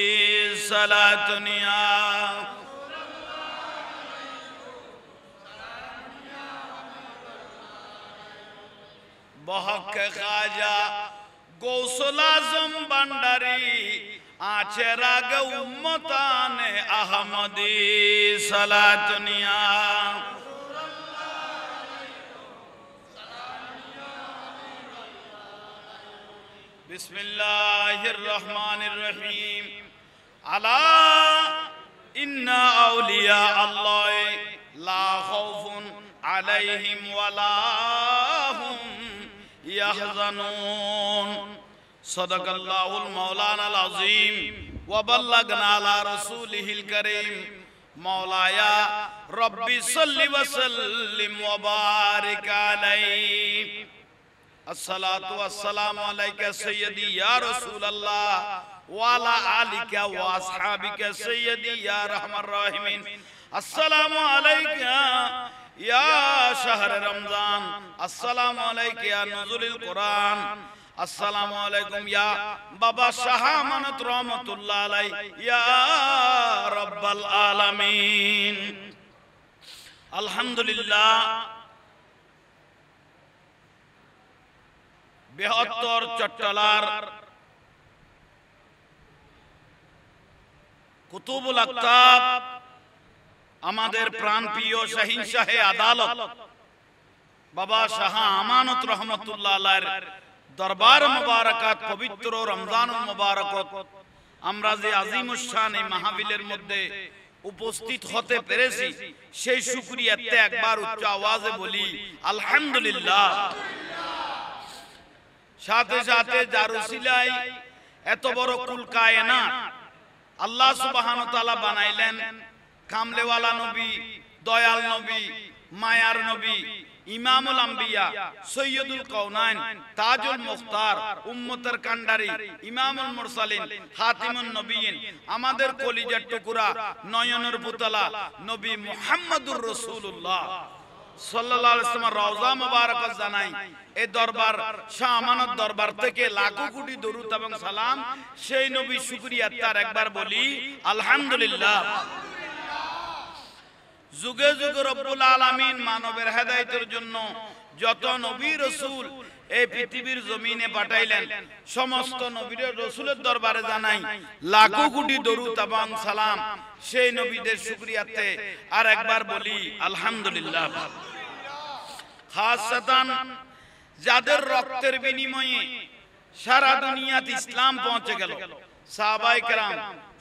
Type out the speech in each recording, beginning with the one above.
सलातुनिया बहक खाजा गौसल आजम भंडारी आचराग उम्मतान अहमदी सलातुनिया बिस्मिल्लाहिर्रहमानिर्रहीम अला इन्ना औलिया अल्लाह ला खौफुन अलैहिम वला हुम यहज़नून सदक़ल्लाहुल मौलानाल अज़ीम व बल्लगना अला रसूलिहिल करीम मौलाया रब्बि सल्लि व सल्लिम व बारिक अलैहि अस्सलातु वस्सलामु अलैका सय्यदी या रसूलल्लाह वाला आलिका व अस्हाबिका सय्यदी या रहमान रहीमीन अस्सलामु अलैका या शहर रमजान अस्सलामु अलैका या नुज़ुलुल कुरान अस्सलामु अलैकुम या बाबा शाह अमानत रहमतुल्लाह अलैहि या रब्बल आलमीन। अल्हम्दुलिल्लाह बृहत्तर चट्टलार कुतुबुल अक्ताब आमादेर प्राणप्रिय शहिंशाहे आदालत बाबा शाह अमानत रहमतुल्लाह अलैहिर दरबार मुबारकात पवित्र रमजान मुबारकत आमरा जे आजिमुश शान এই মাহফিলের মধ্যে উপস্থিত হতে পেরেছি সেই শুকরিয়াতে একবার উচ্চ আওয়াজে বলি আলহামদুলিল্লাহ। সাথে সাথে যার উসিলায় এত বড় কুল কায়নাত আল্লাহ সুবহানাহু ওয়া তাআলা বানাইলেন কামলেওয়ালা নবী, দয়াল নবী, মায়ার নবী, ইমামুল আম্বিয়া, সৈয়দুল কওনাইন, তাজুল মুখতার, উম্মতের কান্ডারি, ইমামুল মুরসালিন, খাতিমুন নবিয়িন, আমাদের কলিজার টুকরা, নয়নের পুতলা নবী মুহাম্মদুর রাসূলুল্লাহ সাল্লাল্লাহু আলাইহি ওয়াসাল্লাম রওজা মুবারক জানাই এই দরবার শাহ আমানত দরবার থেকে লাখো কোটি দরুদ এবং সালাম সেই নবী শুকরিয়া তার একবার বলি আলহামদুলিল্লাহ। যুগে যুগে রব্বুল আলামিন মানবের হেদায়েতের জন্য যত নবী রাসূল এই পৃথিবীর জমিনে পাঠাইলেন সমস্ত নবী রাসূলের দরবারে জানাই লাখো কোটি দরুদ এবং সালাম সেই নবীদের শুকরিয়াতে আর একবার বলি আলহামদুলিল্লাহ। খাসতান যাদের রক্তের বিনিময়ে সারা দুনিয়াতে ইসলাম পৌঁছে গেল সাহাবায়ে কেরাম,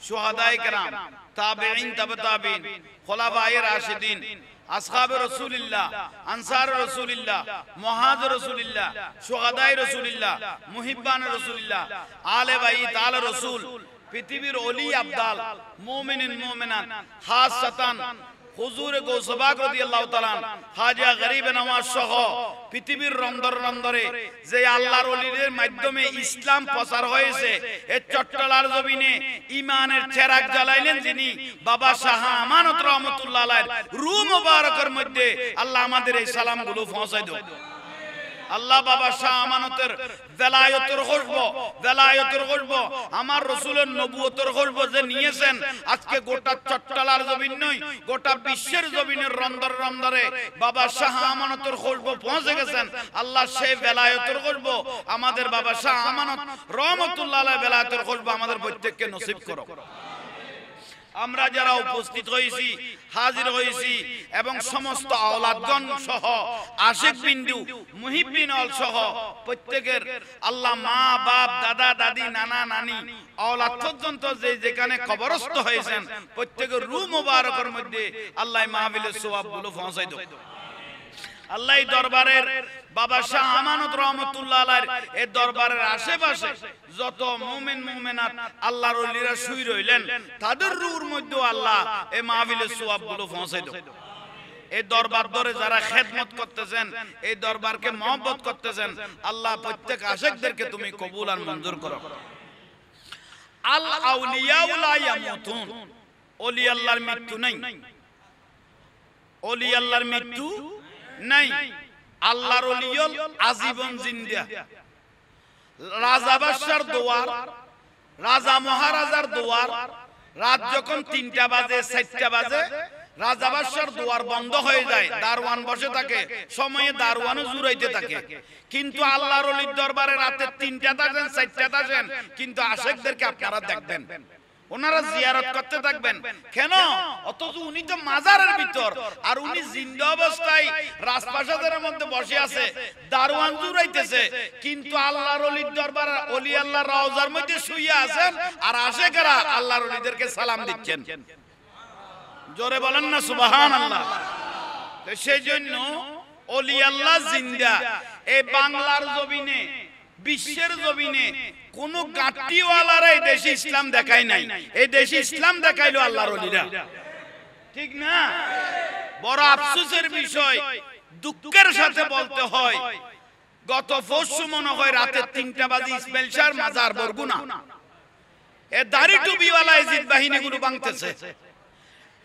শুহাদায়ে কেরাম, তাবেঈন, তাবে তাবেঈন, খুলাফায়ে রাশিদিন, আসহাবে রাসূলুল্লাহ, আনসার রাসূলুল্লাহ, মুহাজির রাসূলুল্লাহ, শুহাদায়ে রাসূলুল্লাহ, মুহিব্বানে রাসূলুল্লাহ, আলে বাইত আলে রাসূল, পৃথিবীর ওলি আবদাল, মুমিনিন মুমিনাত, খাসতান হুজুর গৌসবাগ রাদিয়াল্লাহু তাআলা খাজা গরিব নওয়াজ সহ পৃথিবীর রন্দর রন্দরে যে আল্লাহর ওলিদের মাধ্যমে ইসলাম প্রচার হয়েছে এই চট্টলার জমিনে ঈমানের চেরাগ জ্বালাইলেন যিনি বাবা শাহ আমানত রহমাতুল্লাহ আলাইহির রূহ মুবারকের মধ্যে আল্লাহ আমাদের এই সালামগুলো পৌঁছায় দাও। আল্লাহ বাবা শাহ আমানতের বেলায়েতের খুশবু আমার রাসূলের নবুয়তের খুশবু যে নিয়েছেন আজকে গোটা চট্টলার জমিন নয় গোটা বিশ্বের জমিনের রন্দর রন্দরে বাবা শাহ আমানতের খুশবু পৌঁছে গেছেন। আল্লাহ সেই বেলায়েতের খুশবু আমাদের বাবা শাহ আমানত রহমাতুল্লাহ আলাইহি বেলায়েতের খুশবু আমাদের প্রত্যেককে নসিব করো। আমরা যারা উপস্থিত হয়েছি, হাজির হয়েছি এবং সমস্ত আওলাদগণ সহ আশিক বিন্দু মুহিব্বিন অল সহ প্রত্যেকের আল্লাহ মা বাপ দাদা দাদি নানা নানি আওলাদ পর্যন্ত যে যেখানে কবরস্থ হয়েছেন প্রত্যেকের রূহ মুবারকের মধ্যে আল্লাহ মাহফিলের সওয়াবগুলো পৌঁছায় দাও। আল্লাহ এই দরবারের বাবা শাহ আমানত রহমাতুল্লাহ আলাইহির এই দরবারের আশেপাশে যত মুমিন মুমিনাত আল্লাহর ওলিরা শুই রইলেন তাদের রূহের মধ্যে আল্লাহ এই মাহফিলের সওয়াবগুলো পৌঁছায় দাও। এই দরবার ধরে যারা খেদমত করতেছেন এই দরবারকে মহব্বত করতেছেন আল্লাহ প্রত্যেক আশিকদেরকে তুমি কবুল আর মঞ্জুর করো। আল আউলিয়াউ লা ইয়ামুতুন, ওলি আল্লাহর মৃত্যু নাই, ওলি আল্লাহর মৃত্যু নাই। আল্লাহর ওলিয়ল আজীবন জিন্দা, রাজা বাদশার দোয়ার রাজা মহারাজার দুয়ার রাত যখন 3টা বাজে 4টা বাজে রাজাবাসার দুয়ার বন্ধ হয়ে যায়, দারওয়ান বসে থাকে, সময়ে দারওয়ানও জুরাইতে থাকে। কিন্তু আল্লাহর ওলির দরবারে রাতে 3টাতে আসেন 4টাতে আসেন, কিন্তু আশিকদেরকে আপনারা দেখবেন ওনারা জিয়ারত করতে থাকবেন কেন? অথচ উনি তো মাজারের ভিতর, আর উনি জিন্দা অবস্থায় রাজপ্রাসাদের মধ্যে বসে আছে, দারওয়ান জুরাইতেছে, কিন্তু আল্লাহর ওলির দরবারে ওলি আল্লাহর রওজার মধ্যে শুয়ে আছেন, আর আশিকরা আল্লাহর ওলিদেরকে সালাম দিচ্ছেন। জোরে বলেন না সুবহানাল্লাহ। তো সেই জন্য ওলি আল্লাহ জিন্দা। এই বাংলার জমিনে, বিশ্বের জমিনে কোন গাট্টিওয়ালারা এই দেশে ইসলাম দেখায় নাই, এই দেশে ইসলাম দেখাইলো আল্লাহর ওলিরা, ঠিক না? বড় আফসোসের বিষয়, দুঃখের সাথে বলতে হয়, গত পরশু মনে হয় রাতে 3টা বাজে ইসমাইল শাহর মাজার বরগুনা, এ দাড়ি টুপিওয়ালা এজিদ বাহিনীগুলো ভাঙতেছে।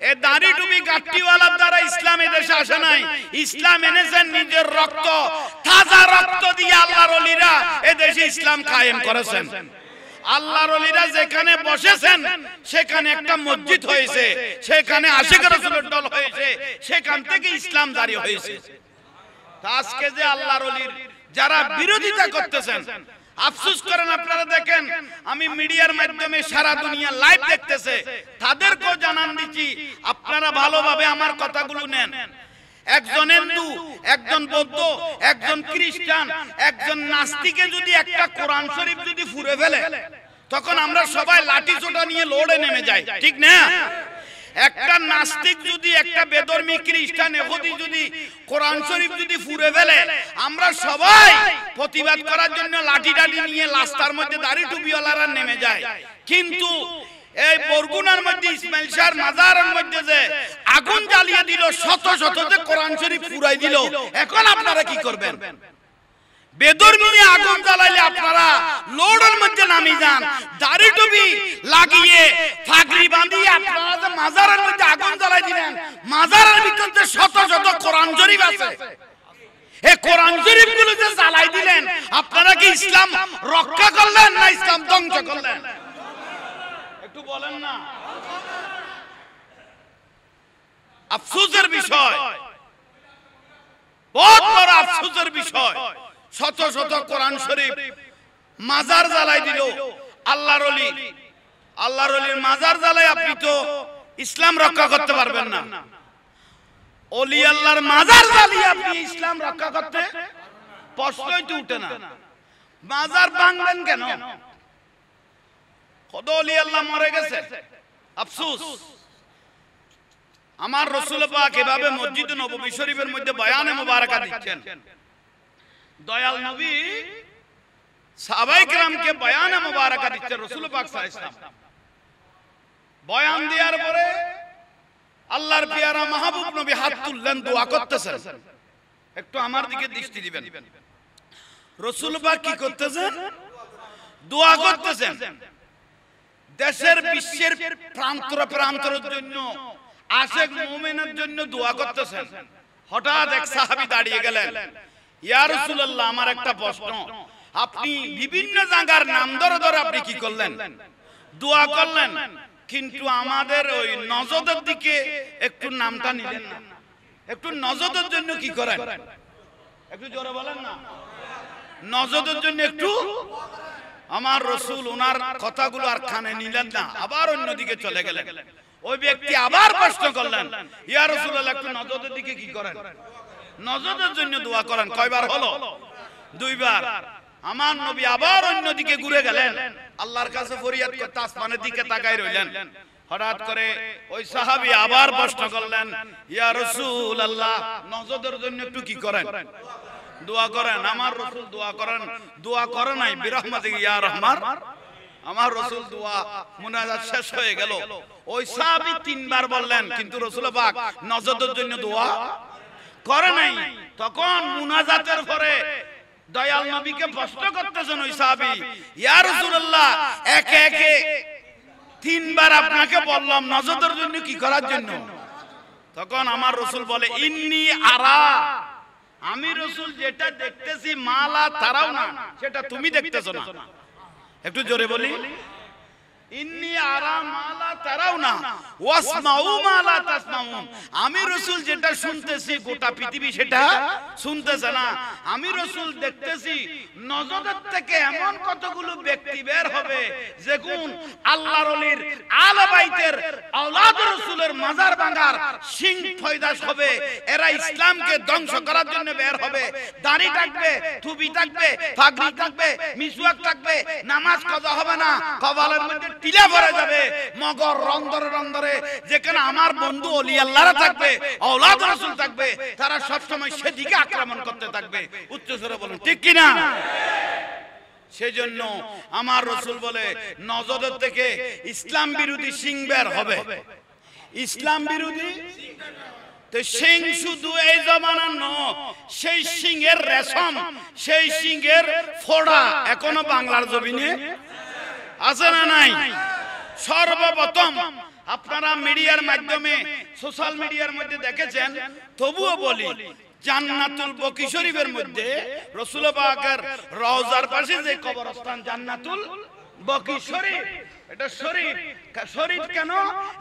এ দাড়ি টুপি গাট্টিওয়ালার দ্বারা ইসলাম এদেশে আসে নাই, ইসলাম এনেছেন নিজের রক্ত, তাজা রক্ত দিয়ে আল্লাহর ওলিরা এদেশে ইসলাম কায়েম করেছেন। আল্লাহর ওলিরা যেখানে বসেছেন সেখানে একটা মসজিদ হয়েছে, সেখানে আশিক রাসূলের দল হয়েছে, সেখান থেকে ইসলাম জারি হয়েছে। আজকে যে আল্লাহর ওলির যারা বিরোধিতা করতেছেন, আফসোস করেন আপনারা দেখেন, আমি মিডিয়ার মাধ্যমে সারা দুনিয়া লাইভ দেখতেছে, তাদেরকেও জানান দিচ্ছি আপনারা ভালোভাবে আমার কথাগুলো নেন। একজন হিন্দু, একজন বৌদ্ধ, একজন খ্রিস্টান, একজন নাস্তিকে যদি একটা কোরআন শরীফ যদি ফুঁড়ে ফেলে, তখন আমরা সবাই লাঠি ছোটা নিয়ে লড়ে নেমে যাই, ঠিক না? একটা নাস্তিক যদি, একটা বেধর্মী খ্রিস্টান ইহুদি যদি কোরআন শরীফ যদি ফুঁড়ে ফেলে, আমরা সবাই প্রতিবাদ করার জন্য লাঠি টাঠি নিয়ে রাস্তার মধ্যে দাড়ি টুপিওয়ালারা নেমে যায়। কিন্তু এই বরগুনার মধ্যে ইসমাইল শাহর মাজারের মধ্যে যে আগুন জ্বালিয়ে দিল, শত শত যে কোরআন শরীফ পুরাই দিল, এখন আপনারা কি করবেন? বেধর্মী আগুন জ্বালাইলে আপনারা লোডের মধ্যে নামি যান, দাড়ি টুপি লাগিয়ে পাগড়ি বাঁধিয়ে আপনারা যে মাজারের মধ্যে আগুন জ্বালাই দিলেন, মাজারের ভিতরে শত শত কোরআন শরীফ আছে, এই কোরআন শরীফ গুলো যে জ্বালাই দিলেন, আপনারা কি ইসলাম রক্ষা করলেন না ইসলাম ধ্বংস করলেন? একটু বলেন না। আফসোসের বিষয়, বহুত বড় আফসোসের বিষয়, শত শত কোরআন শরীফ মাজার জ্বালাই দিল আল্লাহর ওলি। আল্লাহর ওলির মাজার জ্বালাই আপনি তো ইসলাম রক্ষা করতে পারবেন না। ওলি আল্লাহর মাজার জ্বালিয়ে আপনি ইসলাম রক্ষা করতে প্রশ্নই তো উঠে না। মাজার ভাঙবেন কেন? কত ওলি আল্লাহ মরে গেছে, আফসোস। আমার রাসূল পাক এভাবে মসজিদ নববী শরীফের মধ্যে বয়ানে মুবারাকা দিচ্ছেন। দয়াল নবী সাহাবায়ে কেরামকে বয়ানে মুবারাকা দিচ্ছেন রাসূল পাক সাল্লাল্লাহু আলাইহি ওয়াসাল্লাম। বয়ান দেওয়ার পরে আল্লাহর পেয়ারা মাহবুব নবী হাত তুললেন, দোয়া করতেছেন। একটু আমার দিকে দৃষ্টি দিবেন। রাসূল পাক কি করতেছেন? দোয়া করতেছেন। দেশের বিশ্বের প্রান্তর প্রান্তরের জন্য, আশিক মুমিনের জন্য দোয়া করতেছেন। হঠাৎ এক সাহাবী দাঁড়িয়ে গেলেন, ইয়া রাসূলুল্লাহ, আমার একটা প্রশ্ন, আপনি বিভিন্ন জায়গার নাম ধরে ধরে আপনি কি করলেন? দোয়া করলেন, কিন্তু আমাদের ওই নজদের দিকে একটু নামটা নিলেন না। একটু নজদের জন্য কি করেন? একটু জোরে বলেন না। নজদের জন্য একটু, আমার রাসূল ওনার কথাগুলো আর কানে নিলেন না, আবার অন্যদিকে চলে গেলেন। ওই ব্যক্তি আবার প্রশ্ন করলেন, ইয়া রাসূলুল্লাহ, একটু নজদের দিকে কি করেন? নজদের জন্য দোয়া করেন। কয়বার হলো? 2 বার। আমার নবী আবার অন্যদিকে ঘুরে গেলেন, আল্লাহর কাছে ফরিয়াদ করতে আসমানের দিকে তাকায় রইলেন। হঠাৎ করে ওই সাহাবী আবার প্রশ্ন করলেন, ইয়া রাসূলুল্লাহ, নজদের জন্য একটু কি করেন? দোয়া করেন। আমার রাসূল দোয়া করেন, দোয়া করে নাই বিরহমাতিকা ইয়া রহমান। আমার রাসূল দোয়া মুনাজাত শেষ হয়ে গেল। ওই সাহাবী 3 বার বললেন, কিন্তু রাসূল পাক নজদের জন্য দোয়া করে নাই। তখন মুনাজাতের পরে দয়াল নবীকে প্রশ্ন করতেছেন ওই সাহাবী, ইয়া রাসূলুল্লাহ, একে একে 3 বার আপনাকে বললাম নজদের জন্য কি করার জন্য? তখন আমার রাসূল বলে, ইন্নী আরা, আমি রাসূল যেটা দেখতেছি মালা তারাও না, সেটা তুমি দেখতেছো না। একটু জোরে বলি, ইন্নী আরা মা লা তারাউনা ওয়াসমাউ মা লা তাসমাউন। আমি রাসূল যেটা শুনতেছি গোটা পৃথিবী সেটা শুনতেছে না। আমি রাসূল দেখতেছি নজরের থেকে এমন কতগুলো ব্যক্তি বের হবে যেগুন আল্লাহর ওলির আলে বাইতের আওলাদ রাসূলের মাজার ভাঙার সিং ফয়দাস হবে। এরা ইসলামকে ধ্বংস করার জন্য বের হবে। দাড়ি থাকবে, টুপি থাকবে, পাগড়ি থাকবে, মিসওয়াক থাকবে, নামাজ কাজা হবে না, কপালের মধ্যে টিলা ভরে যাবে, মগর রংধরে রংধরে। যেখানে আমার বন্ধু ওলি আল্লাহরা থাকবে, আওলাদ রাসূল থাকবে, তারা সব সময় সেদিকে আক্রমণ করতে থাকবে। উচ্চ স্বরে বলুন ঠিক কি না? সেজন্য আমার রাসূল বলে নজরের থেকে ইসলাম বিরোধী সিং বের হবে। ইসলাম বিরোধী তো সিং শুধু এই জমানার নয়, সেই সিংয়ের রেশম, সেই সিংয়ের ফোড়া এখনো বাংলার জমিনে আছে না নাই? সর্বপ্রথম আপনারা মিডিয়ার মাধ্যমে সোশ্যাল মিডিয়ার মধ্যে দেখেছেন, তবুও বলি জান্নাতুল বকি শরীফের মধ্যে রাসূল পাকের রওজার পাশে যে কবরস্থান জান্নাতুল বকি শরীফ, এটা শরীফ। শরীফ কেন?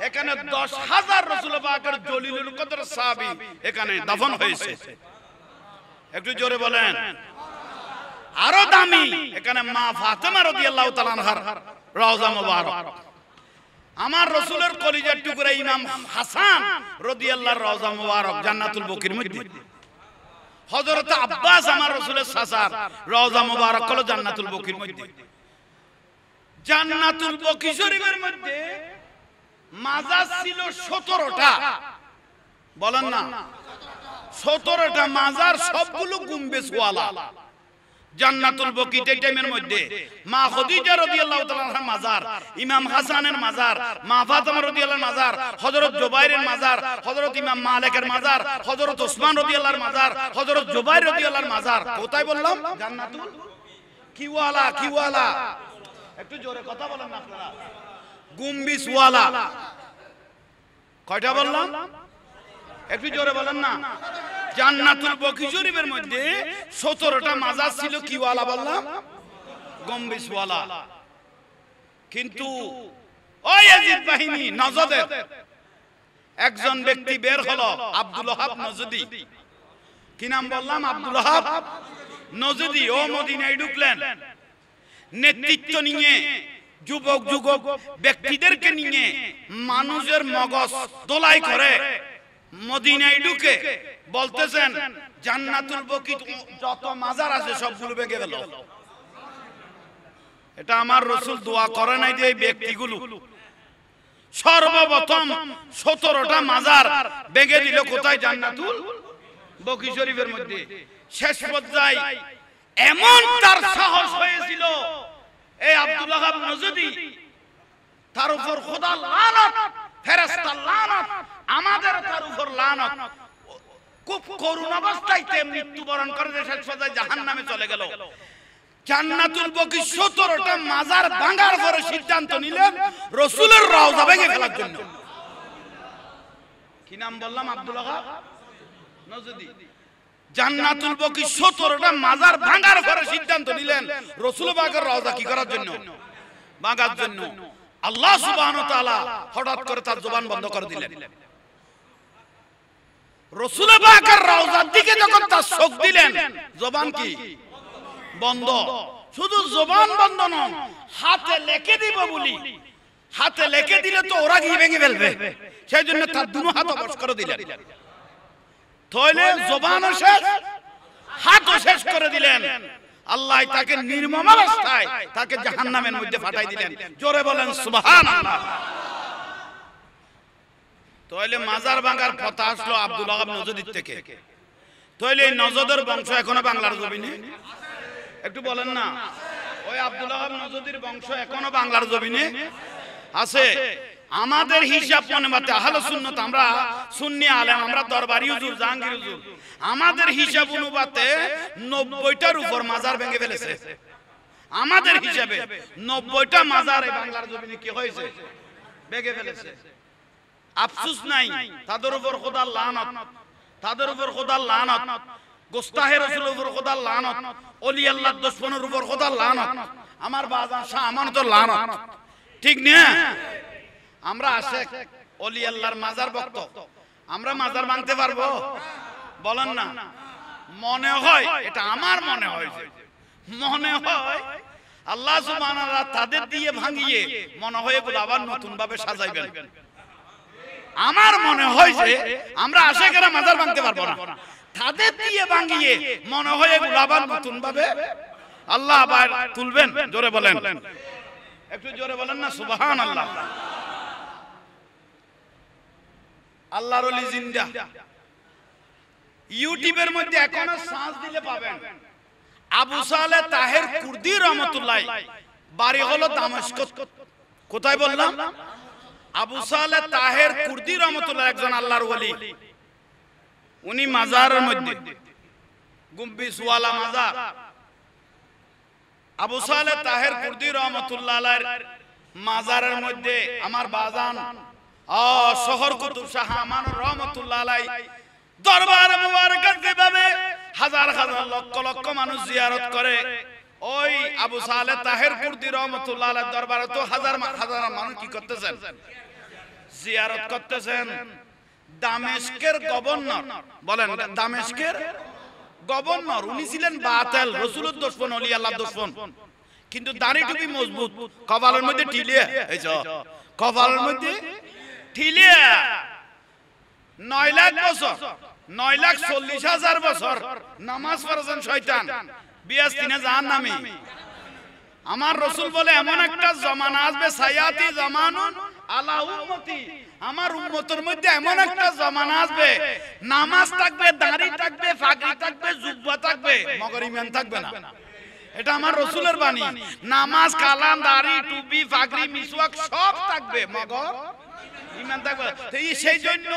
এখানে 10,000 রাসূল পাকের জলিলুল কদর সাহাবী এখানে দাফন হয়েছে। একটু জোরে বলেন। আরো দামি এখানে মা ফাতেমা রাদিয়াল্লাহু তাআলা আনহার রওজা মুবারক। আমার রাসূলের কলিজার টুকরা ইমাম হাসান রাদিয়াল্লাহু রওজা মুবারক জান্নাতুল বকির মধ্যে। হযরত আব্বাস আমার রাসূলের চাচার রওজা মুবারক হলো জান্নাতুল বকির মধ্যে। জান্নাতুল বকি শরীফের মধ্যে মাজার ছিল 17টা। বলেন না 17টা মাজার, সবগুলো গুম্বেজওয়ালা। জান্নাতুল বকি টাইমের মধ্যে মা খাদিজা রাদিয়াল্লাহু তাআলার মাজার, ইমাম হাসানের মাজার, মা ফাতেমা রাদিয়াল্লাহু মাজার, হযরত জুবাইরের মাজার, হযরত ইমাম মালিকের মাজার, হযরত ওসমান রাদিয়াল্লাহু মাজার, হযরত জুবাইর রাদিয়াল্লাহু মাজার। কোথায় বললাম? জান্নাতুল কিওয়ালা। কিওয়ালা একটু জোরে কথা বলেন না আপনারা। গুম্বিজওয়ালা। কয়টা বললাম? একটু জোরে বলেন না। জান্নাতুল বকি শরীফের মধ্যে 17টা মাজার ছিল। কিওয়ালা বললাম? গম্বিজওয়ালা। কিন্তু ওই ইয়াজিদ বাহিনী নজদের একজন ব্যক্তি বের হলো, আব্দুল ওহাব নজদি। কি নাম বললাম? আব্দুল ওহাব নজদি। ও মদিনায় ঢুকলেন, নেতৃত্ব নিয়ে যুবক যুবক ব্যক্তিদেরকে নিয়ে মানুষের মগজ দোলাই করে মদিনায় ঢুকে বলতেছেন জান্নাতুল বকি যত মাজার আছে সবগুলো ভেঙে গেল। এটা আমার রাসূল দোয়া করে নাই যে এই ব্যক্তিগুলো সর্বপ্রথম 17টা মাজার ভেঙে দিল। কোথায়? জান্নাতুল বকি শরীফের মধ্যে। শেষ পর্যায়ে এমন তার সাহস হয়েছিল, এই আব্দুল ওহাব নজদি, তার উপর খোদার লানত, ফেরেশতার লানত, আমাদের তার উপর লানত। খুব করুণ অবস্থায় মৃত্যুবরণ করে শেষ পর্যায়ে জাহান্নামে চলে গেল। জান্নাতুল বকি 17টা মাজার ভাঙার পরে সিদ্ধান্ত নিলেন রাসূলের রওজা ভেঙে ফেলার জন্য। কি নাম বললাম? আব্দুল ওহাব নজদি। জান্নাতুল বকি 17টা মাজার ভাঙার পরে সিদ্ধান্ত নিলেন রাসূল পাকের রওজা কি করার জন্য? ভাঙার জন্য। আল্লাহ সুবহানাহু ওয়া তাআলা হঠাৎ করে তার জবান বন্ধ করে দিলেন। রাসূল পাকের রওজার দিকে যখন তার চোখ দিলেন, জবান কি বন্ধ? শুধু জবান বন্ধ নয়, হাতে লেখে দিব বলি, হাতে লেখে দিলে তো ওরা কি ভেঙে ফেলবে, সেই জন্য তার দুনো হাত অবশ করে দিলেন। তাহলে জবানও শেষ, হাতও শেষ করে দিলেন। আল্লাহ তাকে নির্মম অবস্থায় তাকে জাহান্নামের মধ্যে পাঠাই দিলেন। জোরে বলেন সুবহানাল্লাহ। তাহলে মাজার ভাঙার কথা আসলো আব্দুল ওহাব নজদির থেকে। তাহলে এই নজদের বংশ এখনো বাংলার জমিনে একটু বলেন না। ওই আব্দুল ওহাব নজদির বংশ এখনো বাংলার জমিনে আছে। আমাদের হিসাব অনুপাতে আহলে সুন্নাত, আমরা সুন্নি আলেম, আমরা দরবারি হুজুর, জাহাঙ্গীর হুজুর, আমাদের হিসাব অনুপাতে 90টার উপর মাজার ভেঙে ফেলেছে। আমাদের হিসাবে 90টা মাজার এই বাংলার জমিনে কি হয়েছে? ভেঙে ফেলেছে। আফসোস নাই, তাদের উপর খোদার লানত, তাদের উপর খোদার লানত, গোস্তাহে রাসূলের উপর খোদার লানত, ওলি আল্লাহর দুশমনের উপর খোদার লানত, আমার বাজান শাহ আমানতের লানত। ঠিক না? আমরা আশেক ওলি আল্লাহর মাজার ভক্ত, আমরা মাজার ভাঙতে পারবো? বলেন না। মনে হয়, এটা আমার মনে হয়, মনে হয় আল্লাহ সুবহানাহু ওয়া তাআলা তাদের দিয়ে ভাঙিয়ে মনে হয় এগুলো আবার নতুন ভাবে সাজাইবেন। আমার মনে হয় যে আমরা আশেকেরা মাজার ভাঙতে পারবো না, তাদের দিয়ে ভাঙিয়ে মনে হয় এগুলো আবার নতুন ভাবে আল্লাহ আবার তুলবেন। জোরে বলেন, একটু জোরে বলেন না সুবহানাল্লাহ। আল্লাহর ওলি জিন্দা, ইউটিউবের মধ্যে এখনো সার্চ দিলে পাবেন। আবু সালেহ তাহের কুর্দি রহমাতুল্লাহ বাড়ি হলো দামেস্ক। কোথায় বললাম? আবু সালেহ তাহের কুর্দি রহমাতুল্লাহ একজন আল্লাহর ওলি। উনি মাজারের মধ্যে গুম্বিসওয়ালা মাজার, আবু সালেহ তাহের কুর্দি রহমাতুল্লাহ আলাইহির মাজারের মধ্যে আমার বাজান শহর কুতুব শাহ আমান রহমাতুল্লাহ আলাইহি দরবার মুবারকাত যেভাবে হাজার হাজার লক্ষ লক্ষ মানুষ জিয়ারত করে, ওই আবু সালেহ তাহের কুর্দি রহমাতুল্লাহ আলাইহির দরবারে তো হাজার হাজার মানুষ কি করতেছেন? জিয়ারত করতেছেন। দামেস্কের গভর্নর, বলেন দামেস্কের গভর্নর, উনি ছিলেন বাতিল, রাসূলের দুশমন, ওলি আল্লাহর দুশমন, কিন্তু দাড়ি টুপি মজবুত, কপালের মধ্যে টিলিয়া, এই যে কপালের মধ্যে টিলিয়া। 9 লাখ বছর, 9,40,000 বছর নামাজ পড়েছেন শয়তান, 82 জাহান্নামী। আমার রাসূল বলে এমন একটা জামানা আসবে, সায়াতি জামানুন আলা উম্মতি, আমার উম্মতের মধ্যে এমন একটা জামানা আসবে, নামাজ থাকবে, দাড়ি থাকবে, পাগড়ি থাকবে, জুব্বা থাকবে, মগর ঈমান থাকবে না। এটা আমার রাসূলের বাণী। নামাজ, কালাম, দাড়ি, টুপি, পাগড়ি, মিসওয়াক সব থাকবে, মগর ঈমান থাকবে। সেই জন্য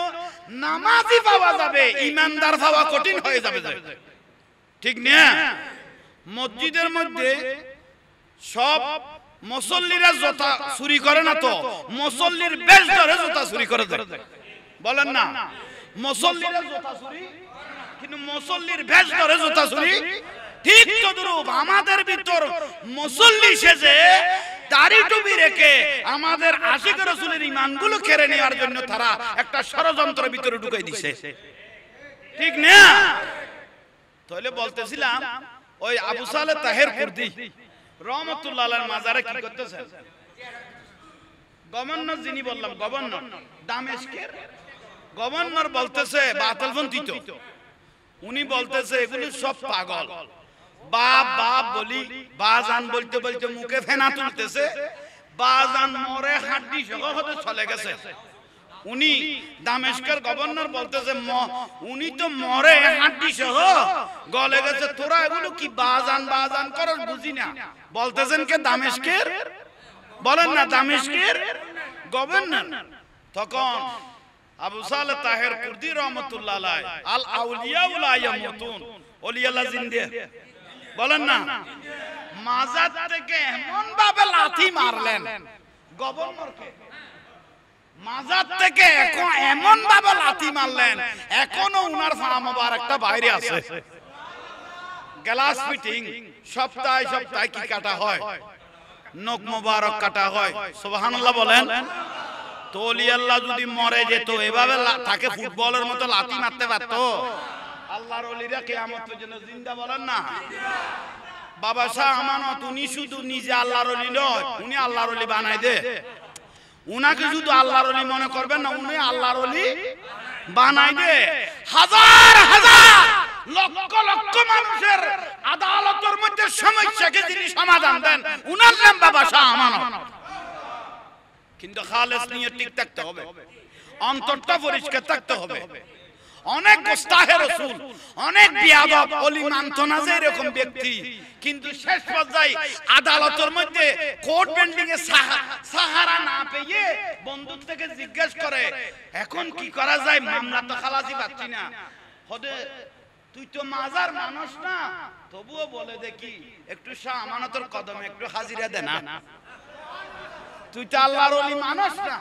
নামাজই পাওয়া যাবে, ঈমানদার পাওয়া কঠিন হয়ে যাবে, ঠিক না? মসজিদের মধ্যে সব মুসল্লিরা জুতা চুরি করে না তো, মুসল্লির বেশ ধরে জুতা চুরি করে দেয়। বলেন না, মুসল্লিরা জুতা চুরি, কিন্তু মুসল্লির বেশ ধরে জুতা চুরি। ঠিক তদ্রূপ আমাদের ভিতর মুসল্লি সেজে দাড়ি টুপি রেখে আমাদের আশিক রাসূলের ঈমানগুলো কেড়ে নেওয়ার জন্য তারা একটা ষড়যন্ত্রের ভিতরে ঢুকাই দিছে, ঠিক না? তাহলে বলতেছিলাম ওই আবু সালেহ তাহের কুর্দি রহমাতুল্লাহ আলাইহির মাজারে কি করতেছেন? গভর্নর, যিনি বললাম গভর্নর, দামেস্কের গভর্নর বলতেছে বাতিলপন্থী তো, উনি বলতেছে এগুলো সব পাগল, বাপ বাপ বলি বাজান বলতে বলতে মুখে ফেনা তুলতেছে, বাজান মরে হাড্ডি সহ হতে চলে গেছে। উনি দামেস্কের গভর্নর বলতেছে উনি তো মরে হাড্ডি সহ গলে গেছে, তোরা এগুলো কি বাজান বাজান করস বুঝি না। বলতেছেন কে? দামেস্কের, বলেন না, দামেস্কের গভর্নর। তখন আবু সালেহ তাহের কুর্দি রহমাতুল্লাহ আলাইহি আল আউলিয়া লা ইয়ামুতুন, ওলি আল্লাহ জিন্দা, বলেন না, মাজার থেকে এমন ভাবে লাথি মারলেন গভর্নরকে, মাজার থেকে এমন ভাবে লাথি মারলেন, এখনো উনার পা মোবারকটা বাইরে আছে। গ্লাস ফিটিং সপ্তাহে সপ্তাহে কি কাটা হয়? নখ মোবারক কাটা হয়। সুবহানাল্লাহ বলেন। তো ওলি আল্লাহ যদি মরে যেত এভাবে তাকে ফুটবলের মতো লাথি মারতে পারতো? আল্লাহর ওলিরা কিয়ামত পর্যন্ত জিন্দা, বলেন না। বাবা শাহ আমানত উনি শুধু নিজে আল্লাহর ওলি নয়, উনি আল্লাহর ওলি বানাই দে। উনাকে শুধু আল্লাহর ওলি মনে করবেন না, উনি আল্লাহর ওলি বানাই দে। হাজার হাজার লক্ষ লক্ষ মানুষের আদালতের মধ্যে সমস্যাকে যিনি সমাধান দেন, উনার নাম বাবা শাহ আমানত। কিন্তু খালেস নিয়ে ঠিক থাকতে হবে, অন্তরটা পরিষ্কার থাকতে হবে। অনেক গোস্তাহে রাসূল, অনেক বিয়াদব ওলি মানতো না যে এরকম ব্যক্তি, কিন্তু শেষ পর্যায়ে আদালতের মধ্যে কোর্ট বেন্ডিং এ সাহারা না পেয়ে বন্ধু থেকে জিজ্ঞেস করে এখন কি করা যায়, মামলা তো খালাসি পাচ্ছি না। হদে তুই তো মাজার মানুষ না, তবুও বলে দেখি একটু শাহ আমানতের কদমে একটু হাজিরা দে না। তুই তো আল্লাহর ওলি মানুষ না,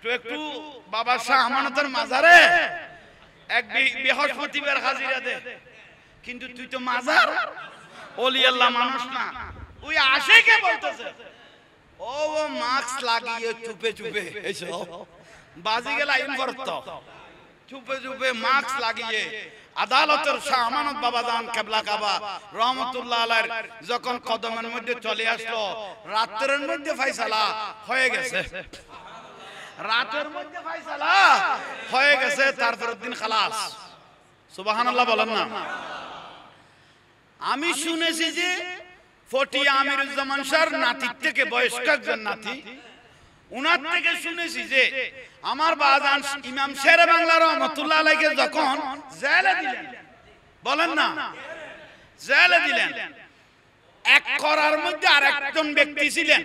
তুই একটু বাবা শাহ আমানতের মাজারে এক বৃহস্পতিবার হাজিরা দে। কিন্তু তুই তো মাজার ওলি আল্লাহ মানুষ না। ওই আশেকে বলতেছে ও মাস্ক লাগিয়ে চুপে চুপে এসো বাজি গেল আইন করত চুপে চুপে মাস্ক লাগিয়ে আদালতের শাহ আমানত বাবাজান কেবলা কাবা রহমতুল্লাহ আলাইহির যখন কদমের মধ্যে চলে আসলো রাতের মধ্যে ফয়সালা হয়ে গেছে রাতের মধ্যে ফয়সালা হয়ে গেছে তারপরের দিন খালাস সুবহানাল্লাহ বলেন না আমি শুনেছি যে ফটি আমিরুজ্জামান শাহর নাতির থেকে বয়স্ক একজন নাতি উনার থেকে শুনেছি যে আমার বাজান ইমাম শেরে বাংলা রহমতুল্লাহ আলাইহিকে যখন জেলে দিলেন বলেন না জেলে দিলেন এক করার মধ্যে আরেকজন ব্যক্তি ছিলেন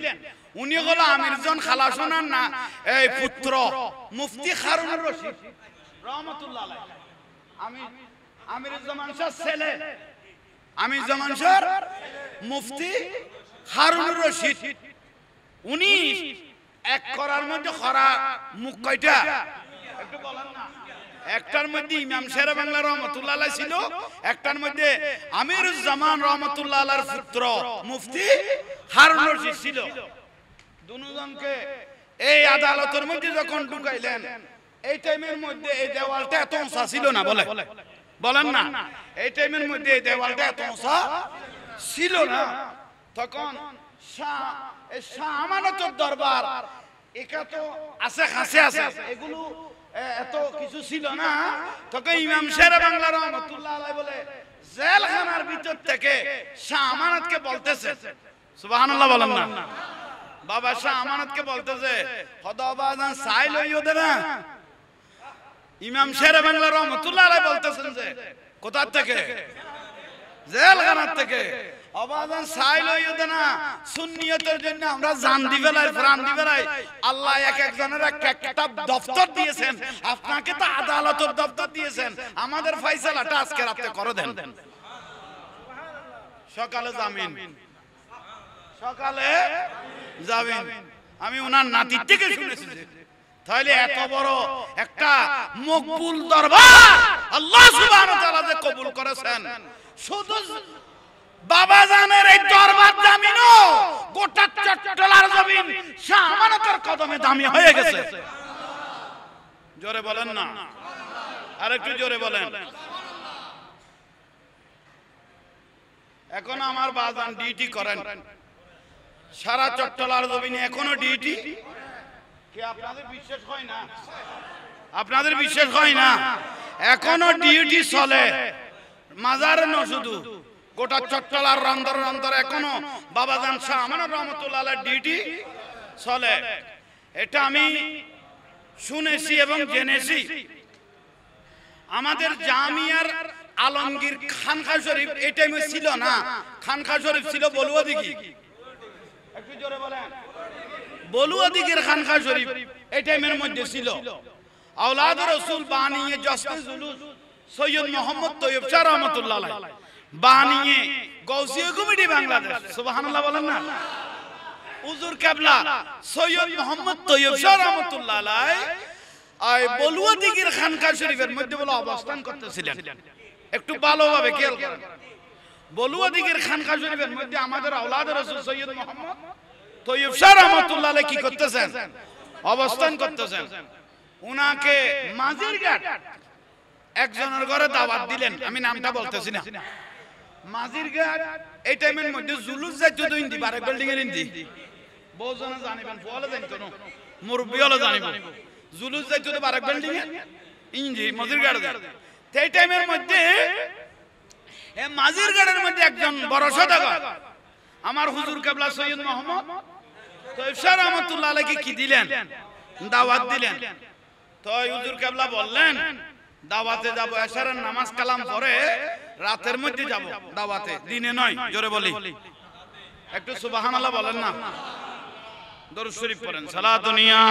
উনি হলো আমিরজন খালাসোনার না এই পুত্র মুফতি হারুনুর রশিদ রহমতুল্লাহ আলাইহি আমিরুজ্জামান শাহর ছেলে আমিরুজ্জামান শাহর মুফতি হারুনুর রশিদ উনি এক করার মধ্যে খরা মুখ কয়টা একটু বলেন না একটার মধ্যে ইমাম শেরে বাংলা রহমতুল্লাহ আলাইহি ছিল একটার মধ্যে আমিরুজ্জামান রহমতুল্লাহ আলাইহির পুত্র মুফতি হারুনুর রশিদ ছিল দুজনকে এই আদালতের মধ্যে যখন ঢুকাইলেন এই টাইমের মধ্যে এই দেওয়ালটা এত উঁচা ছিল না বলেন না এই টাইমের মধ্যে এই দেওয়ালটা এত উঁচা ছিল না তখন শাহ আমানতের দরবার একা তো আছে খাসে আছে এগুলো এত কিছু ছিল না তখন ইমাম শেরে বাংলা রহমতুল্লাহ আলাইহি বলে জেলখানার ভিতর থেকে শাহ আমানতকে বলতেছে সুবহানাল্লাহ বলেন না বাবা শাহ আমানতকে বলতেছে খোদাবাজান চাই লইও দে না ইমাম শেরে বাংলা রহমতুল্লাহ আলাইহি বলতেছেন যে কোথা থেকে জেলখানার থেকে আবাজান চাই লইও দে না সুন্নিয়তের জন্য আমরা জান দিবেলাই প্রাণ দিবেলাই আল্লাহ এক একজনের একটা দপ্তর দিয়েছেন আপনাকে তো আদালতের দপ্তর দিয়েছেন আমাদের ফয়সালাটা আজকে রাতে করে দেন সকালে জামিন আমি ওনার নাতির থেকে শুনেছি তাহলে এত বড় একটা মকবুল দরবার আল্লাহ সুবহানাহু ওয়া তাআলা যে কবুল করেছেন শুধু বাবাজানের এই দরবার জামিনও গোটা চট্টলার জমিন শাহ আমানতের কদমে দামি হয়ে গেছে জোরে বলেন না আরেকটু জোরে বলেন এখন আমার বাজান ডিউটি করেন সারা চট্টলার জমিনে এখনো ডিউটি কি আপনাদের বিশ্বাস হয় না আপনাদের বিশ্বাস হয় না এখনো ডিউটি চলে মাজারে না শুধু গোটা চট্টলার রন্দর এখনো বাবাজান শাহ আমানত রহমতুল্লাহ আলাইহির ডিউটি চলে এটা আমি শুনেছি এবং জেনেছি আমাদের জামিয়ার আলমগীর খানকা শরীফ এই টাইমে ছিল না খানকা শরীফ ছিল বলুয়া দিঘি একটু জোরে বলেন বলুয়া দিঘির খানকা শরীফ এই টাইমের মধ্যে ছিল আওলাদ রাসূল বানিয়ে জসতে জুলুস সৈয়দ মোহাম্মদ তৈয়ব শাহ রহমাতুল্লাহ আলাইহি বানিয়ে গৌসিয়া কমিটি বাংলাদেশ সুবহানাল্লাহ বলেন না হুজুর কিবলা সৈয়দ মোহাম্মদ তৈয়ব শাহ রহমাতুল্লাহ আলাইহি আই বলুয়া দিঘির খানকা শরীফের মধ্যে বলে অবস্থান করতেছিলেন একটু ভালোভাবে খেয়াল করেন বলুয়া দিঘির খানকা শরীফের মধ্যে আমাদের আওলাদ রাসূল সৈয়দ মোহাম্মদ তৈয়ব শাহ রহমাতুল্লাহ আলাইহি কি করতেছেন অবস্থান করতেছেন উনাকে মাজিরঘাট একজনের ঘরে দাওয়াত দিলেন আমি নামটা বলতেছি না মাজিরঘাট এই টাইমের মধ্যে জুলুস যাইতো তো হিন্দি বারেক বিল্ডিং এর হিন্দি বহুজনে জানিবেন বলে দেন কোন মুরব্বি হলো জানিবেন জুলুস যাইতো তো বারেক বিল্ডিং এর হিন্দি মাজিরঘাট এই টাইমের মধ্যে এই মাজিরঘাটের মধ্যে একজন বড় সওদাগর আমার হুজুর কিবলা সৈয়দ মোহাম্মদ তৈয়ব শাহ রহমাতুল্লাহ আলাইহি কি দিলেন দাওয়াত দিলেন তো হুজুর কিবলা বললেন দাওয়াতে যাব এশারের নামাজ কালাম পড়ে রাতের মধ্যে যাব দাওয়াতে দিনে নয় জোরে বলি একটু সুবহানাল্লাহ বলেন না দরুদ শরীফ পড়েন সালাতুনিয়া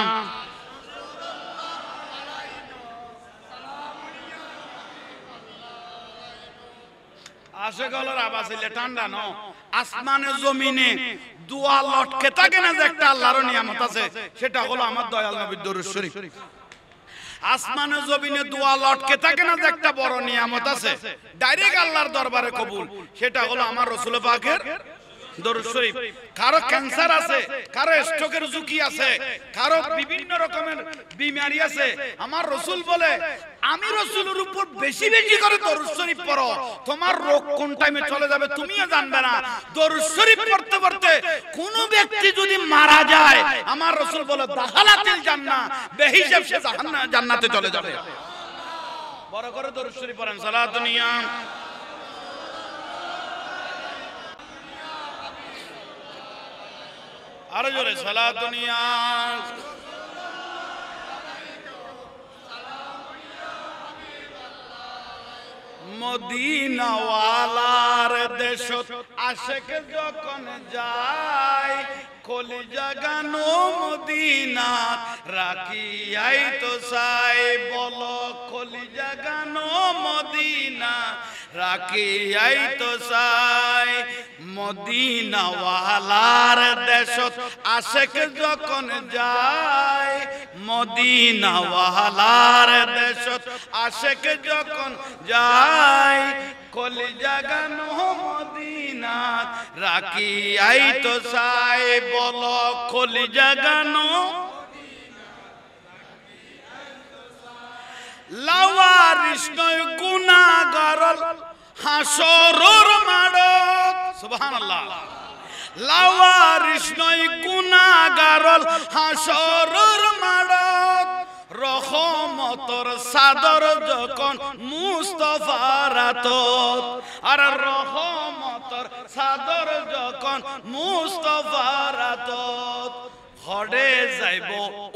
আশেগলের আওয়াজ হইলে ঠান্ডা ন আসমানে জমিনে দোয়া লটকে থাকে না যে একটা আল্লাহর নিয়ামত আছে সেটা হলো আমার দয়াল নবীর দরুদ শরীফ আসমানে জমিনে দোয়া লটকে থাকে না যে একটা বড় নিয়ামত আছে ডাইরেক্ট আল্লাহর দরবারে কবুল সেটা হলো আমার রাসূল পাকের দরুদ শরীফ। কারো ক্যান্সার আছে, কারো স্ট্রোকের ঝুঁকি আছে, কারো বিভিন্ন রকমের বিমারি আছে, আমার রাসূল বলে আমি রাসূলের উপর বেশি বেশি করে দরুদ শরীফ পড়ো, তোমার রোগ কোন টাইমে চলে যাবে তুমিও জানবে না। দরুদ শরীফ পড়তে পড়তে কোন ব্যক্তি যদি মারা যায়, আমার রাসূল বলে দাখালাতিল জান্নাহ, বেহিসাব সে জান্নাতে চলে যাবে। বড় করে দরুদ শরীফ পড়েন। সালাতুন ইয়া আরো জোরে সালাতুন ইয়া মদিনা ওয়ালার দেশত আশিক যখন যায়, কলিজা গানো মদিনা রাখিয়াই তো চাই, বলো কলিজা গানো মদিনা রাখিয়াই তো চাই। মদিনা ওয়ালার দেশত আশিক যখন যায়, মদিনা ওয়ালার দেশত আশিক যখন যায়, কলিজা গানো মদিনা রাখিয়াই তো চাই, বলো কলিজা গানো। লাওয়ারিস নয় গুনাহগার হাসরের মাঠত, সুবহানাল্লাহ। লাওয়ারিস নয় গুনাহগার হাসরের মাঠত, রহমতর সাদর যখন মুস্তাফার হাতত, আর রহমতর সাদর যখন মুস্তাফার হাতত, হড়ে যাইব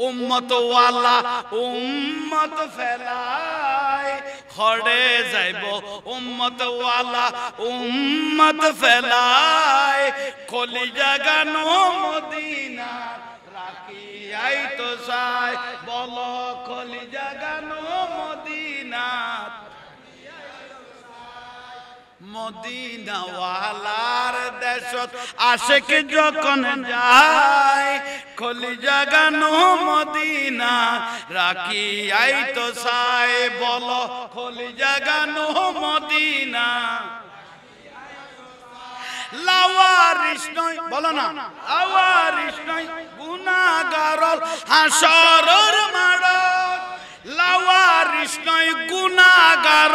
উম্মত ওয়ালা উম্মত ফেলাই, হড়ে যাইব উম্মত ওয়ালা উম্মত ফেলাই, কলিজা গানো মদিনা রাখিয়াই তো চাই, বলো কলিজা গানো মদিনা। মদিনা ওয়ালার দেশত আশিক যখন যায়, কলিজা গানো মদিনা রাখিয়াই তো চাই, বলো কলিজা গানো মদিনা। লাওয়ারিস নয়, বলো না, লাওয়ারিস নয় গুনাহগার হাসরের মাঠত, লাওয়ারিস নয় গুনাহগার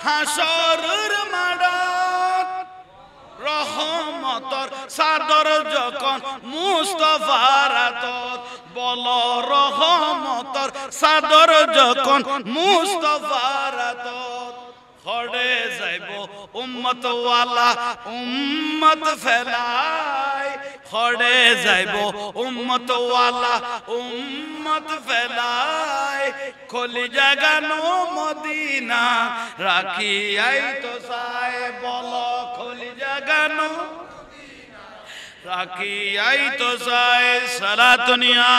হাসরের মাঠত, রহমতর সাদর যখন মুস্তাফার হাতত, বলো রহমতর সাদর যখন মুস্তাফার হাতত, হড়ে যাইব উম্মত ওয়ালা উম্মত ফেলাই, হড়ে যাইব উম্মত ওয়ালা উম্মত ফেলাই, কলিজা গানো মদিনা রাখিয়াই তো চাই, বলো কলিজা গানো রাখিয়াই তো চাই। সালাতুন ইয়া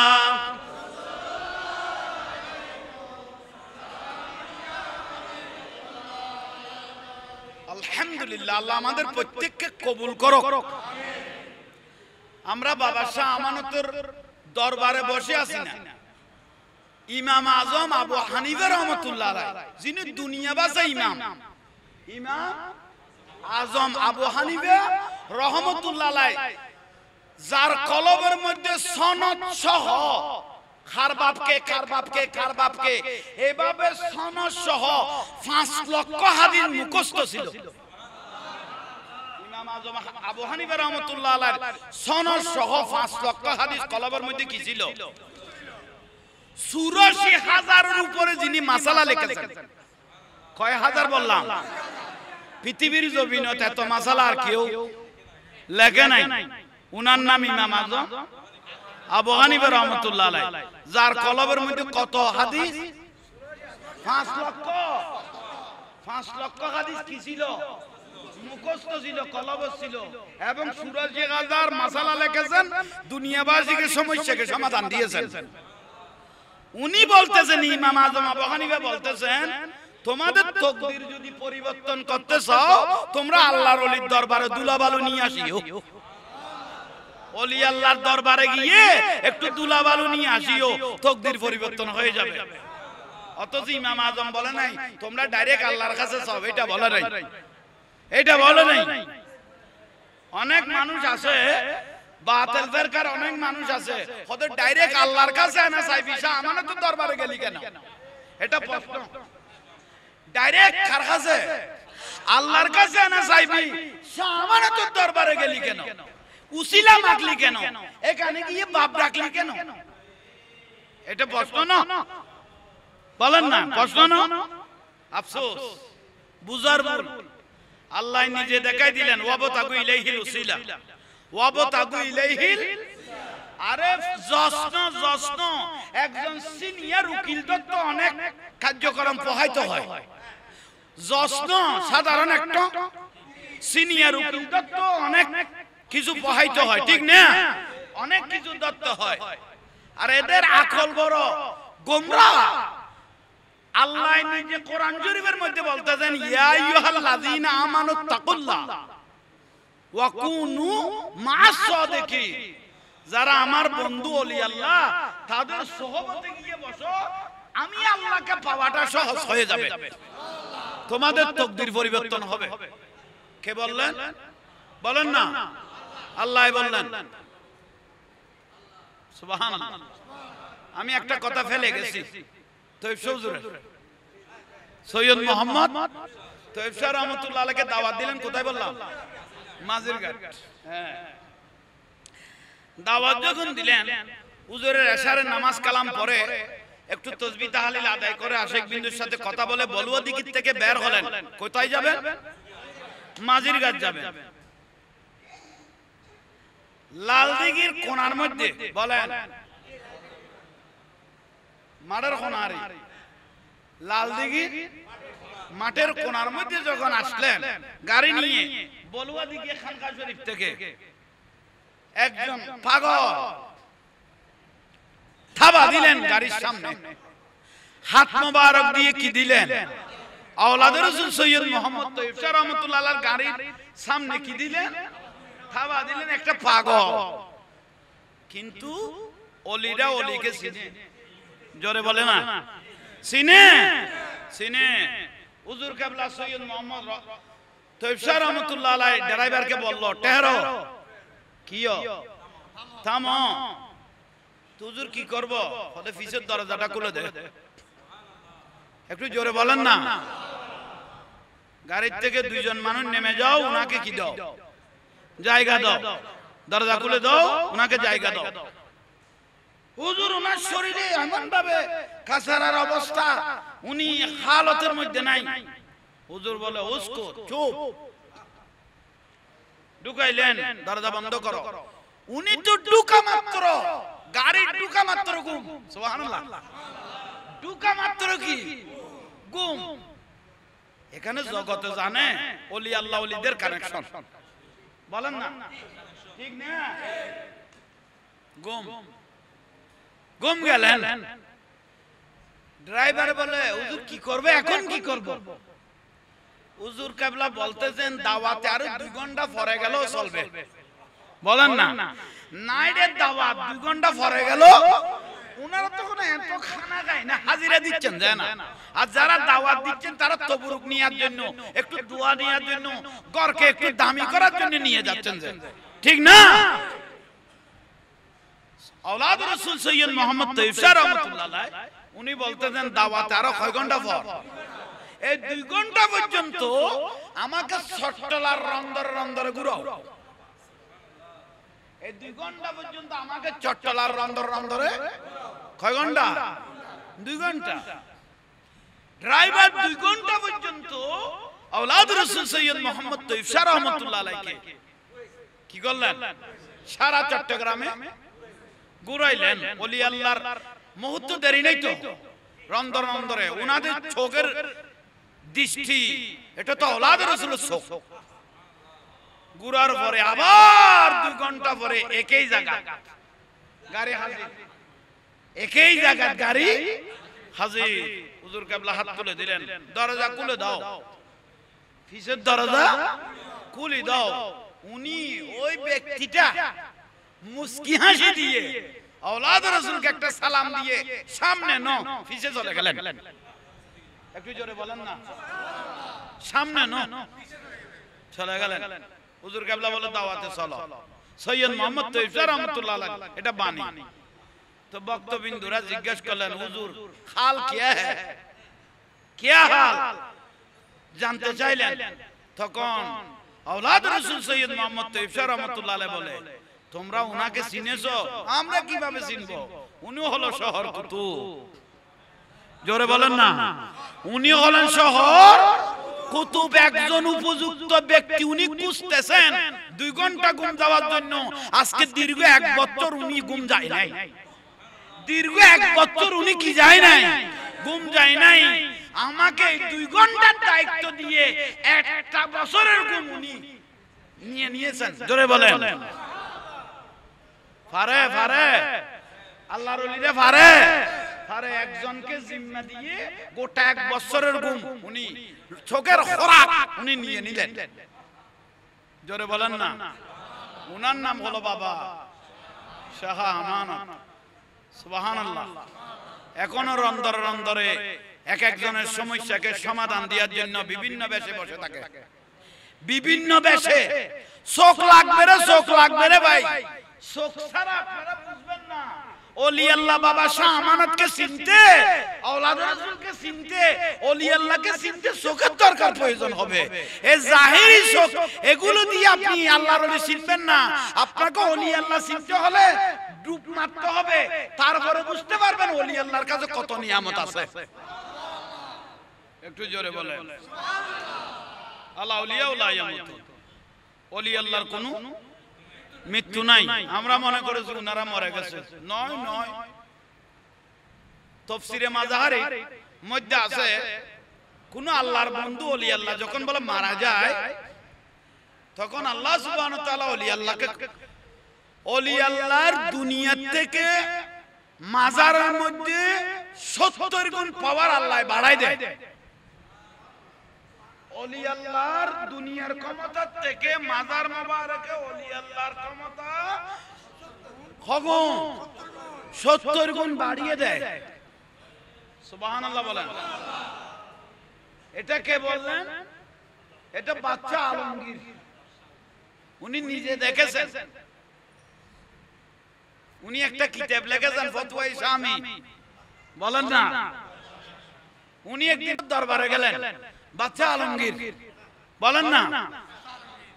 আলহামদুলিল্লাহ। আল্লাহ আমাদের প্রত্যেককে কবুল করো। আমরা বাবা শাহ আমানতের দরবারে বসে আছি না, ইমাম আজম আবু হানিফা রহমাতুল্লাহ আলাইহি, যিনি দুনিয়া বাঁচা ইমাম, ইমাম আজম আবু হানিফা রহমাতুল্লাহ আলাইহি, যার কলবের মধ্যে সনদ সহ কার বাপকে কার বাপকে কার বাপকে এভাবে সনদ সহ 5 লক্ষ হাদিস মুখস্থ ছিল। ইমাম আজম আবু হানিফা রাহমাতুল্লাহ আলাইহি সনদ সহ 5 লক্ষ হাদিস কলবের মধ্যে কি ছিল? ৮৪,০০০ এর উপরে যিনি মাসালা লিখেছেন। কয় হাজার বললাম? পৃথিবীর জমিনে এত মাসালা আর কেউ লেখে নাই। উনার নাম ইমাম আজম আবু হানিফা রাহমাতুল্লাহ আলাইহি, যার কলবের মধ্যে কত হাদিস? 5 লক্ষ। 5 লক্ষ হাদিস কি ছিল? মুখস্থ ছিল, কলব ছিল। এবং ৮৪,০০০ মাসালা লিখেছেন, দুনিয়াবাসীকে সমস্যাকে সমাধান দিয়েছেন। উনি বলতেছেন, ইমাম আজম আবু হানিফা বলতেছেন, তোমাদের তাকদীর যদি পরিবর্তন করতে চাও, তোমরা আল্লাহর ওলির দরবারে দুলাবালু নিয়ে আসিও। ওলি আল্লাহর দরবারে গিয়ে একটু দুলাবালু নিয়ে আসিও, তাকদীর পরিবর্তন হয়ে যাবে। অথচ ইমাম আজম বলে নাই তোমরা ডাইরেক্ট আল্লাহর কাছে চাও, এটা বলে নাই, এটা বলে নাই। অনেক মানুষ আছে বাতিল ফেরকার, অনেক মানুষ আছে ওদের ডাইরেক্ট আল্লাহর কাছে না চাইবি শাহ আমানতের দরবারে গেলি কেন, এটা প্রশ্ন। ডাইরেক্ট কার কাছে? আল্লাহর কাছে না চাইবি শাহ আমানতের দরবারে গেলি কেন, উসিলা মাগলি কেন, এখানে গিয়ে বাপ রাখলি কেন, এটা প্রশ্ন না? বলেন না প্রশ্ন না? আফসোস, বুজার ভুল। আল্লাহ নিজে দেখাই দিলেন ওয়াবতাগু ইলাইহিল উসিলা, ওয়াবতাগু ইলাইহিল। আরে জশ্ন একজন সিনিয়র উকিল তো অনেক কার্যক্রম পোহাইতে হয়। জশ্ন সাধারণ একটা সিনিয়র উকিল তো অনেক কিছু পোহাইতে হয়, ঠিক না? অনেক কিছু দত্ত হয়। আর এদের আকল বড় গোমরাহ। আল্লাহ নিজে কোরআন শরীফের মধ্যে বলতেছেন ইয়া আইয়ুহাল্লাযীনা আমানু তাকুল্লাহ ওয়া কুনু মা'আস সাদিকিন, যারা আমার বন্ধু ওলি আল্লাহ তাদের সোহবতে গিয়ে বসো, আমি আল্লাহকে পাওয়াটা সহজ হয়ে যাবে, তোমাদের তাকদীর পরিবর্তন হবে। কে বললেন? বলেন না, আল্লাহ বললেন। সুবহানাল্লাহ। আমি একটা কথা ফেলে গেছি, সৈয়দ মোহাম্মদ তৈয়ব শাহ রহমাতুল্লাহ আলাইহিকে দাওয়াত দিলেন কোথায় বললাম? মাঝিরঘাট। হ্যাঁ, দাওয়াত যখন দিলেন হুজুরের এশারের নামাজ কালাম পড়ে একটু তাসবিহ তাহলিল আদায় করে আশিক বিন্দুর সাথে কথা বলে বলুয়া দিঘি থেকে বের হলেন। কোথায় যাবেন? মাঝিরঘাট যাবেন। লাল দিঘির কোণার মধ্যে, বলেন মাঠের কোণার, লাল দিঘির মাঠের কোণার মধ্যে যখন আসলেন গাড়ি নিয়ে বলুয়া দিঘি খানকা শরীফ থেকে, একজন পাগল থাবা দিলেন গাড়ির সামনে, হাত মোবারক দিয়ে কি দিলেন? আওলাদ রাসূল সৈয়দ মোহাম্মদ তৈয়ব শাহ রহমাতুল্লাহ আলাইহির গাড়ির সামনে কি দিলেন? থাবা দিলেন একটা পাগল। কিন্তু ওলিরা ওলিকে চিনে, জোরে বলে না, চিনে চিনে। হুজুর কেবলা সৈয়দ মোহাম্মদ তৈয়ব শাহ রহমাতুল্লাহ আলাইহি ড্রাইভারকে বলল, টেহরো, কিও, থামো। হুজুর কি করব? বলে পিছের দরজাটা খুলে দে। একটু জোরে বলেন না। গাড়ির থেকে দুইজন মানুষ নেমে যাও, উনাকে কি দাও? জায়গা দাও। দরজা খুলে দাও, উনাকে জায়গা দাও। হুজুর ওনার শরীরে এমন ভাবে কাছারার অবস্থা, উনি হালতের মধ্যে নাই। হুজুর বলে উসকো, চুপ। ঢুকাইলেন, দরজা বন্ধ করো। উনি তো ঢুকা মাত্র, গাড়ির ঢুকা মাত্র গুম। সুবহানাল্লাহ। ঢুকা মাত্র কি গুম। এখানে জগতে জানে ওলি আল্লাহ ওলিদের কানেকশন, বলেন না, ঠিক না? গুম গুম গেলেন। ড্রাইভার বলে হুজুর কি করবে এখন? কি করব? হুজুর কেবলা বলতেছেন দাওয়াতে আরো 2 ঘন্টা পরে গেল চলবে, বলেন না। নাইটের দাওয়াত 2 ঘন্টা পরে গেল, উনারা তখন এত খানা খায় না, হাজিরা দিচ্ছেন যায় না। আর যারা দাওয়াত দিচ্ছেন তারা তবরুক নেওয়ার জন্য, একটু দোয়া নেওয়ার জন্য, ঘরকে একটু দামি করার জন্য নিয়ে যাচ্ছেন, ঠিক না? আওলাদ রাসূল সৈয়দ মোহাম্মদ তৈয়ব শাহ রহমাতুল্লাহ আলাইহি উনি বলতেছেন দাওয়াত আরো কয় ঘন্টা পর। এই 2 ঘন্টা পর্যন্ত আমাকে ছট্টলার রন্দরে রন্দরে ঘুরাও। এই 2 ঘন্টা পর্যন্ত আমাকে চট্টলার রন্দরে রন্দরে, কয় ঘন্টা? 2 ঘন্টা। ড্রাইভার 2 ঘন্টা পর্যন্ত আওলাদ রাসূল সৈয়দ মোহাম্মদ তৈয়ব শাহ রহমাতুল্লাহ আলাইহি কি করলেন? সারা চট্টগ্রামে ঘুরাইলেন। ওলি আল্লাহর মুহূর্ত দেরি নেই তো, রন্দর রন্দরে উনাদের চোখের দৃষ্টি, এটা তো আওলাদ রাসূলের চোখ। ঘুরার পরে আবার 2 ঘন্টা পরে একই জায়গা গাড়ি হাজির, একই জায়গা গাড়ি হাজির। হুজুর কেবলা হাত তুলে দিলেন, দরজা খুলে দাও, পিছের দরজা খুলে দাও। উনি ওই ব্যক্তিটা মুস্কি হাসি দিয়ে আওলাদ রাসূলকে একটা সালাম দিয়ে সামনে ন পিছে চলে গেলেন। একটু জোরে বলেন না, সামনে ন চলে গেলেন। হুজুর কেবলা বলে দাওয়াতে চলো, সৈয়দ মোহাম্মদ তৈয়ব রহমাতুল্লাহ আলাইহি এটা বাণী। তো বক্তবিন্দুরা জিজ্ঞেস করলেন হুজুর হাল क्या हाल জানতে চাইলেন। তখন আওলাদ রাসূল সৈয়দ মোহাম্মদ তৈয়ব রহমাতুল্লাহ আলাইহি বলে তোমরা উনাকে চিনেছো? আমরা কিভাবে চিনবো, উনি হলো শহর কুতুব। জোরে বলেন না, উনি হলেন শহর কুতুব, একজন উপযুক্ত ব্যক্তি। উনি খুঁজতেছেন 2 ঘন্টা ঘুম যাওয়ার জন্য। আজকে দীর্ঘ 1 বছর উনি ঘুম যায় নাই, দীর্ঘ 1 বছর উনি কি যায় নাই, ঘুম যায় নাই। আমাকে 2 ঘন্টার দায়িত্ব দিয়ে 1টা বছরের ঘুম উনি নিয়ে নিয়েছেন। জোরে বলেন পারে পারে আল্লাহর ওলিরা পারে পারে একজনকে জিম্মা দিয়ে গোটা 1 বছরের ঘুম উনি চোখের খোরাক উনি নিয়ে নিলেন। জোরে বলেন না। উনার নাম হলো বাবা শাহ আমানত। সুবহানাল্লাহ। এখনো রন্দরে রন্দরে এক একজনের সমস্যাকে সমাধান দেওয়ার জন্য বিভিন্ন বেশে বসে থাকে, বিভিন্ন বেশে। চোখ লাগবে রে, চোখ লাগবে রে ভাই, চোখ ছাড়া আপনারা বুঝবেন না। ওলি আল্লাহ বাবা শাহ আমানতকে চিনতে, আওলাদ রাসূলকে চিনতে, ওলি আল্লাহকে চিনতে চোখের দরকার প্রয়োজন হবে। এই জাহিরি চোখ এগুলো দিয়ে আপনি আল্লাহর ওলি চিনবেন না। আপনাকে ওলি আল্লাহ চিনতে হলে ডুব মারতে হবে, তারপরে বুঝতে পারবেন ওলি আল্লাহর কাছে কত নিয়ামত আছে। একটু জোরে বলেন সুবহানাল্লাহ। আল্লাহ ওলিয়া লা ইয়ামুতু, ওলি আল্লাহর কোনো মৃত্যু নাই। আমরা মনে করেছি উনারা মরে গেছে, নয় নয়। তাফসীরে মাজাহারি মধ্যে আছে কোন আল্লাহর বন্ধু ওলি আল্লাহ যখন বলে মারা যায়, তখন আল্লাহ সুবহানাহু ওয়া তাআলা ওলি আল্লাহকে, ওলি আল্লাহর দুনিয়া থেকে মাজারের মধ্যে 70 গুণ পাওয়ার আল্লাহ বাড়ায় দেয়। ওলি আল্লাহর দুনিয়ার ক্ষমতা থেকে মাজার মোবারকে ওলি আল্লাহর ক্ষমতা 70 গুণ বাড়িয়ে দেয়। সুবহানাল্লাহ বলেন। এটা কে বললেন? এটা বাচ্চা আলমগীর, উনি নিজে দেখেছেন। উনি একটা কিতাব লিখেছেন ফতোয়ায়ে শামী, বলেন না। উনি একদিন দরবারে গেলেন, বাচ্চা আলমগীর, বলেন না।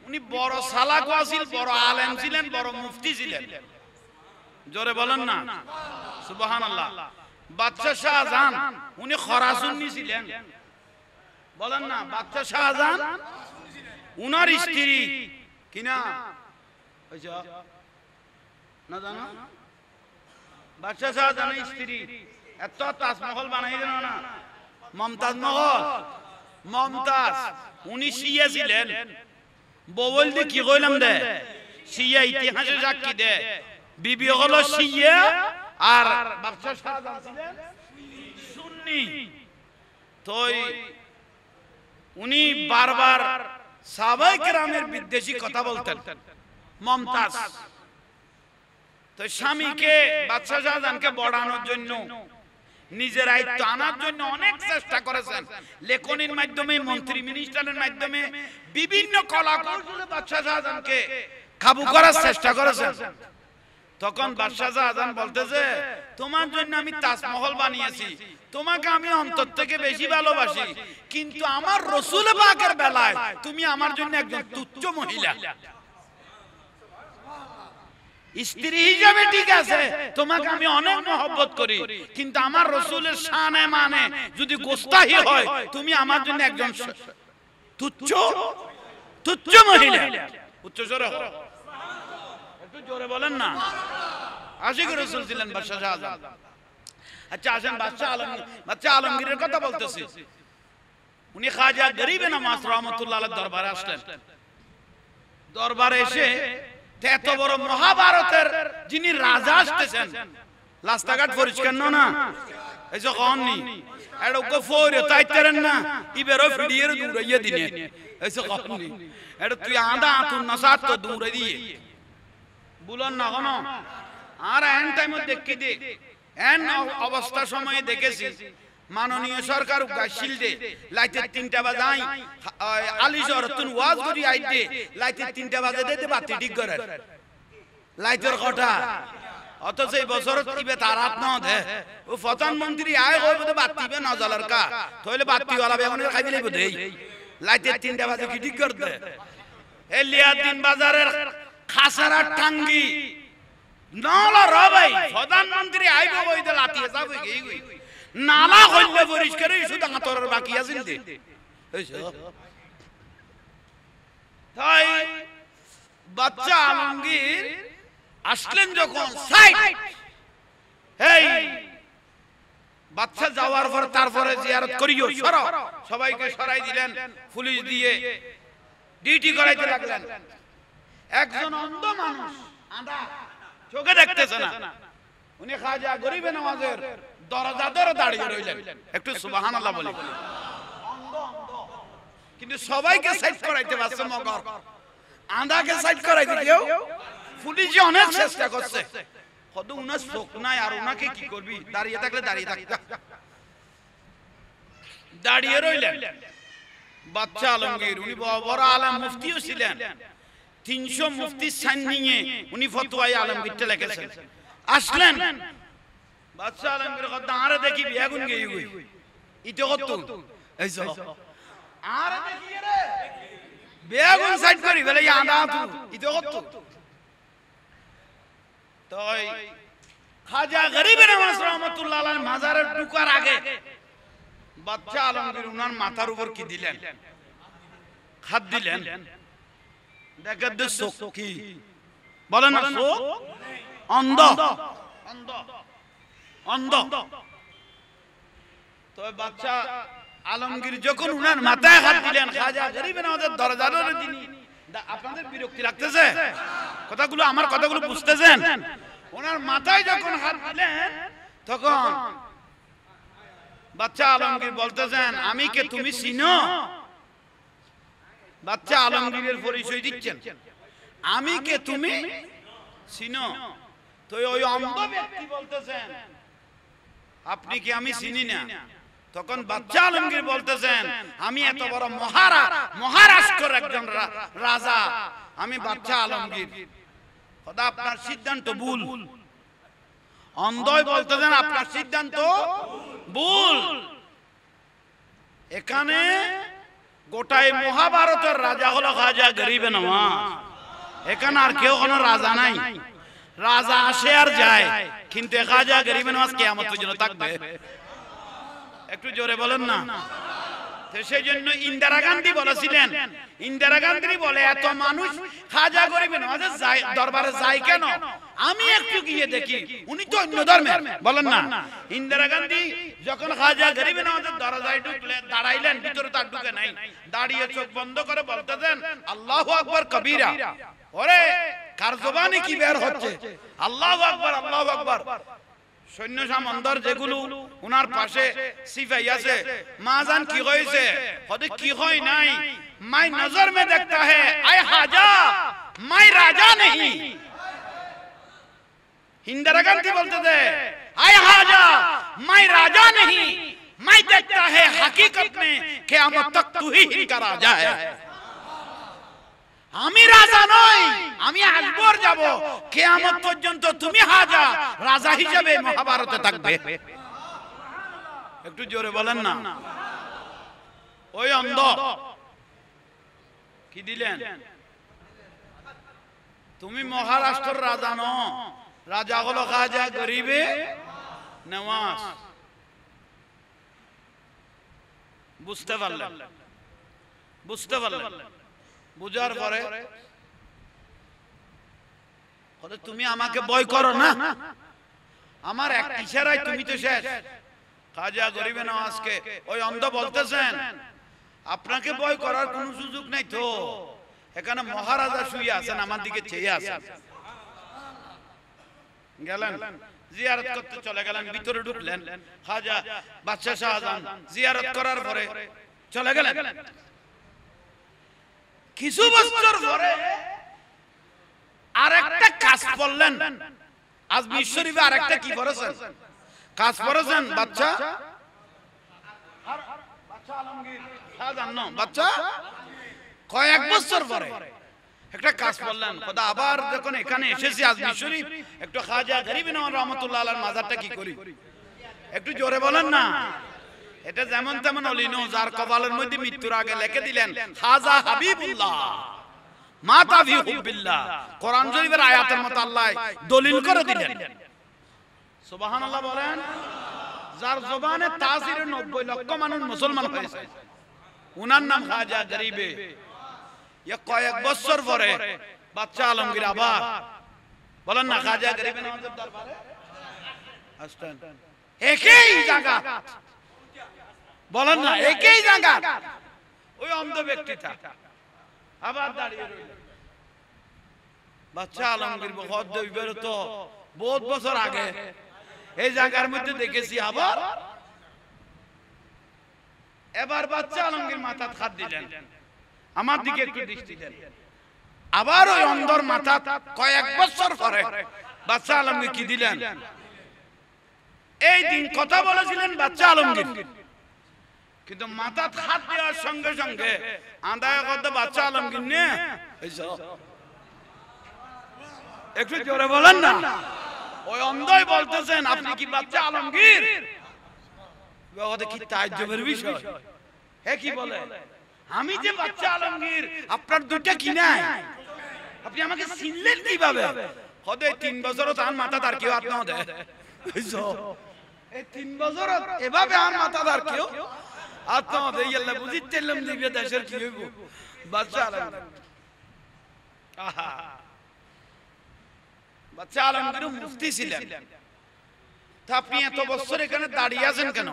উনি বড় সালাক ওয়াসিল, বড় আলেম ছিলেন, বড় মুফতি ছিলেন। জোরে বলেন না সুবহানাল্লাহ। বাদশা শাহজাহান উনি খরাসুন্নি ছিলেন, বলেন না। বাদশা শাহজাহান উনার স্ত্রী কিনা না জানো? বাদশা শাহজাহানের স্ত্রী এত তাজমহল বানাই দিল না, মমতাজ মহল, মমতাজ। উনি শিয়া ছিলেন। ববল দি কি কইলাম দে, শিয়া ইতিহাসে সাক্ষী দে। বিবি হলো শিয়া আর বাদশা শাহজাহান ছিলেন সুন্নি। তো উনি বারবার সাহাবায়ে কেরামের বিদ্বেষী কথা বলতেন মমতাজ। তো স্বামীকে, বাদশা শাহজাহানকে বড়ানোর জন্য, নিজের আয়ত্ত আনার জন্য অনেক চেষ্টা করেছেন। লেখনির মাধ্যমে, মন্ত্রী মিনিস্টারের মাধ্যমে বিভিন্ন কলাকৌশলে বাদশা শাহজাহানকে কাবু করার চেষ্টা করেছেন। তখন বাদশা শাহজাহান বলতেছে তোমার জন্য আমি তাজমহল বানিয়েছি, তোমাকে আমি অন্তর থেকে বেশি ভালোবাসি, কিন্তু আমার রাসূল পাকের বেলায় তুমি আমার জন্য একজন তুচ্ছ মহিলা। স্ত্রী হিসেবে ঠিক আছে, তোমাকে আমি অনেক মহব্বত করি, কিন্তু আমার রাসূলের শানে মানে যদি গোস্তাহি হয়, তুমি আমার জন্য একজন তুচ্ছ তুচ্ছ মহিলা। উচ্চ জোরে হো, একটু জোরে বলেন না। আশিক রাসূল ছিলেন বাদশা শাহজাহান। আচ্ছা আসেন বাদশা আলমগীরের কথা বলতেছি। উনি খাজা গরিবে নওয়াজ রহমাতুল্লাহ আলাইহি দরবারে আসলেন। দরবারে এসে এত বড় মহাভারতের যিনি রাজা আসতেছেন, রাস্তাঘাট পরিষ্কার না, এই যে কননি এড়ো গফরে তাইতেরেন না, ইবেরো ফিডিয়ের দূরাইয়া দিনে, এই যে কননি এড়ো তুই আদা আতুন নসাত তো দূরে দিয়ে বুলন না কোনো। আর এন টাইমে দেখি দে, এন অবস্থা সময়ে দেখেছি মাননীয় সরকার গাছিলদে লাইটের 3টা বাজাই আলিশহর তুন ওয়াজ করি আইতে লাইটের 3টা বাজে দিতে বাতি ঠিক করে লাইটের কথা অথচ এই বছর তিবে তারাত না দে ও প্রধানমন্ত্রী আয় কইবে তো বাতিবে না জ্বলার কা তাহলে বাতি ওয়ালা বেগুনের খাই দিলে বদেই লাইটের 3টা বাজে কি ঠিক করতে এলিয়াদ্দিন বাজারের খাসারা টাঙ্গি নালা রবাই প্রধানমন্ত্রী আইবে কইতে লাতিয়ে যাবে কি নালা হইলে পরিষ্কারই শুধু হাতরের বাকি আছে নি তাই বাচ্চা আলমগীর আসলেন যখন সাইড এই বাচ্চা যাওয়ার পর তারপরে জিয়ারত করিও সর সবাইকে সরাই দিলেন পুলিশ দিয়ে ডিউটি করাইতে লাগলেন একজন অন্ধ মানুষ আঁধা চোখে দেখতেছে না উনি খাজা গরিবে নওয়াজের দরজা ধরে দাঁড়িয়ে রইলেন একটু সুবহানাল্লাহ বলি কিন্তু সবাইকে সাইড করাইতে পারছে মগর আঁধাকে সাইড করাইতে কেউ পুলিশ অনেক চেষ্টা করছে কত উনার চোখ নাই আর উনাকে কি করবি দাঁড়িয়ে থাকলে দাঁড়িয়ে থাকতে দাঁড়িয়ে রইলেন বাচ্চা আলমগীর উনি বড় আলেম মুফতিও ছিলেন 300 মুফতি সাইন নিয়ে উনি ফতোয়া আলমগীরটা লিখেছেন আসলেন বাচ্চা আলমগীর কথা আরে দেখি বেগুন গই গই ইতো কত এইসো আরে দেখি রে বেগুন সাইড করি বলে আদা তুই ইতো কত তাই খাজা গরিবে নওয়াজ রহমাতুল্লাহ আলাইহি মাজারে ঢুকার আগে বাচ্চা আলমগীর উনার মাথার উপর কি দিলেন হাত দিলেন দেখেন তো চোখ কি বলেন না চোখ অন্ধ অন্ধ অন্ধ তো বাচ্চা আলমগীর যখন উনার মাথায় হাত দিলেন খাজা গরিবে নওয়াজের দরজা ধরে দিনি আপনাদের বিরক্তি লাগতেছে কথাগুলো আমার কথাগুলো বুঝতেছেন ওনার মাথায় যখন হাত দিলেন তখন বাচ্চা আলমগীর বলতেছেন আমি কে তুমি চিনো বাচ্চা আলমগীরের পরিচয় দিচ্ছেন আমি কে তুমি চিনো তো ওই অন্ধ ব্যক্তি বলতেছেন আপনি কি আমি চিনি না তখন বাচ্চা আলমগীর বলতেছেন আমি এত বড় মহারাষ্ট্রের একজন রাজা আমি বাচ্চা আলমগীর খোদা আপনার সিদ্ধান্ত ভুল অন্ধই বলতেছেন আপনার সিদ্ধান্ত ভুল এখানে গোটাই মহাভারতের রাজা হলো খাজা গরিবে নওয়াজ এখানে আর কেউ কোনো রাজা নাই রাজা আসে আর যায় কিন্তু খাজা গরিবে নওয়াজ কিয়ামত পর্যন্ত থাকবে একটু জোরে বলেন না সেই জন্য ইন্দিরা গান্ধী বলেছিলেন ইন্দিরা গান্ধী বলে এত মানুষ খাজা গরিবে নওয়াজের দরবারে যায় কেন আমি একটু গিয়ে দেখি উনি তো অন্য ধর্মের বলেন না ইন্দিরা গান্ধী যখন খাজা গরিবে নওয়াজের দরজায় ঢুকলেন দাঁড়াইলেন ভিতরে তার ঢুকে নাই দাঁড়িয়ে চোখ বন্ধ করে বলতেছেন আল্লাহু আকবার কবীরা ওরে কার জবানে কি বের হচ্ছে আল্লাহু আকবার আল্লাহু আকবার সৈন্য সামন্দর যেগুলো উনার পাশে সিপাহী আছে মাজান কি হইছে হদে কি হয় নাই মাই নজর মে দেখতা है আয় হাজা মাই রাজা नहीं इंदिरा गांधी बोलते थे आय हाजा मैं राजा नहीं मैं देखता है हकीकत में क़यामत तक तू ही इनका राजा है আমি রাজা নই আমি আসবর যাব কিয়ামত পর্যন্ত তুমি হাজা রাজা হিসেবে মহাভারতে থাকবে একটু জোরে বলেন না ওই অন্ধ কি দিলেন তুমি মহারাষ্ট্রের রাজা ন রাজা হলো খাজা গরিবে নওয়াজ বুঝতে পারলেন বুঝার পরে তুমি আমাকে ভয় করো না আমার এক ইশারায় তুমি তো শেষ খাজা গরিবে নওয়াজকে ওই অন্ধ বলতেছেন আপনাকে ভয় করার কোনো সুযোগ নাই তো এখানে মহারাজা শুয়ে আছেন আমার দিকে চেয়ে আছেন গেলেন জিয়ারত করতে চলে গেলেন ভিতরে ঢুকলেন খাজা বাদশা শাহজাহান জিয়ারত করার পরে চলে গেলেন কিছু বছর পরে আরেকটা কাজ করলেন আজমির শরীফে আরেকটা কি করেছেন কাজ করেছেন বাচ্চা আর বাচ্চা আলমগীর শাহজাহান বাচ্চা কয়েক বছর পরে একটা কাজ করলেন, খোদা আবার যখন এখানে এসেছি আজমির শরীফ, একটু খাজা গরিব নওয়াজ রহমাতুল্লাহ আলাইহির মাজারটা কি করি, একটু জোরে বলেন না। এটা যেমন তেমন অলিনো, যার কপালের মধ্যে মৃত্যুর আগে লিখে দিলেন খাজা হাবিবুল্লাহ মাতা ফি হুবিল্লাহ, কোরআন শরীফের আয়াতের মতো আল্লাহ দলিল করে দিলেন। সুবহানাল্লাহ বলেন। যার জবানে তাসিরে 90 লক্ষ মানুষ মুসলমান হয়েছে, উনার নাম খাজা গরিবে। কয়েক বছর পরে বাচ্চা আলমগীর আবার বলেন না খাজা গরিবে নওয়াজের দরবারে আসতেন, একই জায়গা বলেন না, একই জায়গা ওই অন্ধ ব্যক্তিটা আবার দাঁড়িয়ে রইল। বাচ্চা আলমগীর বহুত দইবের তো বহুত বছর আগে এই জায়গার মধ্যে দেখেছি, আবার এবার বাচ্চা আলমগীর মাথা হাত দিলেন, আমার দিকে একটু দৃষ্টি দেন। আবার ওই অন্ধর মাথা কয়েক বছর পরে বাচ্চা আলমগীর কি দিলেন, এই দিন কথা বলেছিলেন বাচ্চা আলমগীর, কিন্তু মাথা হাত দেওয়ার সঙ্গে সঙ্গে আদায় করতে বাচ্চা আলমগীর নিয়ে একটু জোরে বলেন না। ওই অন্ধই বলতেছেন আপনি কি বাচ্চা আলমগীর? কি তাজ্জুবের বিষয়, হে কি বলে আমি যে বাচ্চা আলমগীর, আপনার দুইটা কি নাই, আপনি আমাকে চিনলেন কিভাবে? হদে 3 বছরও তার মাথা তার কেউ হাত না দেয়, এই 3 বছর এভাবে আর মাথা তার কেউ হাত না দেয়, আল্লাহ বুঝিতেলাম দিবে দেশের কি হইব। বাচ্চা আলমগীর আহা, বাচ্চা আলমগীর মুফতি ছিলেন, তা আপনি এত বছর এখানে দাঁড়িয়ে আছেন কেন?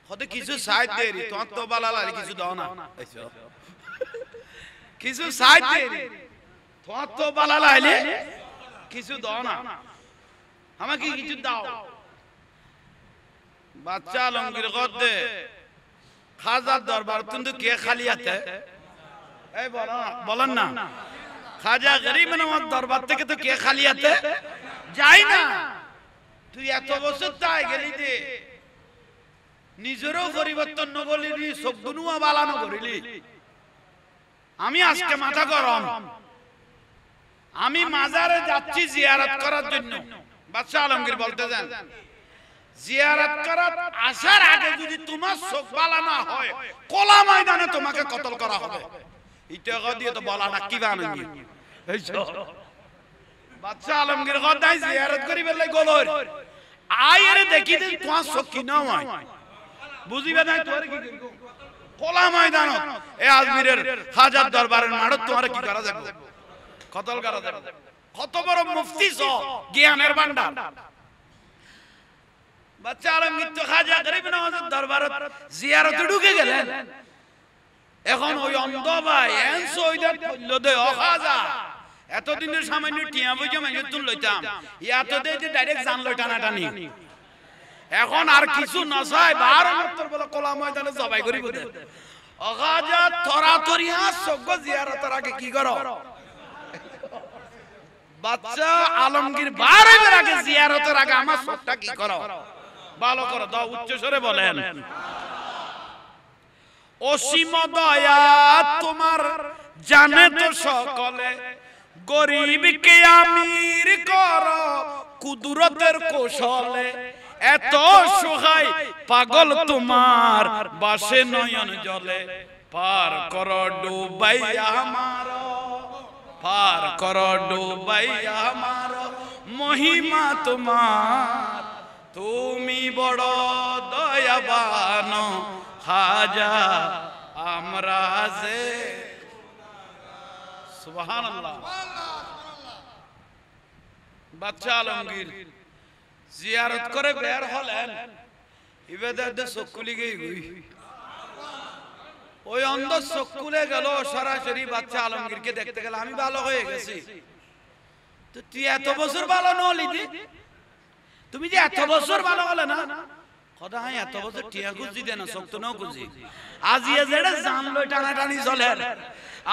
হতে কিছু সাইড দেরি, তোমার তো বালা লাগে কিছু দাও না, কিছু সাইড দেরি, তোমার তো বালা লাইলে কিছু দাও না, আমাকে কিছু দাও। বাচ্চা আলমগীর গদ্দে খাজার দরবার কিন্তু কে খালি আছে, এই বলেন না, খাজা গরিব নওয়াজ দরবার থেকে তো কে খালি আছে যাই না। তুই এত বছর তাই গেলি দে, নিজেরও পরিবর্তন নগলিলি, সবগুনুয়া বালানো করিলি। আমি আজকে মাথা গরম, আমি মাজারে যাচ্ছি জিয়ারত করার জন্য। বাচ্চা আলমগীর বলতে যান, জিয়ারত করার আসার আগে যদি তোমার চোখ বালা না হয়, কোলা ময়দানে তোমাকে কতল করা হবে। এটা দিয়ে তো বলা না কি বানাঙ্গি। বাচ্চা আলমগীর গদাই জিয়ারত করি বেলে গলর আইরে দেখি দে তোমার চোখ কি না হয়, বুঝিবে না তোর কি কোলা ময়দান এ আজমিরের হাজার দরবারের মাঠত তোমার কি করা যাবে, কতল করা যাবে। কত বড় মুফতি সো জ্ঞানের ভান্ডার। বাচ্চা আলমগীর তো খাজা গরিব নওয়াজের দরবারত জিয়ারতে ঢুকে গেলেন। এখন ওই অন্ধ ভাই এনসো ওইটা কইলো দে ও খাজা, এতদিনের সামান্য টিয়া বইজা মাইনে তুল লইতাম, ইয়াতো দে যে ডাইরেক্ট জান লই টানাটানি। এখন আর কিছু না চাই 12 মাত্র বলে কোলা ময়দানে জবাই করিব দে। ও খাজা তরাতরি হাস সগ্গ জিয়ারতের আগে কি করো? বাচ্চা আলমগীর 12 এর আগে জিয়ারতের আগে আমার সবটা কি করো? ভালো করো দাও, উচ্চ স্বরে বলেন। অসীম দয়া তোমার জানে তো সকলে, গরিবকে আমির করো কুদরতের কৌশলে। এত সহায় পাগল তোমার বাসে নয়ন জলে, পার করো ডুবাইয়া আমারো, পার করো ডুবাইয়া আমারো। মহিমা তোমার তুমি বড় দয়াবান খাজা, আমরা যে সুবহানাল্লাহ। বাচ্চা আলমগীর জিয়ারত করে বের হলেন, ইবাদত চকুলি গই ওই অন্ধ চকুলে গেল, সরাসরি বাচ্চা আলমগীরকে দেখতে গেল। আমি ভালো হয়ে গেছি, তো তুই এত বছর ভালো নলি, তুমি যে এত বছর ভালো হলে না, কথা হয় এত বছর টিয়া খুঁজি দেন শক্ত নাও খুঁজি, আজিয়ে যেটা জান লই টানাটানি চলে,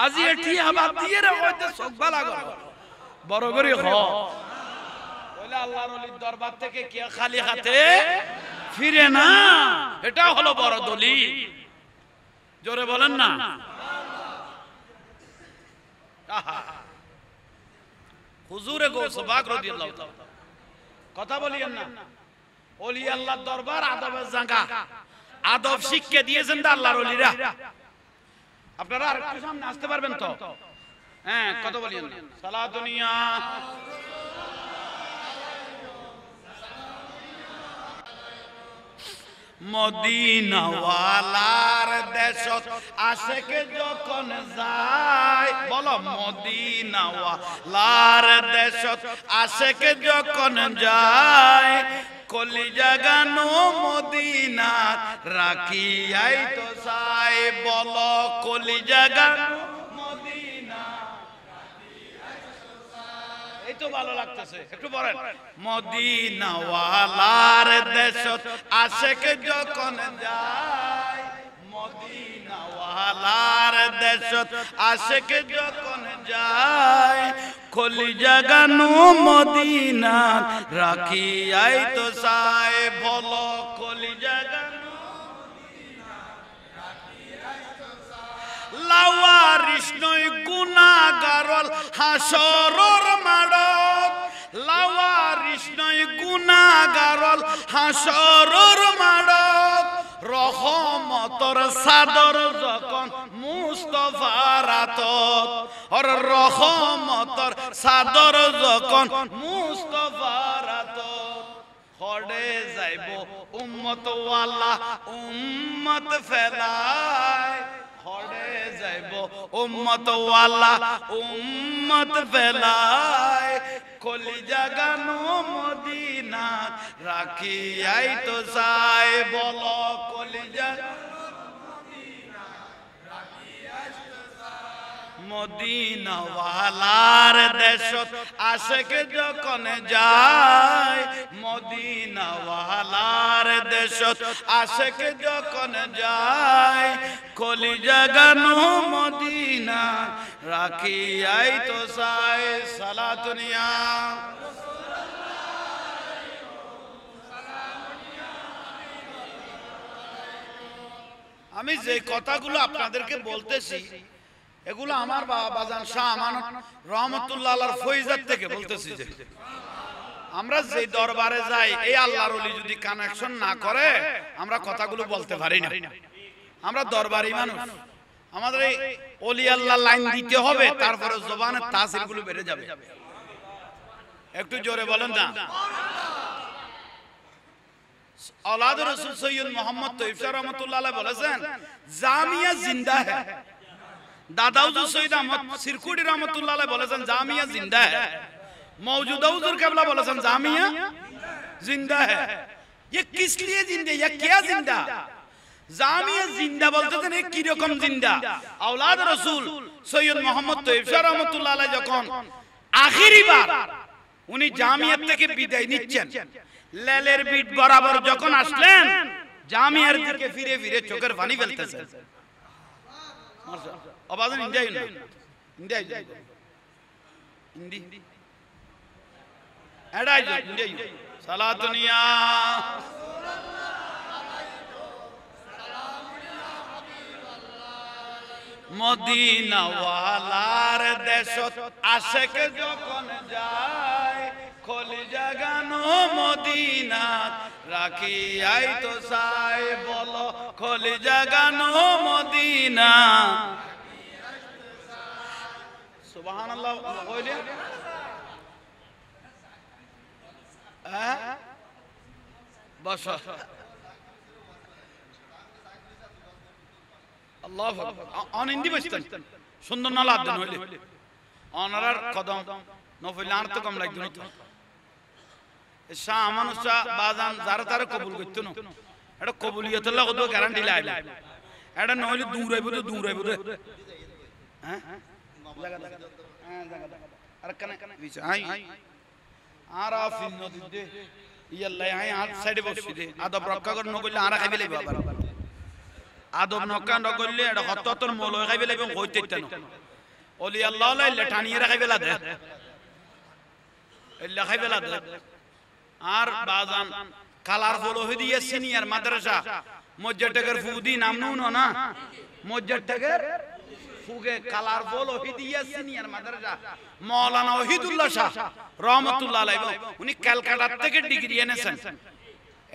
আজিয়ে টিয়া বাদ দিয়ে রে হইতে চোখ ভালো করো বড় করে হ। বলে আল্লাহর ওলির দরবার থেকে কে খালি হাতে ফিরে না, এটা হলো বড় দলিল। জোরে বলেন না। হুজুরে গৌস পাক রাদিয়াল্লাহু তাআলা কথা বলিয়েন না, ওলি আল্লাহর দরবার আদবের জায়গা, আদব শিক্ষা দিয়েছেন তো আল্লাহর ওলিরা। আপনারা আরেকটু সামনে আসতে পারবেন তো? হ্যাঁ, কথা বলিয়েন না। সালাতুনিয়া মদিনাওয়ালার দেশত আশেক যখন যায়, বলো মদিনাওয়ালার দেশত আশেক যখন যায়, কলিজা গানো মদিনা রাখিয়াই তো চাই, বলো কলিজা গানো মদিনা রাখিয়াই তো চাই। এই তো ভালো লাগতেছে, একটু বলেন মদিনাওয়ালার দেশত আশেক যখন যায়, মদিনাওয়ালার দেশত আশেক যখন যায়, কলিজা গানো মদিনা রাখিয়াই তো চাই, বলো কলিজা গানো মদিনা রাখিয়াই তো চাই। লাওয়ারিস নই গুনাহগারল হাসরর মাড়ত, লাওয়ারিস নই গুনাহগারল হাসরর মাড়ত, রহমতর সাদর যখন মুস্তাফার হাতত, আর রহমতর সাদর যখন মুস্তাফার হাতত, হড়ে যাইব উম্মত ওয়ালা উম্মত ফেলায়, হড়ে যাইব উম্মত ওয়ালা উম্মত ফেলায়, কলিজা গানো মদিনা রাখিয়াই তো চাই, বলো কলিজা মদিনাওয়ালার দেশত আশেক যখন যায়, মদিনাওয়ালার দেশত আশেক যখন যায়, কলিজা গানো মদিনা রাখিয়াই তো চাই। সালাতুনিয়া আমি যে কথাগুলো আপনাদেরকে বলতেছি, এগুলো আমার বাবা বাজান শাহ আমানত রহমতুল্লাহ আলাইহির ফয়জাত থেকে বলতেছি। যে আমরা যে দরবারে যাই, এই আল্লাহর ওলি যদি কানেকশন না করে আমরা কথাগুলো বলতে পারি না। আমরা দরবারি মানুষ, আমাদের এই ওলি আল্লাহ লাইন দিতে হবে, তারপরে জবানের তাসিরগুলো বেড়ে যাবে। একটু জোরে বলেন না। औलाद रसूल सैयद मोहम्मद तैयब शाह रहमतुल्लाह अलैह বলেছেন জামিয়া জিন্দা है। दादा हुजूर सैयद अहमद सिरकुटी रहमतुल्लाह अलैह বলেছেন জামিয়া জিন্দা है। मौजूदा हुजूर केबला বলেছেন জামিয়া जिंदा है। ये किस लिए जिंदा, ये क्या जिंदा? জামিয়া জিন্দা বলতেছেন এই কি রকম জিন্দা? औलाद रसूल सैयद मोहम्मद तैयब शाह रहमतुल्लाह अलैह যখন আখিরি বার উনি জামিয়াত থেকে বিদায় নিচ্ছেন, লেলের বিট বরাবর যখন আসলেন, জামিয়ার দিকে ফিরে ফিরে চোখের পানি ফেলতেছেন। আবাজন ইন্ডিয়াই না, ইন্ডিয়াই ইন্ডি এডাই ইন্ডিয়াই। সালাতুনিয়া মদিনা ওয়ালার দেশত আশেক যখন যায়, কলিজা গানো মদিনা রাখিয়াই তো চাই, বলো কলিজা গানো মদিনা। সুবহানাল্লাহ কইলে বস আল্লাহু আকবার। অন ইন্দি বসতেন সুন্দর না লাভ দেন হইলে অনারার কদম নফল আর তো কম লাগতো না। শাহ মানুষ বাজান যারা তারা কবুল করতো না, এটা কবুলিয়তের লাগতো গ্যারান্টি লাইবে, এটা নইলে দূর আইব তো দূর আইব রে। হ্যাঁ জায়গা হ্যাঁ জায়গা আর কানে বিচ আই আরাফিন নদী দে ইয়াল্লাহ আই আর সাইডে বসি দে। আদব রক্ষা কর ন কইলে আরা খাইবে লাইব, আবার আদব নকা ন কইলে এটা হততর মোল খাইবে লাইব কইতে ইত্তা না। ওলি আল্লাহ লাইলে টানিয়ে রাখাইবে লা দে, এল্লা খাইবে লা দে। আর বাজান কালারফুল ওহিদিয়া সিনিয়র মাদ্রাসা মসজিদের ফুদি নাম নুনো না মসজিদের ফুগে কালারফুল ওহিদিয়া সিনিয়র মাদ্রাসা মাওলানা ওহিদুল্লাহ শাহ রহমাতুল্লাহ আলাইহি উনি কলকাতা থেকে ডিগ্রি এনেছেন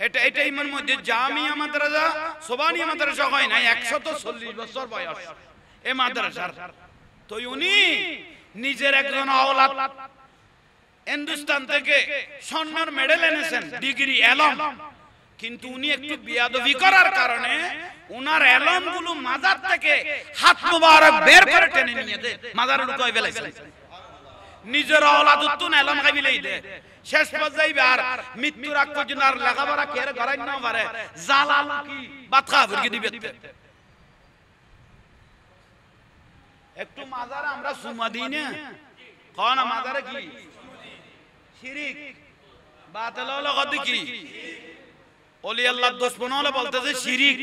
এটা ইমার মধ্যে জামিয়া মাদ্রাসা সোবানিয়া মাদ্রাসা হয় না 140 বছর বয়স এই মাদ্রাসার তো উনি নিজের একজন আওলাদ হিন্দুস্তান থেকে স্বর্ণের মেডেল এনেছেন ডিগ্রি এলম কিন্তু উনি একটু বিয়াদবি করার কারণে উনার এলম গুলো মাজার থেকে হাত মোবারক বের করে টেনে নিয়ে দে মাজারে ঢুকাই ফেলেছেন নিজের আওলাদ উত্তুন এলম খাইলেই দে শেষ পর্যায়ে আর মৃত্যুর আগ পর্যন্ত আর লেখাপড়া কের করাই না পারে জালাল কি বাতখা ভরকে দিবে একটু মাজারে আমরা সুমা দিই না কোন মাজারে কি শিরিক বাতিল হলো কত কি ওলি আল্লাহর দুশমন হলে বলতেছে শিরিক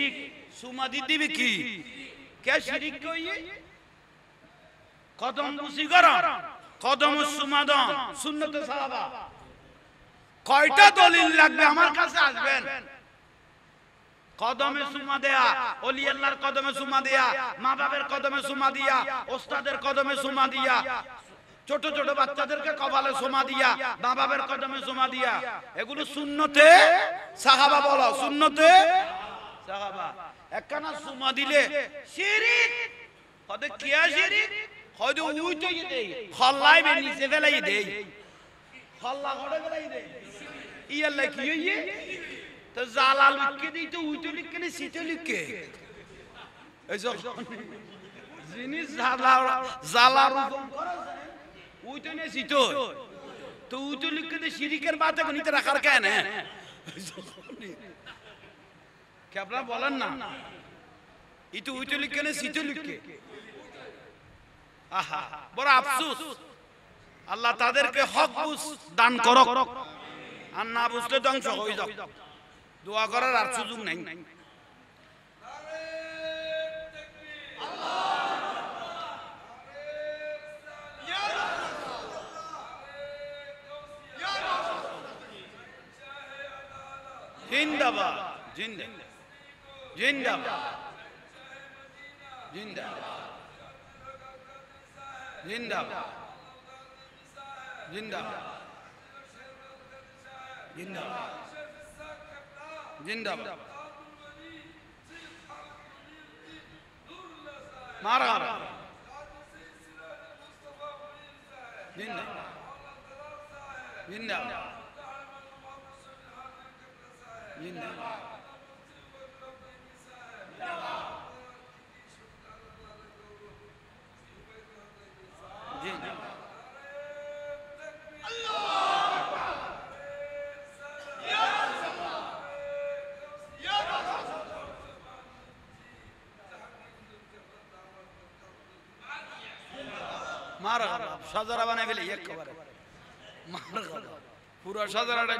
সুমা দিবি কি কে শিরিক কই কদম বুসি করো কদম সুমাদন সুন্নতে সাহাবা কয়টা দলিল লাগবে আমার কাছে আসবেন কদমে সুমা দেয়া ওলি আল্লাহর কদমে সুমা দেয়া মা বাবার কদমে সুমা দিয়া ওস্তাদের কদমে সুমা দিয়া ছোট ছোট বাচ্চাদেরকে কপালে সুমা দিয়া মা বাবার কদমে সুমা দিয়া এগুলো সুন্নতে সাহাবা বলো সুন্নতে সাহাবা একখানা সুমা দিলে শিরিক কত কিয়া শিরিক হয়তো উইটো দেই খল্লাই বে নিচে ফেলাই দেই খল্লা করে ফেলাই দেই ইয়াল্লা কি হইয়ে তো জালা লিখকে দিই তো উইটো লিখকে না সিটো লিখকে এই জিনিস জালা রূপম করা উইটো নে সিটো তো উইটো লিখকে দে শিরিকের বাতে গনিতে রাখার কেন কি আপনারা বলেন না ইতো উইটো লিখকে না সিটো লিখকে আহা বড় আফসোস আল্লাহ তাদেরকে হক বুঝ দান করক আর না বুঝলে ধ্বংস হয়ে যাক দোয়া করার আর সুযোগ নাই জিন্দাবাদ জিন্দাবাদ জিন্দাবাদ জিন্দাবাদ জিন্দাবাদ জিন্দাবাদ জিন্দাবাদ মারহাবা জিন্দাবাদ জিন্দাবাদ জিন্দাবাদ মারহাবা সাজারা বানাই ফেলে একবারে মারহাবা পুরো সাজারাটা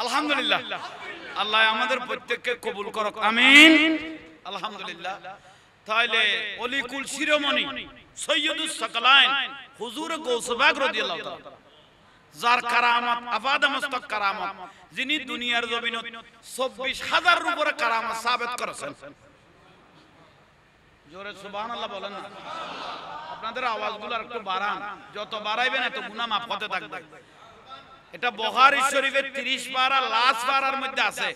আলহামদুলিল্লাহ আল্লাহ আমাদের প্রত্যেককে কবুল করুক আমিন আলহামদুলিল্লাহ তাইলে অলিকুল শিরোমণি সৈয়দুস সাকালাইন হুজুর গৌসবাগ রাদিয়াল্লাহু তাআলা যার কারামত আবাদ মস্তক কারামত যিনি দুনিয়ার জমিনে 24000 এর উপরে কারামত সাবিত করেছেন জোরে সুবহানাল্লাহ বলেন না আপনাদের আওয়াজগুলো একটু বাড়ান যত বাড়াইবেন এত গুনাহ মাফ হতে থাকবে এটা বুখারী শরীফের 30 পারা লাস্ট পারার মধ্যে আছে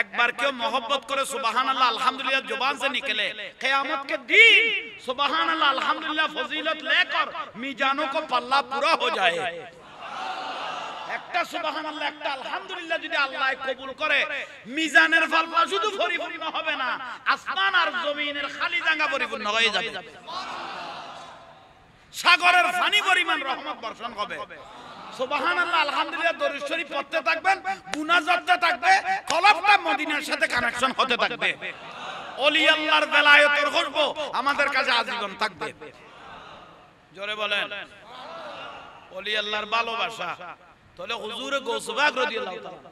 একবার কেউ मोहब्बत করে সুবহানাল্লাহ আলহামদুলিল্লাহ জবান से निकले কিয়ামত के दिन সুবহানাল্লাহ আলহামদুলিল্লাহ ফজিলত लेकर মিজানों को पल्ला पूरा हो जाए একটা সুবহানাল্লাহ একটা আলহামদুলিল্লাহ যদি আল্লাহ কবুল করে মিজানের পাল্লা শুধু পরিপূর্ণ হবে না আসমান আর জমিনের খালি জায়গা পরিপূর্ণ হয়ে যাবে সাগরের পানি পরিমাণ রহমত বর্ষণ হবে সুবহানাল্লাহ আলহামদুলিল্লাহ দরুদ শরীফ পড়তে থাকবেন গুনাহ জ্বলতে থাকবে কলবটা মদিনার সাথে কানেকশন হতে থাকবে ওলি আল্লাহর বেলায়েতের খুশবু আমাদের কাছে আজীবন থাকবে জোরে বলেন ওলি আল্লাহর ভালোবাসা তাহলে হুজুর গৌসবাগ রাদিয়াল্লাহু তাআলা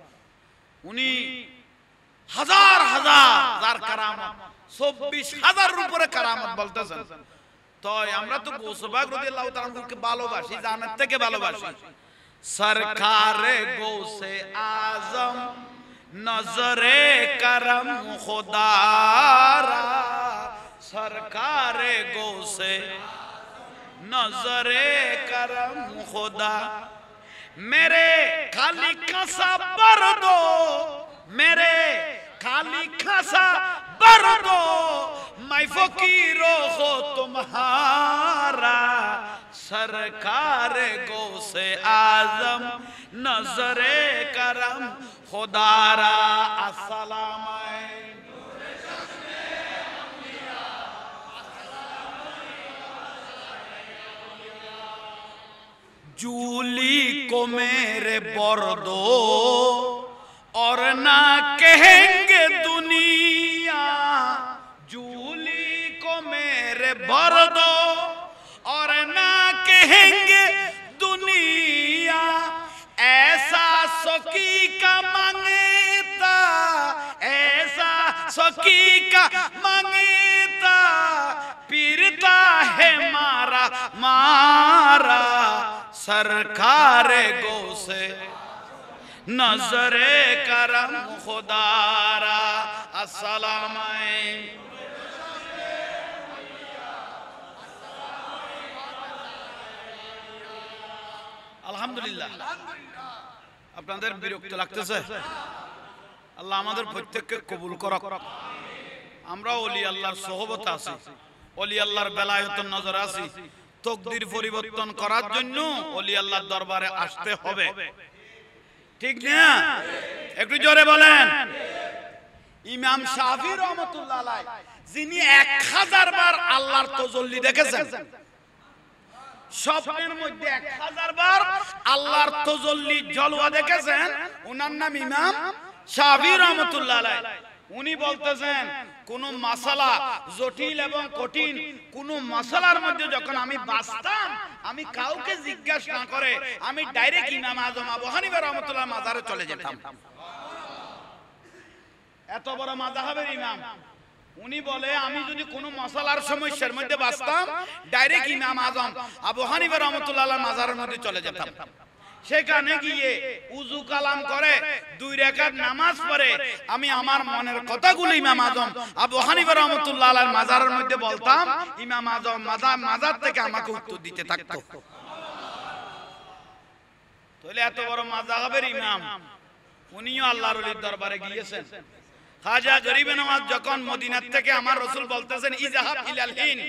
উনি হাজার হাজার যার কারামত 24000 এর উপরে কারামত বলতেছেন তো আমরা তো গৌসবাগ রাদিয়াল্লাহু তাআলাকে ভালোবাসি জান্নাত থেকে ভালোবাসি सरकार गौसे आजम नजरे करम खुदारा सरकार गौसे नजरे करम खुदा मेरे खाली खासा भर दो मेरे खाली खासा भर दो मैं फकीरो हो तुम्हारा सरकार गौसे आजम नजरे करम खुदारा अस्सलाम जूली को मेरे बर दो और ना कहेंगे दुनिया जूली को मेरे बर दो और ना कहेंगे दुनिया ऐसा सखी का मांगता ऐसा सखी का मांगता पीरता है मारा मारा सरकार गौसे नजरे करम खुदारा अस्सलाम আলহামদুলিল্লাহ আপনাদের বিরক্ত লাগতেছে আল্লাহ আমাদের প্রত্যেককে কবুল করুক আমরা ওলি আল্লাহর সোহবত আছি ওলি আল্লাহর বেলায়েতের নজরে আছি তকদির পরিবর্তন করার জন্য ওলি আল্লাহর দরবারে আসতে হবে ঠিক না একটু জোরে বলেন ইমাম শাফি রহমাতুল্লাহ আলাইহি যিনি 1000 বার আল্লাহর তাজাল্লি দেখেছেন স্বপ্নের মধ্যে 1000 বার আল্লাহর তাজাল্লি জলওয়া দেখেছেন ওনার নাম ইমাম শাফি রহমাতুল্লাহ আলাইহি উনি বলতেছেন কোন মাসালা জটিল এবং কঠিন কোন মাসালার মধ্যে যখন আমি বাঁচতাম আমি কাউকে জিজ্ঞাসা না করে আমি ডাইরেক্ট ইমাম আজম আবু হানিফা রাহমাতুল্লাহ মাজারে চলে যেতাম এত বড় মাযহাবের ইমাম উনি বলে আমি যদি কোন মাসালার সমস্যার মধ্যে বাঁচতাম ডাইরেক্ট ইমাম আজম আবু হানিফা রাহমাতুল্লাহ মাজারের মধ্যে চলে যেতাম সেখানে গিয়ে উযু কালাম করে 2 রাকাত নামাজ পড়ে আমি আমার মনের কথাগুলো ইমাম আজম আবু হানিফা রাহমাতুল্লাহ আলাইহির মাজারের মধ্যে বলতাম ইমাম আজম মাজার থেকে আমাকে উত্তর দিতে থাকতো তাহলে এত বড় মাযহাবের ইমাম উনিও আল্লাহর ওলির দরবারে গিয়েছেন খাজা গরিবে নওয়াজ যখন মদিনা থেকে আমার রাসূল বলতেছেন ইযহাব ইলাল হিন্দ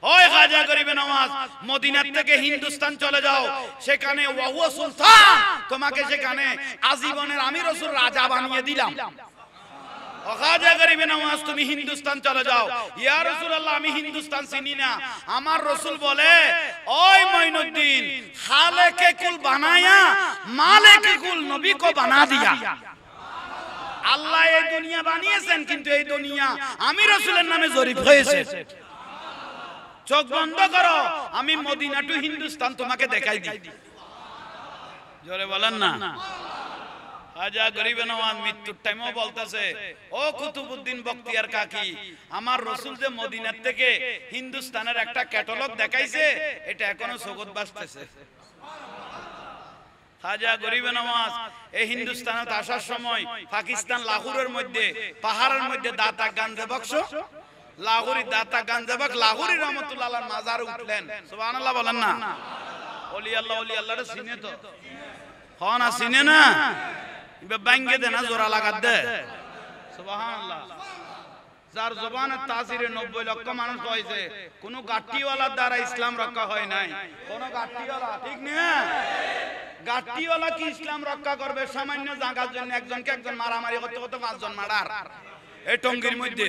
ওই খাজা গরিবে নওয়াজ মদিনা থেকে হিন্দুস্তান চলে যাও সেখানে ওয়াহুয়া সুলতান তোমাকে সেখানে আজীবনের আমি রাসূল রাজা বানিয়ে দিলাম ও খাজা গরিবে নওয়াজ তুমি হিন্দুস্তান চলে যাও ইয়া রাসূলুল্লাহ আমি হিন্দুস্তান চিনি না আমার রাসূল বলে ওই মঈনুদ্দিন খালেকে কুল বানায়া মালিকে কুল নবী কো বানা দিয়া আল্লাহ এই দুনিয়া বানিয়েছেন কিন্তু এই দুনিয়া আমি রাসূলের নামে জরিপ হয়েছে চোখ বন্ধ করো আমি মদিনা টু হিন্দুস্তান তোমাকে দেখাই দিই জোরে বলেন না খাজা গরিবে নওয়াজ মৃত্যুর টাইমও বলতেছে ও কুতুবউদ্দিন বখতিয়ার কাকি আমার রাসূল যে মদিনা থেকে হিন্দুস্তানের একটা ক্যাটালগ দেখাইছে এটা এখনো জগৎ বাসতেছে খাজা গরিবে নওয়াজ এই হিন্দুস্তানে আসার সময় পাকিস্তান লাহোরের মধ্যে পাহাড়ের মধ্যে দাতা গাঞ্জা বক্স লাহোরি দাতা গাঞ্জা বক্স লাহোরি রহমাতুল্লাহ আলাইহির মাজারে উঠলেন সুবহানাল্লাহ বলেন না ওলি আল্লাহরে চিনে তো কোন চিনে না ইবে বাঙ্গে দেনা জোড়া লাগাত দে সুবহানাল্লাহ যার জবানের তাসিরে 90 লক্ষ মানুষ হইছে কোন গাট্টিওয়ালার দ্বারা ইসলাম রক্ষা হয় নাই কোন গাট্টিওয়ালা ঠিক না গাট্টিওয়ালা কি ইসলাম রক্ষা করবে সামান্য জায়গার জন্য একজনকে একজন মারামারি করতে করতে 5 জন মারার এই টঙ্গির মধ্যে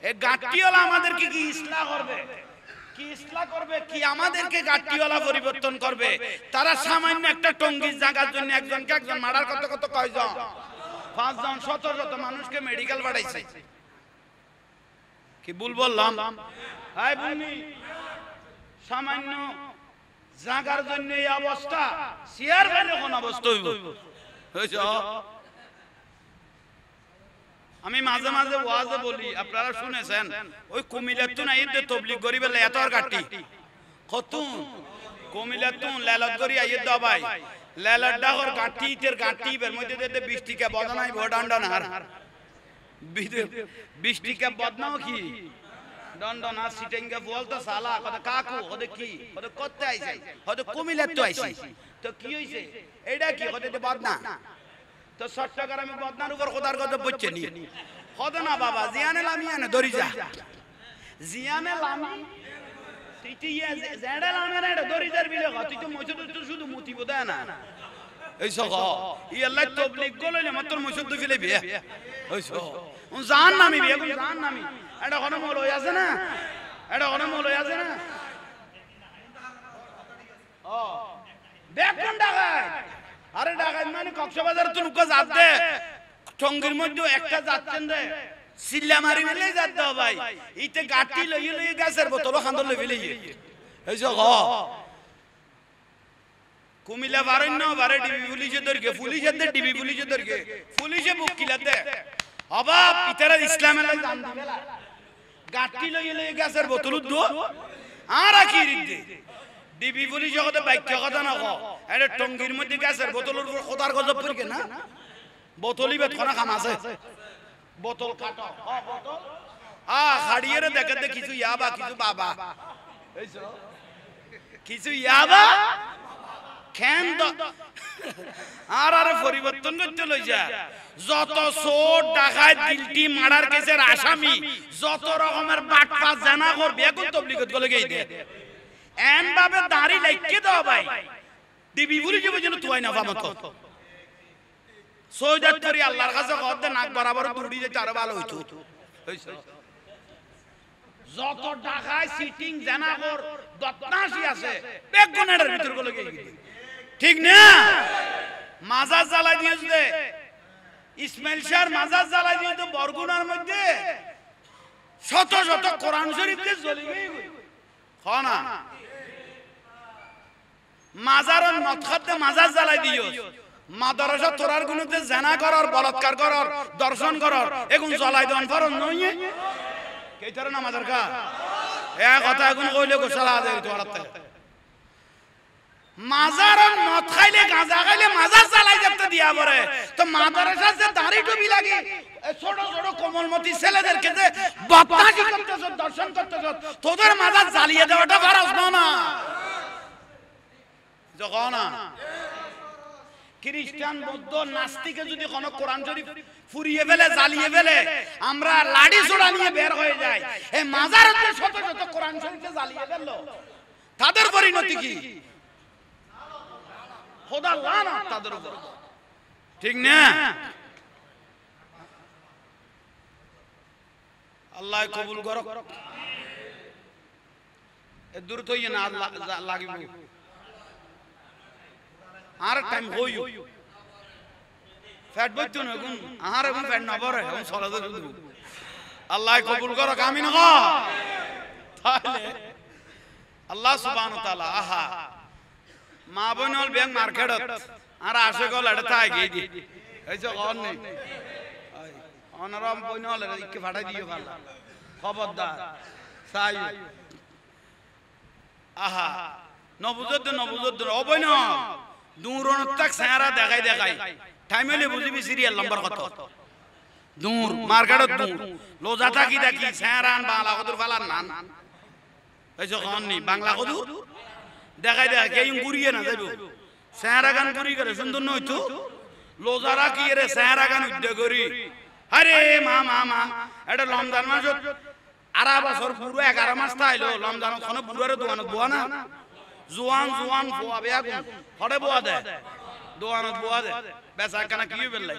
এই গাট্টিওয়ালা আমাদেরকে কি ইসলাম করবে কি ইসলাম করবে কি আমাদেরকে গাট্টিওয়ালা পরিবর্তন করবে তারা সামান্য একটা টঙ্গির জায়গার জন্য একজনকে একজন মারার করতে করতে কয়জন 5 জন 17 মানুষকে মেডিকেল পাঠাইছে কি ভুল বললাম হাই ভূমি সামান্য জাগার জন্য এই অবস্থা সিয়ার বাইরে কোন অবস্থা হইব আমি মাঝে মাঝে ওয়াজে বলি আপনারা শুনেছেন ওই কুমিল্লার তো না ঈদে তাবলীগ গরিবের এত আর কাটি কত কমিলা তো লালত করি আইয়ে দাও ভাই লালত ডাগর গাঁটি তের গাঁটি বের মধ্যে দে 20 টাকা বদনাই বডান্ডা না 20 টাকা বদনাও কি দন্ডনা সিটেঙ্গা বলতো সালা কত কাকু ওদে কি ওদে করতে আইছে ওদে কমিলা তো আইছে তো কি হইছে এইডা কি ওদে বদনা তো চট্টগ্রামে বদনার উপর খোদার গজব বলছে নি খোদা না বাবা জিয়ানে লামিয়ানে দরি যা জিয়ানে লামি তুই ইয়া জেডা লামে রে দরি যার বিলে তুই তো মসজিদ তো শুধু মুতি বোদা না এই সহ ই আল্লাহ তাবলীগ গললে মাত্র মসজিদ ফেলে বিয়া ওই সহ জান নামি বিয়া কোন জান নামি এটা কোন মৌলই আছে না এটা কোন মৌলই আছে না ও দেখুন ঢাকায় আরে ঢাকায় মানে কক্সবাজার তো লুকা জাত দে টঙ্গির মধ্যে একটা যাচ্ছেন রে সিল্লা মারি মিলে যাত দাও ভাই ইতে গাটি লইয়ে লইয়ে গাছের বোতল খান্দর লই ফেলে এই যে গ কুমিল্লা বারণ্য বারে ডিবি পুলিশে ধরকে পুলিশের দে ডিবি পুলিশে ধরকে পুলিশে বুক কিলাতে অবাব পিতারা ইসলামের লাই জান দিবেলা গাটি লইয়ে লইয়ে গাছের বোতল দো আর কি রিদে ডিবি পুলিশ কথা বাইক কথা না কো এটা টঙ্গির মধ্যে গাছের বোতলের উপর খোদার গজব পড়কে না বোতলই বেত খানা খাম আছে বোতল কাটো বোতল খাড়িয়ে দেখে কিছু ইয়াবা কিছু বাবা কিছু ইয়াবা খেন আর আরে পরিবর্তন করতে লই যা যত চোর ডাকাত গিলটি মারার কেসের আসামি যত রকমের বাটপা জানা কর বেগুন তবলিগত গলে গই দে এন ভাবে দাড়ি লাইকে দাও ভাই দিবি বুড়ি জীব যেন তুই না ফামত সৈয়দ করি আল্লাহর কাছে কত নাক বরাবর দৌড়ি যেতে আরো ভালো হইতো যত ঢাকায় সিটিং জানাগর দত্তাশি আছে বেগুনের ভিতর গলে গই ঠিক না মাজাজ জ্বালা দিয়েছ দে ইসমাইল শাহ মাজাজ জ্বালা দিয়ে তো বরগুনার মধ্যে শত শত কোরআন শরীফ তে জ্বলি গই খানা মাজারন মত খাতে মাজাজ জ্বালাই দিও মাদ্রাসা তোরার গুণতে জানা করার বলাৎকার করার দর্শন করার এখন জ্বালাই দন ফরজ নয় কেইতার না মাজার কা এ কথা এখন কইলে গোসলা দেই তোরাতে মাজারন মদ খাইলে গাঁজা খাইলে মাজার জ্বালাই যেতে দিয়া পড়ে তো মাদ্রাসা যে দাড়ি টুপি লাগে ছোট ছোট কোমলমতি ছেলেদেরকে যে বদমাশি করতেছ দর্শন করতেছ তোদের মাজার জ্বালিয়ে দেওয়াটা ফরজ না যখন খ্রিস্টান বৌদ্ধ নাস্তিকে যদি কোন কোরআন শরীফ ফুরিয়ে ফেলে জ্বালিয়ে ফেলে আমরা লাঠি ছোড়া নিয়ে বের হয়ে যাই এই মাজারতে শত শত কোরআন শরীফকে জ্বালিয়ে ফেললো তাদের পরিণতি কি খোদা লানত তাদের উপর ঠিক না আল্লাহ কবুল করুক এ দূর তো না লাগিব আর টাইম হইও ফ্যাট বইতো না কোন আর এখন ফ্যাট না পড়ে এখন সলাতে শুধু আল্লাহ কবুল করুক আমিন হ তাহলে আল্লাহ সুবহানাহু ওয়া তাআলা আহা মা বোনল ব্যাংক মার্কেটত আর আসে গল এটা তাই গই দি এই যে কোন নেই অনরম বোনল ইকে ফাটাই দিও ভালো খবরদার সাই আহা নবুজত অবৈন দূরন তক সারা দেখাই টাইমলে বুঝিবি সিরিয়াল নাম্বার কত দূর মার্কেটত দূর লোজাটা কি দেখি সারান বাংলা কদুর ফালান নান এই যে কোন নি বাংলা কদুর দেখাই কেই গুরিয়ে না যাইব সারা গান গুরি করে সুন্দর নইতো লোজারা কি রে সারা গান উদ্যোগ করি আরে মা এটা রমজান মাসত আরা বছর পুরো 11 মাস তাইলো রমজানত কোন পুরোরে দোয়ানত বোয়া না জোয়ান বোয়া বেয়া গুণ হড়ে বোয়া দে দোয়ানত বোয়া দে বেচা কানা কি বেলাই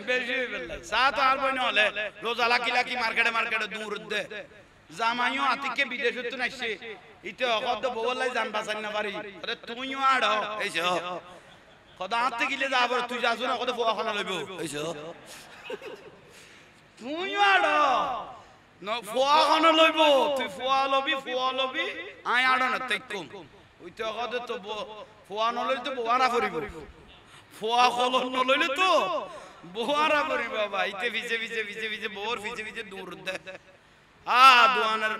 বেশি বেলাই সাত আর বই নহলে রোজা লাকি মার্কেটে দূর দে জামাইও আতিকে বিদেশত নাইছে ইতে অকদ বওলাই জান বাঁচান না পারি আরে তুইও আড় এইছে কদা আতে গিলে যাবর তুই যাসু না কদ ফোয়া খানা লইব এইছে তুইও আড় ন ফোয়া খানা লইব তুই ফোয়া লবি আই আড় না তাইকুম ওইতে অকদ তো ফোয়া নলই তো বোয়ারা করিব ফোয়া খলন নলইলে তো বোয়ারা করিব বাবা ইতে ভিজে বোর ভিজে দূর দে দোয়ানের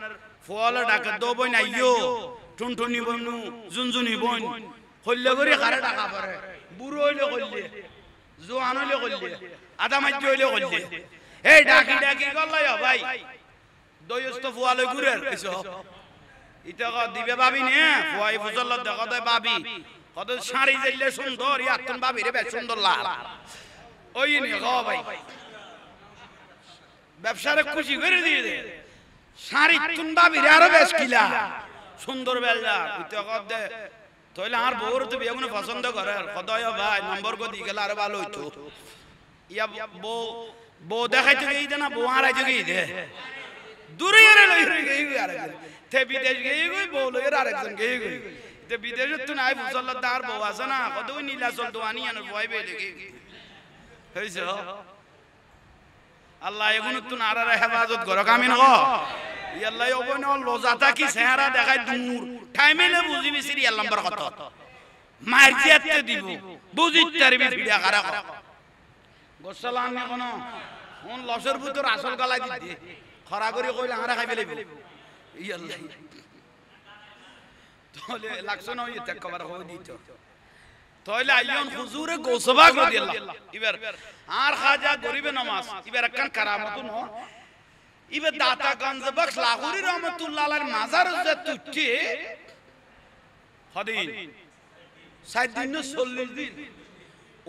ফল ডাকে দো বই নাইও টুনটুনি বনু জুনজুনি বন হইলে করে কারে ডাকা পড়ে বুড়ো হইলে কইলে জোয়ান হইলে কইলে আদা মাজ্য হইলে কইলে এই ডাকি ডাকি গল্লাই ভাই দয়স্ত ফুয়ালে ঘুরে এসো ইটা ক দিবে ভাবি নে ফুয়াই ফুজল দেখো দে ভাবি কত শাড়ি যাইলে সুন্দর ইয়াতুন ভাবি রে বেশ সুন্দর লাল ওই নি গো ভাই ব্যবসারে খুশি করে দিয়ে দে শাড়ি তুন ভাবি রে আরো বেশ কিলা সুন্দর বেলজা ইটা ক দে তাইলে আর বউর তো বিয়ে কোনো পছন্দ করে কদয় ভাই নম্বর কো দি গেল আর ভালো হইতো ইয়া বউ দেখাইতে গই দে না বউ আর আইতে গই দে দূরে এর লই গই আর তে বিদেশ গই গই বউ লই আর একজন গই গই তে বিদেশ তো নাই ফুসল দার বউ আছে না কত নীলা চল দোয়ানি আন ভয় বেলে গই হইছে আল্লাহ এগুন তো আর আর হেফাজত করো কামিন গো ইয়াল্লাহ ওবন লজাতা কি চেহারা দেখাই দূর টাইমেলে বুঝিবি সিরিয়াল নাম্বার কত মারজিয়াতে দিব বুঝিতে পারবি ভিডিও কারা গোসলান না কোন কোন লসের ভিতর আসল গলাই দিতে খরা করে কইলে হারা খাই ফেলবি ইয়াল্লাহ তাহলে লাগছ না হইতে কভার হই দিত তাহলে আইয়ন হুজুরে গোসবা করে দিল্লাহ এবার আর খাজা গরিবে নামাজ এবার একখান কারামত ন এবার দাতা গঞ্জ বক্স লাহুরি রহমাতুল্লাহ আলাইহির মাজার যে তুটি হদিন 60 দিন 40 দিন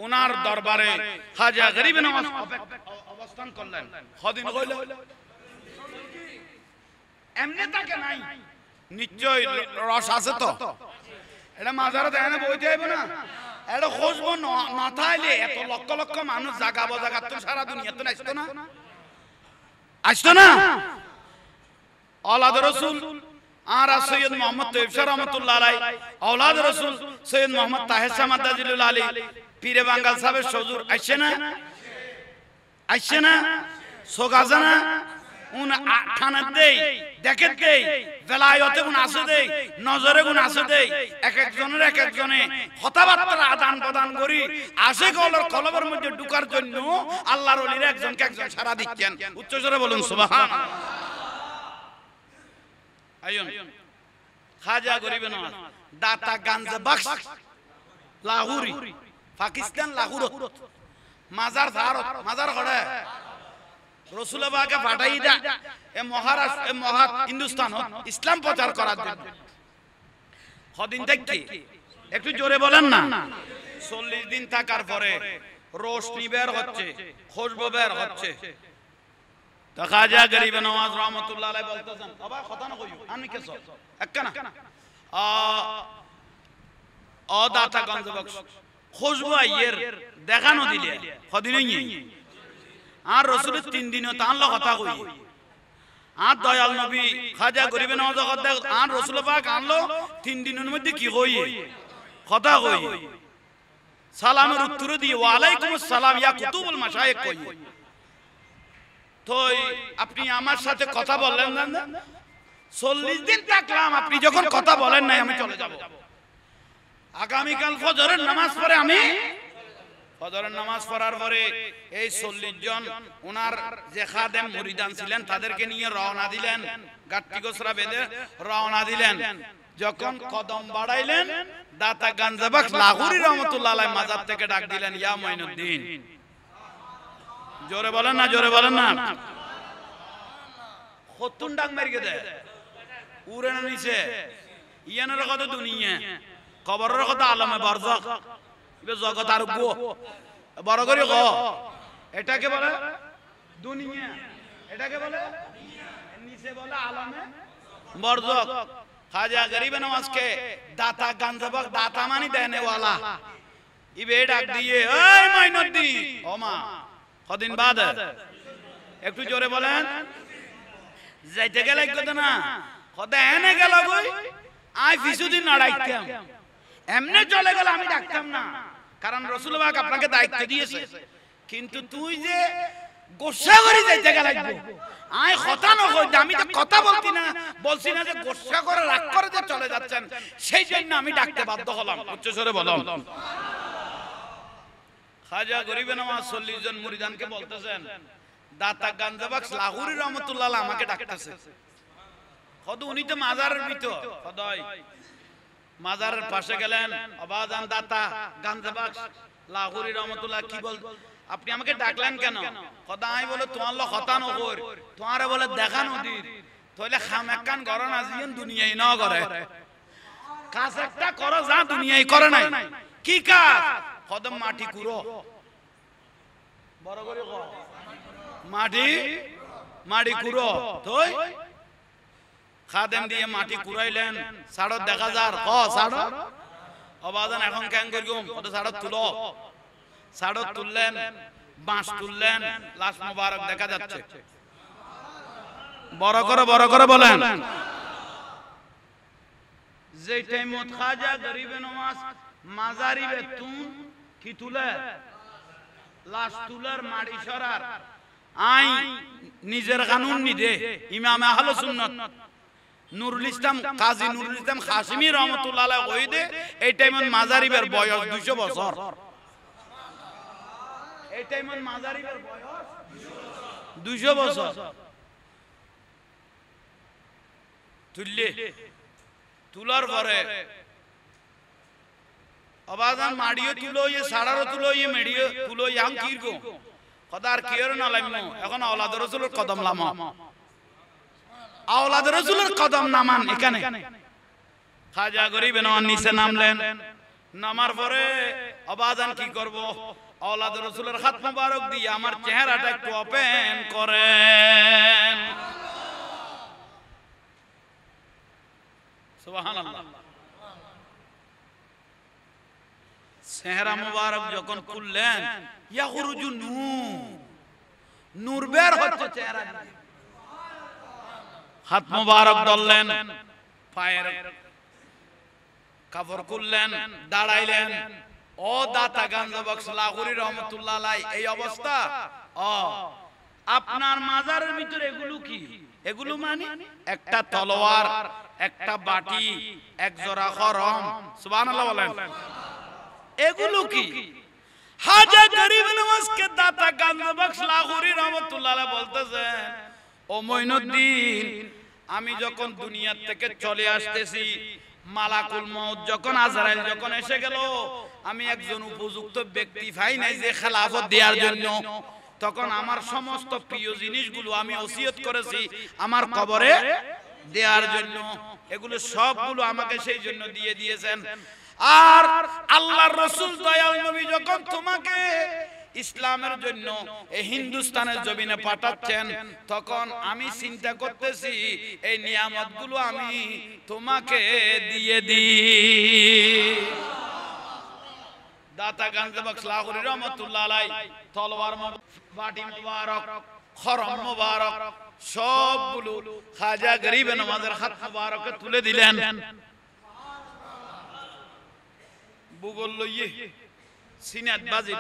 ওনার দরবারে খাজা গরিবে নামাজ অবস্থান করলেন হদিন কইল এমনি তাকে নাই নিশ্চয় রস আছে তো এটা মাজারে দেয় না বইতে আইব না এটা খুঁজবো না থাইলে এত লক্ষ লক্ষ মানুষ জাগাবো জায়গা তো সারা দুনিয়া তো আসতো না আসতো না আওলাদ রাসূল আর সৈয়দ মোহাম্মদ তৈয়ব শাহ রহমাতুল্লাহ আলাইহি আওলাদ রাসূল সৈয়দ মোহাম্মদ তাহের শাহ মাদাজিলুল আলী পীরে বাঙ্গাল সাহেবের হুজুর আসছে না আসছে না সোগাজানা উন থানা দেই দেখে দেই বেলায়তে গুণ আছে দেই নজরে গুণ আছে দেই এক একজনের এক একজনে কথাবার্তা আদান প্রদান করি আসে গলার কলবের মধ্যে ঢুকার জন্য আল্লাহর ওলির একজনকে একজন সারা দিচ্ছেন উচ্চ স্বরে বলুন সুবহানাল্লাহ আইয়ুন খাজা গরিবে নওয়াজ দাতা গঞ্জ বক্স লাহুরি পাকিস্তান লাহোর মাজার ভারত মাজার গড়ে রসুলের বাগে পাঠাই দা এ মহারাষ্ট্র এ মহা হিন্দুস্তান ইসলাম প্রচার করার জন্য কদিন দেখি একটু জোরে বলেন না 40 দিন থাকার পরে রোশনি বের হচ্ছে খুশবু বের হচ্ছে তো খাজা গরিবে নওয়াজ রহমাতুল্লাহ আলাইহি বলতেছেন বাবা কথা না কইও আমি কেছো একখানা দাতা গঞ্জ বক্স খুশবু আইয়ের দেখানো দিলে কদিনই আর রসুলের 3 দিনও তাঁর কথা কই আর দয়াল নবী খাজা গরিবে নওয়াজ কথা আর রসুল পাক আনলো 3 দিনের মধ্যে কি কই কথা কই সালামের উত্তর দিয়ে ওয়া আলাইকুমুস সালাম ইয়া কুতুবুল মাশায়েখ কই তো আপনি আমার সাথে কথা বললেন না 40 দিন থাকলাম আপনি যখন কথা বলেন নাই আমি চলে যাব আগামী কাল ফজরের নামাজ পড়ে আমি ফজরের নামাজ পড়ার পরে এই 40 জন ওনার যে খাদেম মুরিদান ছিলেন তাদেরকে নিয়ে রওনা দিলেন গাট্টি গোছরা বেঁধে রওনা দিলেন যখন কদম বাড়াইলেন দাতা গঞ্জ বক্স লাহুরি রহমাতুল্লাহ আলাইহি মাজার থেকে ডাক দিলেন ইয়া মঈনুদ্দিন জোরে বলেন না জোরে বলেন না খতুন ডাক মারকে দে উড়ে না নিচে ইয়ানের কথা দুনিয়া কবরের কথা আলমে বারজাখ জগৎ আর গো বড় করে গো এটাকে বলে দুনিয়া এটাকে বলে নিচে বলে আলমে বারজাখ খাজা গরিবে নওয়াজ কে দাতা গঞ্জ বক্স দাতা মানি দেনে वाला ইবে ডাক দিয়ে এই মঈনুদ্দিন ও মা কদিন বাদ একটু জোরে বলেন যাইতে গেলে কত না খোদা এনে গেল কই আই কিছুদিন না ডাকতাম এমনি চলে গেল আমি ডাকতাম না কারণ রাসূল পাক আপনাকে দায়িত্ব দিয়েছে কিন্তু তুই যে গোসা করে যাইতে গেল আই কথা না কই আমি তো কথা বলছি না যে গোসা করে রাগ করে যে চলে যাচ্ছেন সেই জন্য আমি ডাকতে বাধ্য হলাম উচ্চ স্বরে বলুন খাজা গরিবে নওয়াজ 40 জন মুরিদানকে বলতেছেন দাতা গাঞ্জা বাক্স লাহুরি রহমতুল্লাহ আমাকে ডাকতেছে। কত উনি তো মাজারের ভিতর, কদয় মাজারের পাশে গেলেন, আবাজান দাতা গাঞ্জা বাক্স লাহুরি রহমতুল্লাহ কি বল, আপনি আমাকে ডাকলেন কেন? কথা আমি বলে তোমার লোক হতা নগর, তোমারে বলে দেখা নদীর, তাহলে খামেকান করো না জিয়েন দুনিয়ায় ন করে, কাজ একটা করো যা দুনিয়ায় করে নাই। কি কাজ? কদম মাটি কুড়ো, বড় করে মাটি কুড়ো। তুই খাদেম দিয়ে মাটি কুড়াইলেন, সাড়ত দেখা যার সাড়ত অবাদান এখন কেন করগুম, কত সাড়ত তুলো, সাড়ত তুললেন, বাঁশ তুললেন, লাশ মোবারক দেখা যাচ্ছে। বড় করে বলেন। যে টাইমত খাজা গরিবে নওয়াজ মাজারি বেতুন কি তুলে, লাশ তুলার মাড়ি সরার আই নিজের কানুন নি দে, ইমাম আহলে সুন্নাত নুরুল ইসলাম কাজী নুরুল ইসলাম কাশিমি রহমাতুল্লাহ আলাইহি কই দে এই টাইমত মাজারিবের বয়স 200 বছর। এই টাইমত মাজারিবের বয়স 200 বছর। তুলার পরে আবাজান মাড়িও তুলো, ইয়ে সাড়ারও তুলো, ইয়ে মেড়িও তুলো, ইয়াম কিরগো কদার কিয়র না লাইমো। এখন আওলাদ রাসূলের কদম লামা, আওলাদ রাসূলের কদম নামান। এখানে খাজা গরিব নওয়াজ নিচে নামলেন, নামার পরে আবাজান কি করব, আওলাদ রাসূলের হাত মোবারক দিয়ে আমার চেহারাটা একটু ওপেন করেন। সুবহানাল্লাহ। চেহারা মোবারক যখন খুললেন, ইয়াখরুজু নূর বের হচ্ছে চেহারা। হাত মোবারক ধরলেন, পায়ের কাপড় খুললেন, দাঁড়াইলেন। ও দাতা গাঞ্জা বাক্স লাহুরি রহমাতুল্লাহ আলাইহি এই অবস্থা। আপনার মাজারের ভিতরে এগুলো কি? এগুলো মানে একটা তলোয়ার, একটা বাটি, এক জোড়া খরম। সুবহানাল্লাহ বলেন। এগুলো কি? খাজা গরিব নওয়াজকে দাতা গাঞ্জা বাক্স লাহুরি রহমাতুল্লাহ আলাইহি বলতেছেন, ও মঈনুদ্দিন, আমি যখন দুনিয়া থেকে চলে আসতেছি, মালাকুল মউত যখন আজরাইল যখন এসে গেল, আমি একজন উপযুক্ত ব্যক্তি পাই নাই যে খেলাফত দেওয়ার জন্য। তখন আমার সমস্ত প্রিয় জিনিসগুলো আমি ওসিয়ত করেছি আমার কবরে দেওয়ার জন্য, এগুলো সবগুলো আমাকে সেই জন্য দিয়ে দিয়েছেন। আর আল্লাহর রাসূল দয়াল নবী যখন তোমাকে ইসলামের জন্য এই হিন্দুস্তানের জমিনে পাঠাচ্ছেন, তখন আমি চিন্তা করতেছি এই নিয়ামতগুলো আমি তোমাকে দিয়ে দিই। দাতা গাঞ্জা বাক্স লাহুরি রহমাতুল্লাহ আলাইহি তলোয়ার বাটি মুবারক, খরম মুবারক সবগুলো খাজা গরিব নওয়াজের হাত মুবারকে তুলে দিলেন। বুগল লইয়ে সিনাত বাজিল।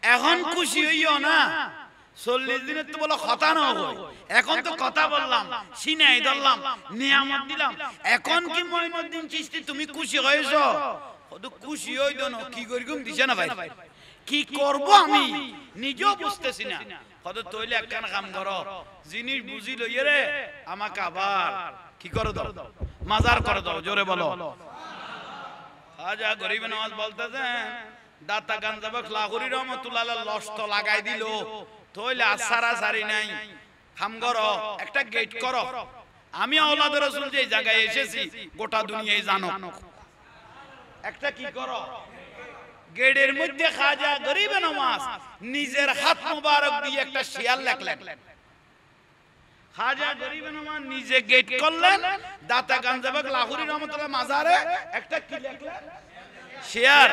এখন খুশি হইও না, 40 দিনের তো বলো কথা না হয়, এখন তো কথা বললাম, সিনাই ধরলাম, নিয়ামত দিলাম। এখন কি মঈনুদ্দিন চিশতি তুমি খুশি হয়েছো? কত খুশি হইতো না, কি করিগুম দিছে না ভাই, কি করব আমি নিজেও বুঝতেছি না। কত তইলে একখান কাম করো, জিনিস বুঝি লইয়ে রে আমাকে আবার কি করে দাও, মাজার করে দাও। জোরে বলো। খাজা গরিব নওয়াজ বলতেছেন, দাতা গাঞ্জা বাক্স লাহুরি রহমাতুল্লাহ আলাইহি লস্ত লাগাই দিল, তইলে আসারা সারি নাই, কাম করো একটা গেট করো। আমি আওলাদ রাসূল যে জায়গায় এসেছি গোটা দুনিয়ায় জানো, একটা কি করো গেটের মধ্যে খাজা গরিব নওয়াজ নিজের হাত মোবারক দিয়ে একটা শিয়াল লেখলেন। খাজা গরিব নওয়াজ নিজে গেট করলেন, দাতা গাঞ্জা বাক্স লাহুরি রহমাতুল্লাহ মাজারে একটা কি লেখলেন? শিয়ার।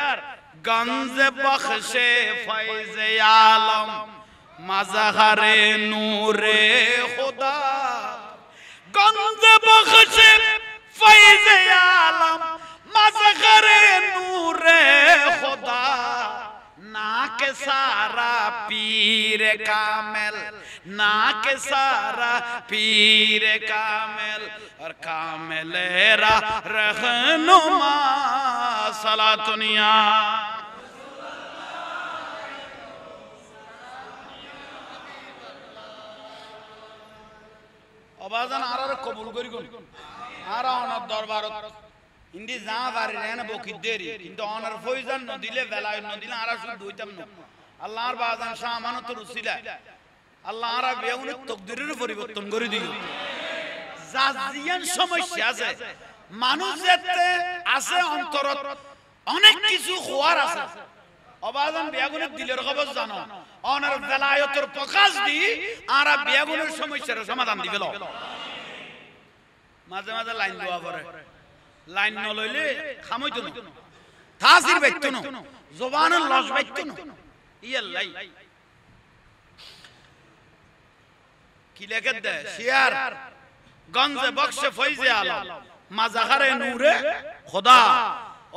গঞ্জে বখশে ফয়জে আলম মাজারে নূরে খুদা, গঞ্জে বখশে ফয়জে আলম মাজারে নূরে খুদা, না কে সারা পীর কামেল, না কে সারা পীর কামেল, और कामेलेरा रहनुमा सलातुनिया। অবাজান আর কবুল করি কোন আর অনার দরবারত ইন্দি যা পারি না বকি দেরি কিন্তু অনার ফয়জান ন দিলে বেলায় ন দিলে আর শুধু দুইতাম না আল্লাহর বাজান শাহ আমানত রসিলা আল্লাহ আর বেউন তকদিরের পরিবর্তন করে দিল জাজিয়ান সমস্যা আছে মানুষ যেতে আছে অন্তরত অনেক কিছু হওয়ার আছে অবাজান বেগুনের দিলের খবর জানো অনার বেলায়তের প্রকাশ দি আর বেগুনের সমস্যার সমাধান দিবেল মাঝে মাঝে লাইন দেওয়া পরে লাইন ন লইলে খামইতো না তাসির বাইতো না জবানের লস বাইতো না ইয়াল্লাই কি লেখে দে শিয়ার গঞ্জে বক্সে ফয়জে আলম মাজাহারে নূরে খোদা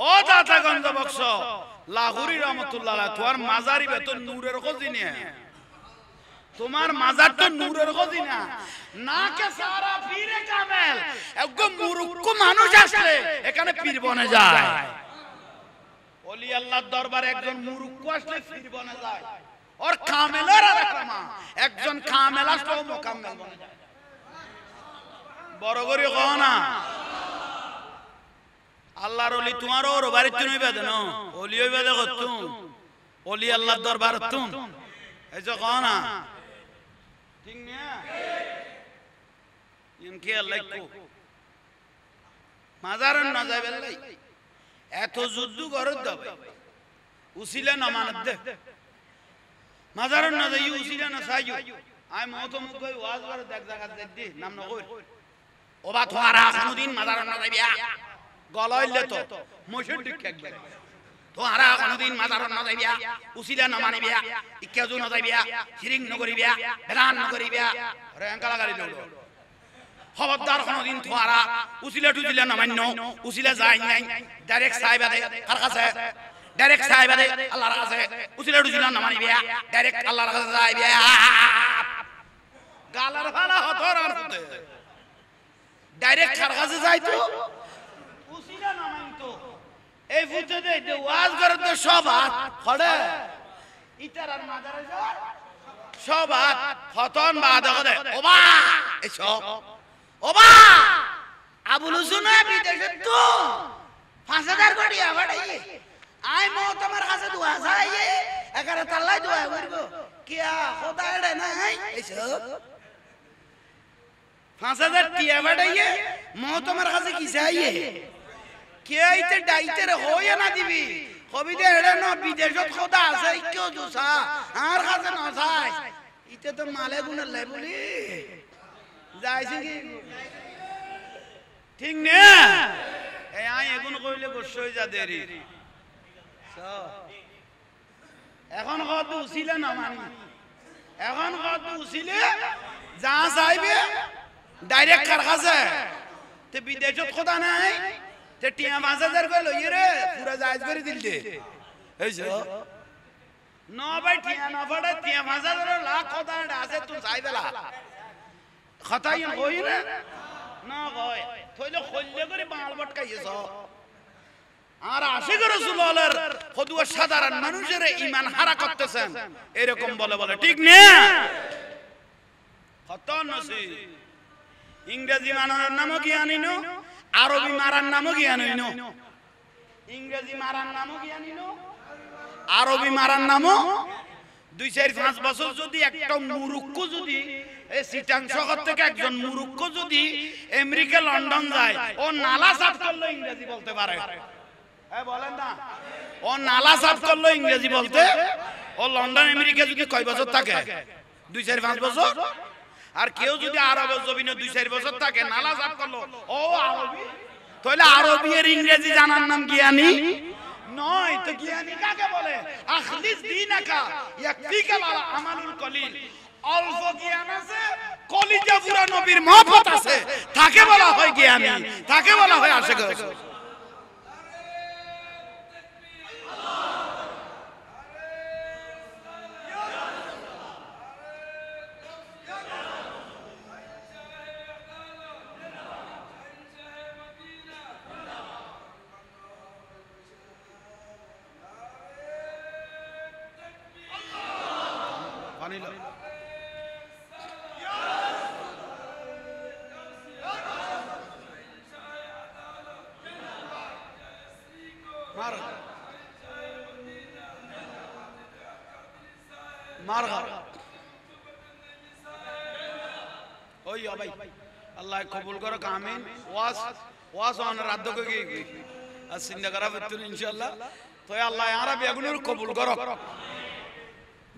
ও দাতা গঞ্জে বক্স লাহুরি রহমতুল্লাহ তোমার মাজারি বেতন নূরের খজিনে তোমার মাজার তো নূরের খজিনা না কে সারা পীরে কামেল একদম মুরুক্ক মানুষ আসলে এখানে পীর বনে যায় ওলি আল্লাহর দরবারে একজন মুরুক্ক আসলে পীর বনে যায় আর কামেলের আরামা একজন কামেল আসলে ও মুকাম্মেল বনে যায় বড় করে কও না আল্লাহর ওলি তোমার ওর বাড়িতে তুই বেদে না ওলি ওই বেদে করতুম ওলি আল্লাহর দরবার তুম এই যে কও না ঠিক না ইনকে আল্লাহ কো মাজারন না যাবে লাই এত যুদ্ধ করত দাও উসিলা না মানত দে মাজারন না যাই উসিলা না সাইও আই মত মুখ কই ওয়াজ করে দেখ জায়গা দেখ দি নাম না কই ওবা তোরা কোনদিন মাজারন না যাইবিয়া গলাইলে তো মশর দিক একবার তোরা কোনদিন মাজারন না যাইবিয়া উসিলা না মানিবিয়া ইক্কাজু না যাইবিয়া শিরিক ন করিবিয়া বেদান ন করিবিয়া আরে আঙ্কালা গালি ললো খবরদার কোনদিন তোরা উসিলা টুজিলা না মান্য উসিলা যাই নাই ডাইরেক্ট সাইবাদে কার কাছে ডাইরেক্ট সাইবাদে আল্লাহর কাছে উসিলা টুজিলা না মানিবিয়া ডাইরেক্ট আল্লাহর কাছে যাইবিয়া গালার ফালা হতরার হতে ডাইরেক্ট কার কাছে যাইতো উসিলা না মানতো এই ফুটে দে ওয়াজ করে তো সব হাত খড়ে ইতারার মাজারে যাওয়ার সব হাত ফতন বাদা করে ওবা এই সব ওবা আবুল হুসেনা বিদেশে তো 5000 কোটি আবাড়াই আই মো তোমার কাছে দোয়া চাই একারে তাল্লাই দোয়া করব কিয়া খোদা এড়ে নাই এই সব 5000 টিয়া বাড়াই মো তোমার কাছে কি চাই কে আইতে ডাইতে রে হইয়া না দিবি কবি দে এড়ে না বিদেশত খোদা আছে কেউ জোসা আর কাছে না চাই ইতে তো মালে গুনে লাই বলি যাইছে কি ঠিক না এই আই এগুন কইলে গোস হই যা দেরি এখন কত উসিলে না মানি এখন কত উসিলে যা চাইবে ডাইরেক্ট কার কাছে তে বিদেশত খোদা নাই তে টিয়া 5000 কই লই রে পুরা জায়েজ করে দিল দে এইছো ন ভাই টিয়া না পড়ে টিয়া 5000 লাখ খোদা আছে তুই চাইবেলা খতাই কই না না কই থইলে খল্লে করে বাল বটকাইছ আর আশিক রাসূলুল্লাহর খদুয়া সাধারণ মানুষের ঈমান হারা করতেছেন এরকম বলে বলে ঠিক না খতন নসি ইংরেজি মারার নামও কি আনিনো আরবি মারার নামও কি আনিনো ইংরেজি মারার নামও কি আনিনো আরবি মারার নামও 2-4-5 বছর যদি একটা মুরুক্ক যদি এই সিটাং শহর থেকে একজন মুরুক্ক যদি আমেরিকা লন্ডন যায় ও নালা সাফ করলো ইংরেজি বলতে পারে হ্যাঁ বলেন না ও নালা সাফ করলো ইংরেজি বলতে ও লন্ডন আমেরিকা যদি কয় বছর থাকে 2-4-5 বছর আর কেউ যদি আরবের জমিনে 2-4 বছর থাকে নালা সাফ করলো ও আরবি তাহলে আরবি এর ইংরেজি জানার নাম জ্ঞানী নয় তো জ্ঞানী কাকে বলে আখলিস দীনাকা ইয়াকফিকা আমালুল কলিল অল্প জ্ঞান আছে কলিজা পুরা নবীর মহব্বত আছে তাকে বলা হয় জ্ঞানী তাকে বলা হয় আশিক রাসূল মারহাবা ওই ভাই আল্লাহ কবুল করো আমিন ওয়াজ ওয়াজ অন রাত কো কি আর চিন্তা করা হচ্ছে ইনশাআল্লাহ তো আল্লাহ আরবি এগুলোর কবুল করো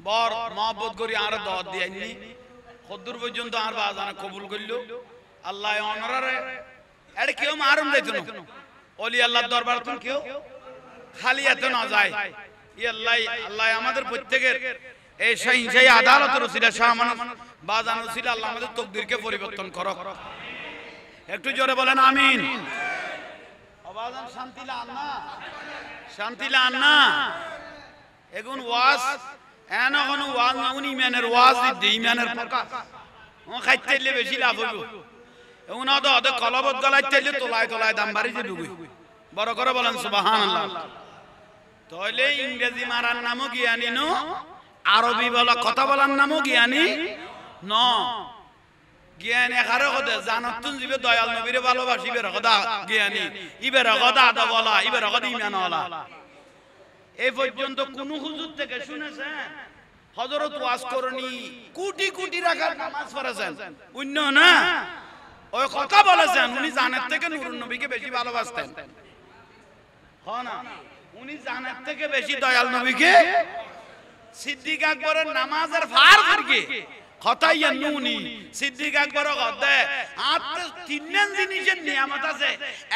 বর মহব্বত করি আর দাওয়াত দিয়ানি কদ্দুর পর্যন্ত আর বাজানা কবুল করলো আল্লাহ অনরারে এড়ে কেউ মারুম যাইতো না ওলি আল্লাহর দরবার কোন কেউ খালি এত না যায় ই আল্লাহ আল্লাহ আমাদের প্রত্যেকের এই সহিংসাই আদালতের ওসিলা শাহমান বাজান ওসিলা আল্লাহ আমাদের তকদিরকে পরিবর্তন করো একটু জোরে বলেন আমিন বাজান শান্তি লান না শান্তি লান না এখন ওয়াজ এন এখন ওয়াজ না উনি ইমানের ওয়াজ দি ইমানের প্রকাশ ও খাইতেলে বেশি লাভ হইব এখন অদ কলবত গলাইতেলে তোলায় তোলায় দাম বাড়ি যে ডুবি বড় করে বলেন সুবহানাল্লাহ তাহলে ইংরেজি মারার নামও জ্ঞানী নো আরবি বলা কথা বলার নামও জ্ঞানী ন জ্ঞান এখারে কথা জানাতুন জিবে দয়াল নবীরে ভালোবাসিবে কথা জ্ঞানী ইবের কথা আদা বলা ইবের কথা ঈমান ওয়ালা এই পর্যন্ত কোন হুজুর থেকে শুনেছেন হযরত ওয়াজ করনি কোটি কোটি রাকাত নামাজ পড়েছেন অন্য না ওই কথা বলেছেন উনি জানের থেকে নূরুন নবীকে বেশি ভালোবাসতেন হ্যাঁ না উনি জানের থেকে বেশি দয়াল নবীকে সিদ্দিক আকবরের নামাজের ফার করকে কথাইয়া নুনি সিদ্দিক আকবর গদে আত তিনজন জিনিসের নিয়ামত আছে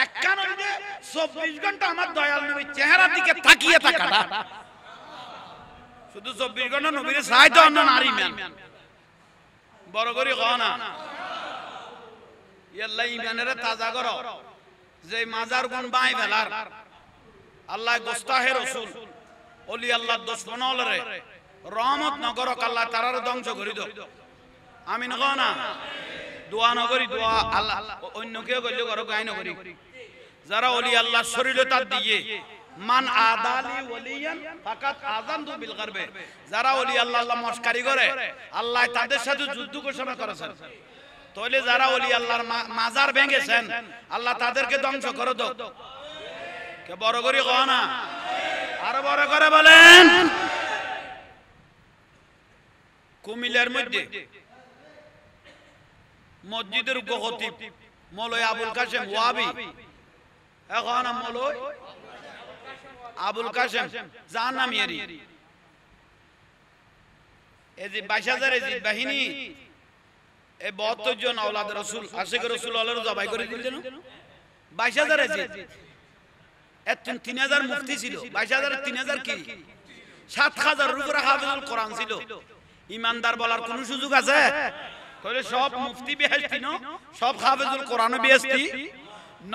একখান হইতে 24 ঘন্টা আমার দয়াল নবীর চেহারা দিকে তাকিয়ে থাকাটা শুধু 24 ঘন্টা নবীর চাইতো অন্য নারী ম্যান বড় করে কও না আল্লাহ ইমানের তাজা করো যে মাজার গুণ বাই ফেলার আল্লাহ গোস্তাহে রাসূল ওলি আল্লাহ দুশমন হলরে রহমত নগর আল্লাহ তারার ধ্বংস করে দাও আমিন কও না দোয়া নগরি দোয়া আল্লাহ অন্য কেউ কইলে করো গায় নগরি যারা ওলি আল্লাহ শরীরতা দিয়ে মান আদালি ওলিয়ান ফাকাত আযানতু বিল গরবে যারা ওলি আল্লাহ আল্লাহ মস্কারি করে আল্লাহ তাদের সাথে যুদ্ধ ঘোষণা করেছেন তাহলে যারা ওলি আল্লাহর মাজার ভেঙেছেন আল্লাহ তাদেরকে ধ্বংস করে দাও কে বড় করে কও না আরো বড় করে বলেন কুমিল্লার মধ্যে মসজিদের খতিব মৌলভী আবুল কাসেম ওয়াহাবি এখন মৌলভী আবুল কাসেম যার নাম এরি এই যে 22,000 এজিদ বাহিনী এই 72 জন আওলাদ রাসূল আশিক রাসূল আল্লাহর জবাই করে দিলেন 22,000 এজিদ এত 3000 মুফতি ছিল 22,000 3000 কি 7,000 এর উপরে হাফেজুল কোরআন ছিল ইমানদার বলার কোন সুযোগ আছে তাহলে সব মুফতি বেহেশতি ন সব হাফেজুল কোরআনও বেহেশতি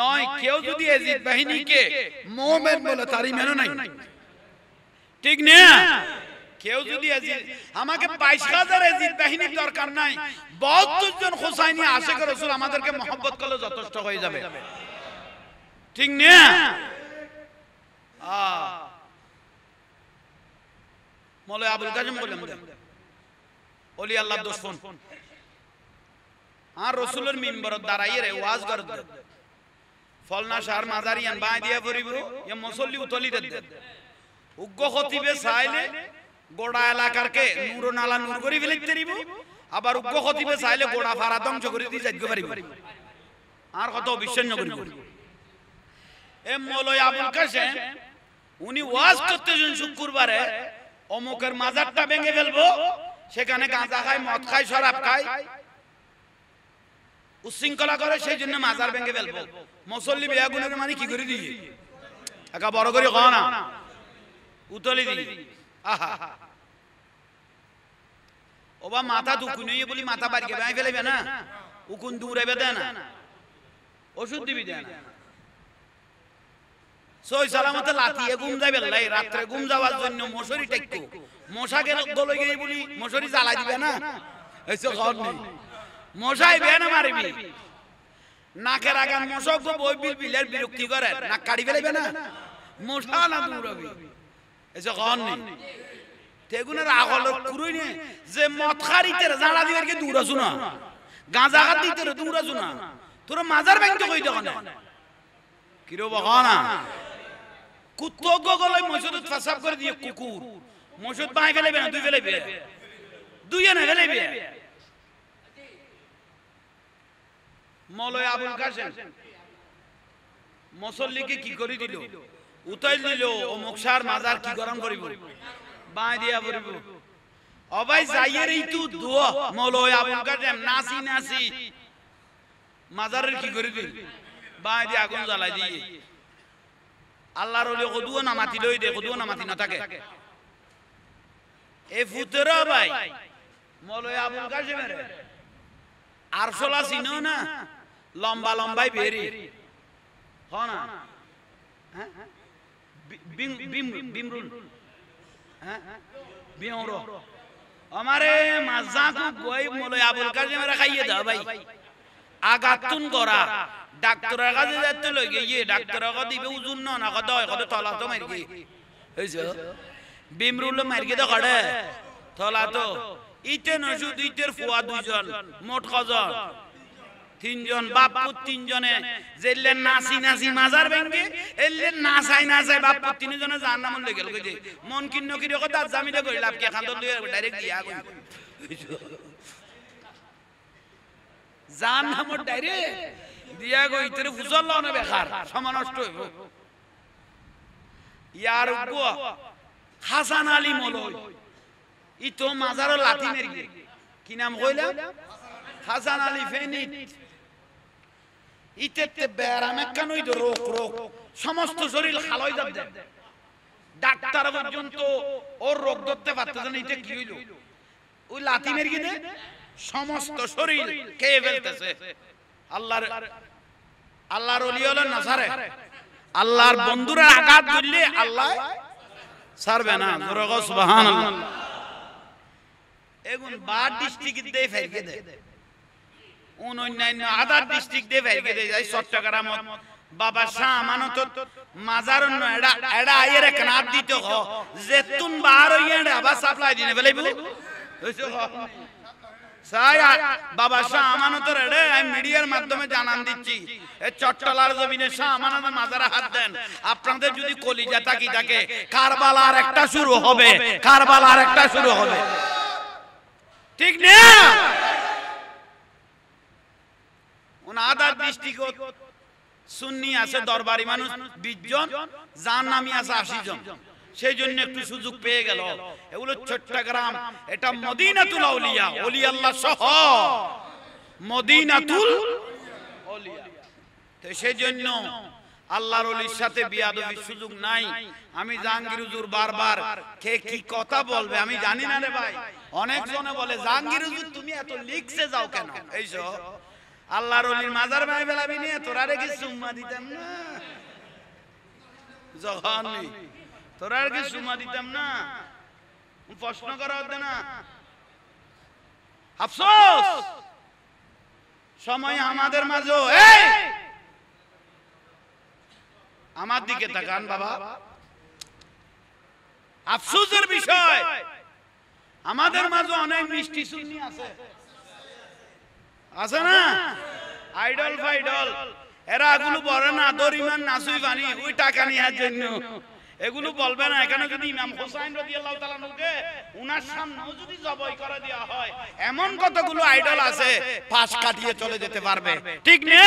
নয় কেউ যদি এজিদ বাহিনীকে মুমিন বলে তার ঈমানও নাই ঠিক না কেউ যদি এজিদ আমাকে 22,000 এজিদ বাহিনীর দরকার নাই 72 জন হুসাইনি আশিক রাসূল আমাদেরকে মহব্বত করলে যথেষ্ট হয়ে যাবে ঠিক না মৌলভী আবুল কাসেম বললাম ওলি আল্লাহ দুশমন আর রাসূলের মিম্বরত দাঁড়াইয়ে রে ওয়াজ করে ফলনা শাহর মাজারিয়ান বাই দিয়া পড়িব এ মুসল্লি উতলি দে উগ্র খতিবে চাইলে গোড়া এলাকারকে নূর নালা নূর করি ফেলতে দিব আবার উগ্র খতিবে চাইলে গোড়া ফারা ধ্বংস করে দি যাইতে পারিব আর কত বিশ্বাস করিব এ মৌলভী আবুল কাসেম উনি ওয়াজ করতেছেন শুক্রবারে অমুকের মাজারটা ভেঙে ফেলবো সেখানে গাঁজা খায় মদ খায় শরাব খায় উশৃঙ্খলা করে সেই জন্য মাজার ভেঙে ফেলবো মুসল্লি বেয়াগুনের মানে কি করে দিয়ে একা বড় করে কও না উতলি দি আহা ওবা মাথা দুকুনিয়ে বলি মাথা বাড়িয়ে ভাই ফেলবে না উকুন দূরে দেয় না ওষুধ দিবি দেয় না সই সালামতে লাতিয়ে ঘুম যাবে লাই রাতে ঘুম যাওয়ার জন্য মশারি টেকতো মশা গেল গলে গিয়ে বলি মশারি জ্বালা দিবে না এসে ঘর নেই মশাই বেনা মারবি নাকের আগান মশা গো বই বিল বিলের বিরক্তি করে নাক কাটি ফেলবে না মশা না দূরবি এসে ঘর নেই তেগুনের আগল কুরুই নে যে মদ খারিতে জ্বালা দিবের কি দূর আছো না গাঁজা খাত দিতে দূর আছো না তোর মাজার ব্যাংকে কই দেখো না কিরো বকা না কুত্তো গগলে মসজিদত ফাসাব করে দিয়ে কুকুর মসজিদ বাই ফেলাইবে না দুই ফেলাইবে দুই না ফেলাইবে মৌলভী আবুল কাসেম মুসল্লিকে কি করে দিল উতাইল দিল ও মুকসার মাজার কি গরম করিব বাই দিয়া পড়িব অবাই যাইয়ের এইটু দোয়া মৌলভী আবুল কাসেম নাসি নাসি মাজারের কি করে দিল বাই দিয়ে আগুন জ্বালাই দিয়ে আল্লাহর ওলি কদুও নামাতি লই দে কদুও নামাতি না থাকে এ ফুতরা ভাই মৌলভী আবুল কাসেমের আরশোলা চিনো না লম্বা লম্বাই বেরি হনা হ্যাঁ বিমরুল হ্যাঁ বিমরো আমারে মাজাকু গই মৌলভী আবুল কাসেমের খাইয়ে দাও ভাই আগাতুন করা ডাক্তারের কাছে যেতে লই গিয়ে ডাক্তারের কাছে দিবে ওজন না কত হয় কত তলা তো মারকি হইছে বিমরুল মারকি তো কাড়ে তলা তো ইতে নজু দুইতের ফুয়া দুইজন মোট কজন তিনজন বাপপুত তিনজনে জেলে নাসি নাসি মাজার ভেঙ্গে এলে নাসাই নাসাই বাপপুত তিনজনে জাহান্নামে লই গেল কই মন কিন্ন কি কথা জামিলে কই লাভ কি খান তো ডাইরেক্ট দিয়া কই জাহান্নামে ডাইরেক্ট দিয়া গো ইতরে ফুসল না বেকার সময় নষ্ট হইব ইয়ার গো হাসান আলী মৌলভী ই তো মাজারও লাথি মেরি কি নাম কইলা হাসান আলী ফেনিট ইতেতে বেরামে কানই তো রোগ রোগ সমস্ত শরীর খালই যাব ডাক্তার পর্যন্ত ওর রোগ ধরতে পারতেছে না এটা কি হইল ওই লাথি মেরি দে সমস্ত শরীর কে ফেলতেছে আল্লাহর ওলি হলো নাসারে আল্লাহর বন্ধুরা আঘাত করলে আল্লাহ ছাড়বে না জোরে কও সুবহানাল্লাহ এগুন বার ডিস্ট্রিক্ট দে ফেরকে দে অন্যান্য আদার ডিস্ট্রিক্ট দে ফেরকে দে যাই চট্টগ্রাম বাবা শাহ আমানত মাজার ন এডা আইরে কানাত দিতে হ জেতুন বার হইয়া আবার সাপ্লাই দিনে ফেলাইব হইছে সায়া বাবা শাহ আমানতের রে আমি মিডিয়ার মাধ্যমে জানান দিচ্ছি এই চট্টলার জমিনে শাহ আমানতের মাজারে হাত দেন আপনাদের যদি কলিজা তাকি থাকে কারবালার একটা শুরু হবে কারবালার একটা শুরু হবে ঠিক না ওনাদের ডিস্ট্রিক্ট সুন্নি আছে দরবারি মানুষ 20 জন জাহান্নামী আছে 80 জন সেই জন্য একটু সুযোগ পেয়ে গেল এগুলো চট্টগ্রাম এটা মদিনাতুল আউলিয়া ওলি আল্লাহ সহ মদিনাতুল আউলিয়া তো সেই জন্য আল্লাহর ওলির সাথে বিয়াদবির সুযোগ নাই আমি জাহাঙ্গীর হুজুর বারবার কে কি কথা বলবে আমি জানি না রে ভাই অনেক জনে বলে জাহাঙ্গীর হুজুর তুমি এত লিখছে যাও কেন এইসো আল্লাহর ওলির মাজার ভাই ফেলাবি নিয়ে তোরা রে কি সুম্মা দিতাম না জহানি তোরা আর কি সুম্মা দিতাম না প্রশ্ন করা হতো না আফসোস সময় আমাদের মাঝে এই আমার দিকে তাকান বাবা আফসোসের বিষয় আমাদের মাঝে অনেক মিষ্টি সুন্নি আছে আছে না আইডল ফাইডল এরা এগুলো বলে না দরিমান নাসুই বানি ওই টাকা নেওয়ার জন্য এগুলো বলবে না এখানে যদি ইমাম হোসেন রাদিয়াল্লাহু তাআলা নুকে উনার সামনেও যদি জবাই করে দেওয়া হয় এমন কতগুলো আইডল আছে পাশ কাটিয়ে চলে যেতে পারবে ঠিক না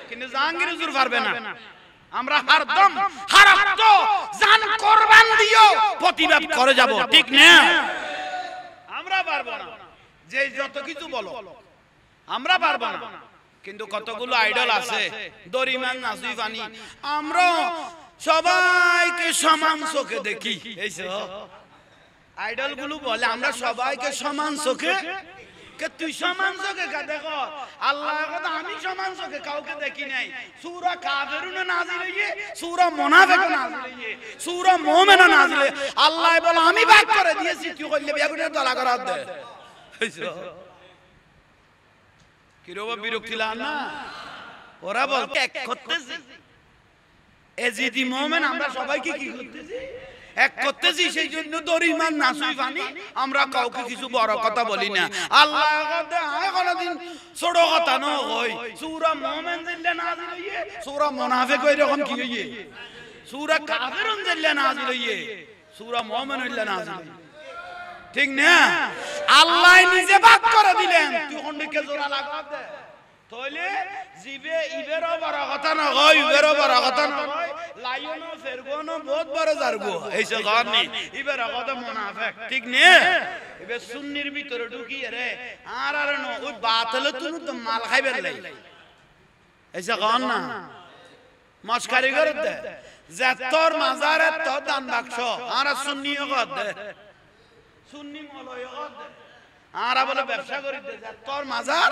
কিন্তু জাহাঙ্গীর হুজুর পারবে না আমরা হরদম হারাত জান কুরবান দিও প্রতিবাদ করে যাব ঠিক না আমরা পারবো না যে যত কিছু বলো আমরা পারবো না কিন্তু কতগুলো আইডল আছে দরিমান নাসুই বানি আমরা সবাইকে সমান চোখে দেখি এইসব আইডল গুলো বলে আমরা সবাইকে সমান চোখে কে তুই সমান চোখে দেখো আল্লাহ কথা আমি সমান চোখে কাউকে দেখি নাই সূরা কাফিরুন নাযিল হইছে সূরা মুনাফিক নাযিল হইছে সূরা মুমিন নাযিল আল্লাহ বলে আমি ভাগ করে দিয়েছি তুই কইলে বিয়াগুনে দলা করা দে এইসব কি রবা বিরক্তি লাগ না ওরা বলতে এক করতেছি এজিদি মুমিন আমরা সবাইকে কি করতেছি এক করতেছি সেই জন্য দরিমান নাসুই পানি আমরা কাউকে কিছু বড় কথা বলি না আল্লাহ কথা আয় কোনদিন ছোট কথা ন কই সূরা মুমিন জিল্লা নাযিল হইছে সূরা মুনাফিক এরকম কি হইছে সূরা কাফিরুন জেল্লা নাযিল হইয়ে সূরা মুমিনুন জেল্লা নাযিল ঠিক না আল্লাহ নিজে ভাগ করে দিলেন তুই হন্ডিকে জোড়া লাগা দে তাইলে জিবে ইবেরও বড় কথা না হয় ইবেরও বড় কথা না হয় লাইনো ফেরগোনো বহুত বড় জারগো এইসব গান নেই ইবের কথা মুনাফিক ঠিক না ইবে সুন্নির ভিতরে ঢুকি রে আর ন ওই বাতিল তুই তো মাল খাইবেন লাই এইসব গান না মস্কারি করে দে যে তোর মাজারে তো দান বাক্স আর সুন্নিও কর দে সুন্নি মলয় কর দে আর বলে ব্যবসা করি দে যে তোর মাজার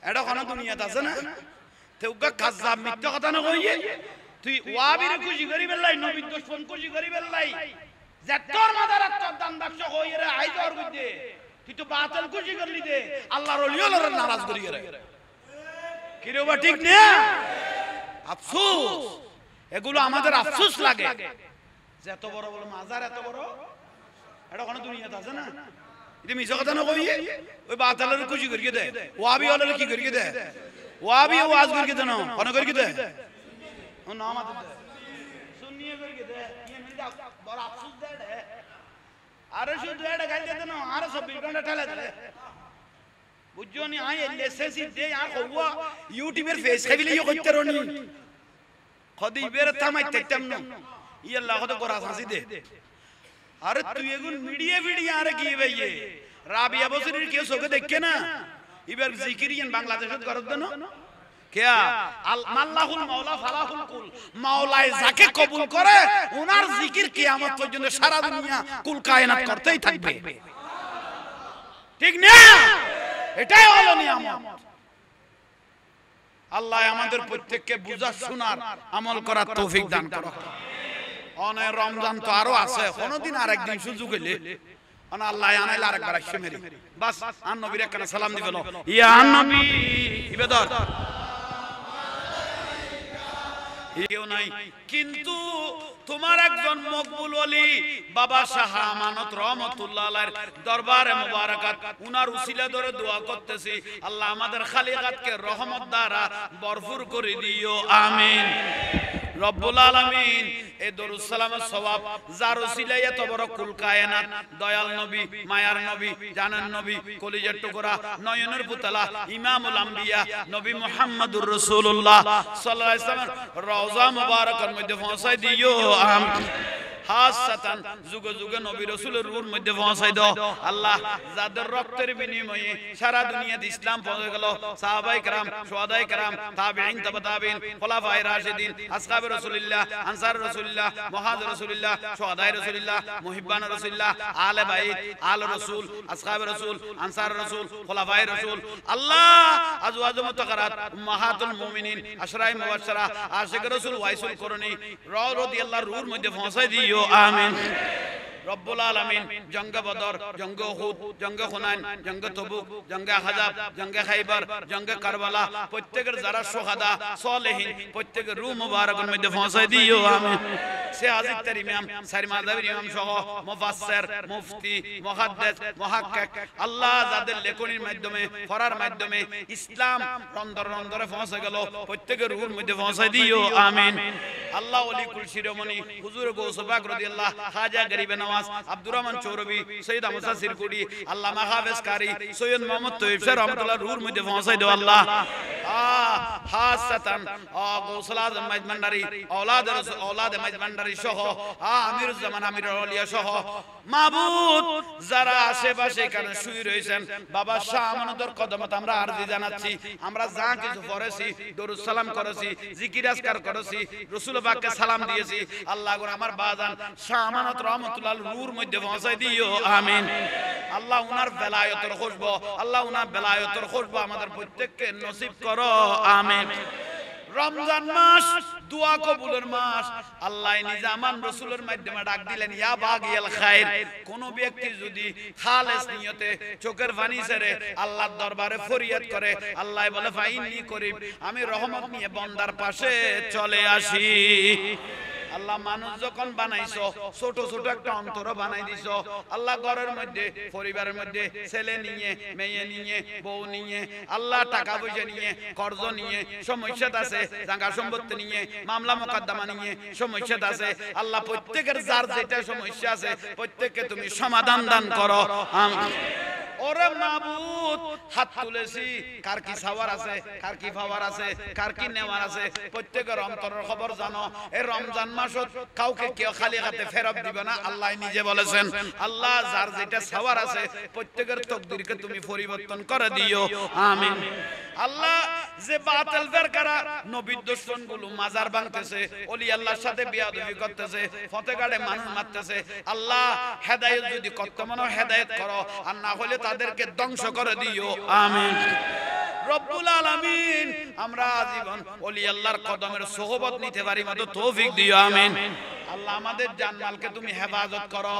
এটা কোন দুনিয়াতে আছে না তেউগা কাযাব মিথ্যা কথা না কইয়ে তুই ওয়াবির খুশি করি বেলাই নবী দুশমন খুশি করি বেলাই যে তোর মাজারে তোর দান বাক্স কইয়ে রে আই জোর কই দে তুই তো বাতিল খুশি করলি দে আল্লাহর ওলি হলো নারাজ করি রে কি রে বা ঠিক না আফসোস এগুলো আমাদের আফসোস লাগে যে এত বড় বড় মাজার এত বড় এটা কোন দুনিয়াতে আছে না এটা মিছা কথা না কইয়ে ওই বাতালের খুশি করিয়ে দে ওয়াবি হলের কি করিয়ে দে ওয়াবি ওয়াজ করিয়ে দে না কোন করিয়ে দে ও না আমাদের দে সুন্নিয়ে করিয়ে দে ইয়ে মিল যা বড় আফসোস দে আরে শুধু এটা গাল দে না আর 24 ঘন্টা ঠেলে দে বুঝছো নি আই এলএসএসি দে আর কওয়া ইউটিউবের ফেস খাইলে ইয়ে করতে রনি খদি বের থামাইতে তেমন ই আল্লাহ কত করা হাসি দে আরে তুই এগুন মিডিয়া ভিডিয়া আরে কি ভাইয়ে রাবিয়া বসরির কেউ চোখে দেখে না এবার জিকিরিয়ান বাংলাদেশত করত দেন কেয়া আল্লাহুল মাওলা ফালাহুল কুল মাওলায় যাকে কবুল করে ওনার জিকির কিয়ামত পর্যন্ত সারা দুনিয়া কুল কায়নাত করতেই থাকবে ঠিক না এটাই হলো নিয়ামত আল্লাহ আমাদের প্রত্যেককে বুঝা শোনার আমল করার তৌফিক দান করুন অনেক রমজান তো আরো আছে কোনদিন আরেকদিন সুযোগ হইলে অন আল্লাহ আনাইলে আরেকবার আসছে মেরি বাস আন নবীর একখানা সালাম দিবেন ইয়া নবী ইবাদত কেউ নাই কিন্তু তোমার একজন মকবুল ওলি বাবা শাহ আমানত রহমাতুল্লাহ আলাইহির দরবারে মুবারাকাত উনার উসিলা ধরে দোয়া করতেছি আল্লাহ আমাদের খালিকাতকে রহমত দ্বারা ভরপুর করে দিও আমিন রব্বুল আলামিন এই দরুদ সালামের সওয়াব যার উসিলায় এত বড় কুল কায়নাত দয়াল নবী মায়ার নবী জানান নবী কলিজার টুকরা নয়নের পুতলা ইমামুল আম্বিয়া নবী মুহাম্মদুর রাসূলুল্লাহ সাল্লাল্লাহু আলাইহি ওয়াসাল্লাম রওজা মুবারাকার মধ্যে পৌঁছায় দিও আমিন হাসাতান যুগে যুগে নবী রাসূলের রূহের মধ্যে পৌঁছায় দাও আল্লাহ যাদের রক্তের বিনিময়ে সারা দুনিয়াতে ইসলাম পৌঁছে গেল সাহাবায়ে কেরাম শুহাদায়ে কেরাম তাবিঈন তাবা তাবিঈন খোলাফায়ে রাশিদিন আসহাবে রাসূলুল্লাহ আনসার রাসূলুল্লাহ মুহাজির রাসূলুল্লাহ শুহাদায়ে রাসূলুল্লাহ মুহিব্বান রাসূলুল্লাহ আলে বাইত আল রাসূল আসহাবে রাসূল আনসার রাসূল খোলাফায়ে রাসূল আল্লাহ আজওয়াজ মুতাকারাত উম্মাহাতুল মুমিনিন আশরায়ে মুবাশশারা আশিক রাসূল ওয়াইসুল করনি রাদিয়াল্লাহু রূহের মধ্যে পৌঁছায় দিও আমিন রব্বুল আলামিন জঙ্গে বদর জঙ্গে উহুদ জঙ্গে হুনাইন জঙ্গে তবুক জঙ্গে আহজাব জঙ্গে খাইবার জঙ্গে কারবালা প্রত্যেকের যারা শুহাদা সালেহিন প্রত্যেকের রূহ মুবারকের মধ্যে পৌঁছায় দিও আমিন সে হাজির তার ইমাম সারি মাযহাবের ইমাম সহ মুফাসসির মুফতি মুহাদ্দিস মুহাক্কিক আল্লাহ যাদের লেখনির মাধ্যমে পড়ার মাধ্যমে ইসলাম রন্ধরে রন্ধরে পৌঁছে গেল প্রত্যেকের রূহের মধ্যে পৌঁছায় দিও আমিন আল্লাহ ওলি কুল শিরোমণি হুজুর গৌস পাক রাদিয়াল্লাহু খাজা গরিবে নওয়াজ আব্দুর রহমান চৌরবি সৈয়দ মুসা সিরকুড়ি আল্লামা হাফেজ কারি সৈয়দ মোহাম্মদ তৈয়ব সাহেব রহমাতুল্লাহ রূহের মধ্যে পৌঁছায় দাও আল্লাহ হাসাতান গৌসুল আজম মাইজ ভান্ডারী আওলাদ মাইজ ভান্ডারী সহ আমিরুজ জামান আমিরুল আউলিয়া সহ মাবুদ যারা আশেপাশে এখানে শুয়ে রয়েছেন বাবা শাহ আমানতের কদমত আমরা আরজি জানাচ্ছি আমরা যা কিছু পড়েছি দরুদ সালাম করেছি জিকির আজকার করেছি রাসূল পাককে সালাম দিয়েছি আল্লাহ গো আমার বাজান শাহ আমানত রহমাতুল্লাহ রূহের মধ্যে পৌঁছায় দিও আমিন আল্লাহ উনার বেলায়েতের খুশবু আল্লাহ উনার বেলায়েতের খুশবু আমাদের প্রত্যেককে নসিব করো আমিন রমজান মাস দোয়া কবুলের মাস আল্লাহ নিজে আমার রাসূলের মাধ্যমে ডাক দিলেন ইয়া বাগিয়াল খায়র কোন ব্যক্তি যদি খালেস নিয়তে চোখের পানি ছেড়ে আল্লাহর দরবারে ফরিয়াদ করে আল্লাহ বলে ফাইন্নি করিম আমি রহমত নিয়ে বান্দার পাশে চলে আসি আল্লাহ মানুষ যখন বানাইছো ছোট ছোট একটা অন্তর বানাই দিছো আল্লাহ ঘরের মধ্যে পরিবারের মধ্যে ছেলে নিয়ে মেয়ে নিয়ে বউ নিয়ে আল্লাহ টাকা পয়সা নিয়ে কর্জ নিয়ে সমস্যা আছে জায়গা সম্পত্তি নিয়ে মামলা মোকদ্দমা নিয়ে সমস্যা আছে আল্লাহ প্রত্যেকের যার যেটা সমস্যা আছে প্রত্যেককে তুমি সমাধান দান করো আমিন ওরে মাবুদ হাত তুলেছি কার কি সাওয়ার আছে কার কি পাওয়ার আছে কার কি নেওয়ার আছে প্রত্যেকের অন্তরের খবর জানো এই রমজান মাসত কাউকে কেউ খালি হাতে ফেরত দিবে না আল্লাহ নিজে বলেছেন আল্লাহ যার যেটা সাওয়ার আছে প্রত্যেকের তাকদীরকে তুমি পরিবর্তন করে দিও আমিন আল্লাহ যে বাতিল ফেরকারা নবীর দুশমনগুলো মাজার ভাঙতেছে ওলি আল্লাহর সাথে বিয়াদবি করতেছে ফতেগাড়ে মানুষ মারতেছে আল্লাহ হেদায়েত যদি করতে মনে হেদায়েত করো আর না হলে তাদেরকে ধ্বংস করে দিও আমিন রব্বুল আলামিন আমরা আজীবন ওলি আল্লাহর কদমের সোহবত নিতে পারি মতো তৌফিক দিও আমিন আল্লাহ আমাদের জানমালকে তুমি হেফাজত করো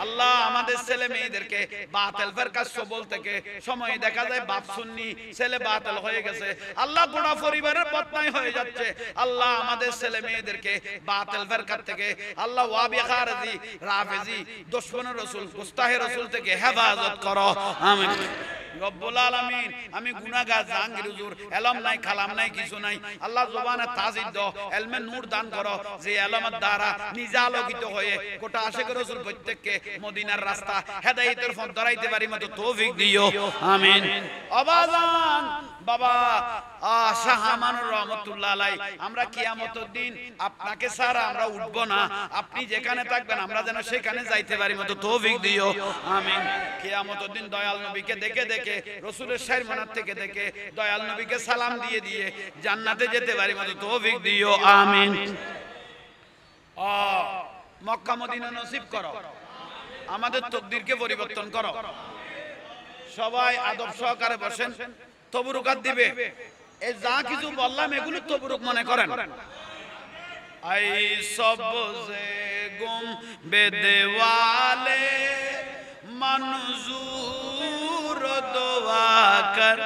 আল্লাহ আমাদের ছেলে মেয়েদেরকে বাতিল ফিরকা সবল থেকে সময় দেখা যায় বাপ সুন্নি ছেলে বাতিল হয়ে গেছে আল্লাহ গোটা পরিবারের বদনাম হয়ে যাচ্ছে আল্লাহ আমাদের ছেলে মেয়েদেরকে বাতিল ফিরকা থেকে আল্লাহ ওয়াবি খারজি রাফেজি দুশমনের রাসূল গুস্তাহে রাসূল থেকে হেফাজত করো আমিন রব্বুল আলামিন আমি গুনাহগার জাহাঙ্গীর হুজুর ইলম নাই কালাম নাই কিছু নাই আল্লাহ জবানে তাজিদ দাও ইলমে নূর দান করো যে ইলমের দ্বারা নিজে আলোকিত হয়ে গোটা আশিকের রাসূল প্রত্যেককে মদিনার রাস্তা হেদায়েতের পথ ধরাইতে পারি মতো তৌফিক দিও আমিন আবাজান বাবা শাহ আমানুর রহমাতুল্লাহ আলাইহি আমরা কিয়ামতের দিন আপনাকে ছাড়া আমরা উঠব না আপনি যেখানে থাকবেন আমরা যেন সেখানে যাইতে পারি মতো তৌফিক দিও আমিন কিয়ামতের দিন দয়াল নবীকে দেখে দেখে রাসূলের শাইর মনার থেকে দেখে দয়াল নবীকে সালাম দিয়ে দিয়ে জান্নাতে যেতে পারি মতো তৌফিক দিও আমিন মক্কা মদিনা নসিব করো আমাদের তাকদীরকে পরিবর্তন করো সবাই আদব সহকারে বসেন তবরুকাত দিবে এই যা কিছু বললাম এগুলো তবরুক মনে করেন আই সবজে গুম বেদেওয়ালে मंजूर दुआ कर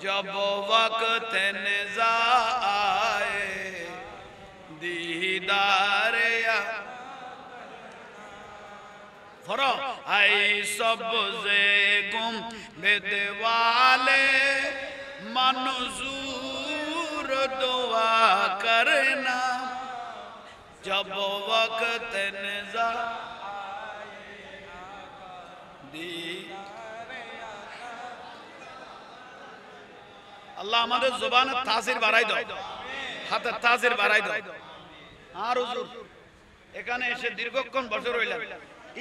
जब वक्त निज़ा आए दीदार या फरो आई सबसे गुम बेदवाले मंजूर दुआ करना जब वक्त निज़ा আল্লাহ আমাদের জবানের তাসির বাড়াই দাও হাতের তাসির বাড়াই দাও আর হুজুর এখানে এসে দীর্ঘক্ষণ বসে রইলেন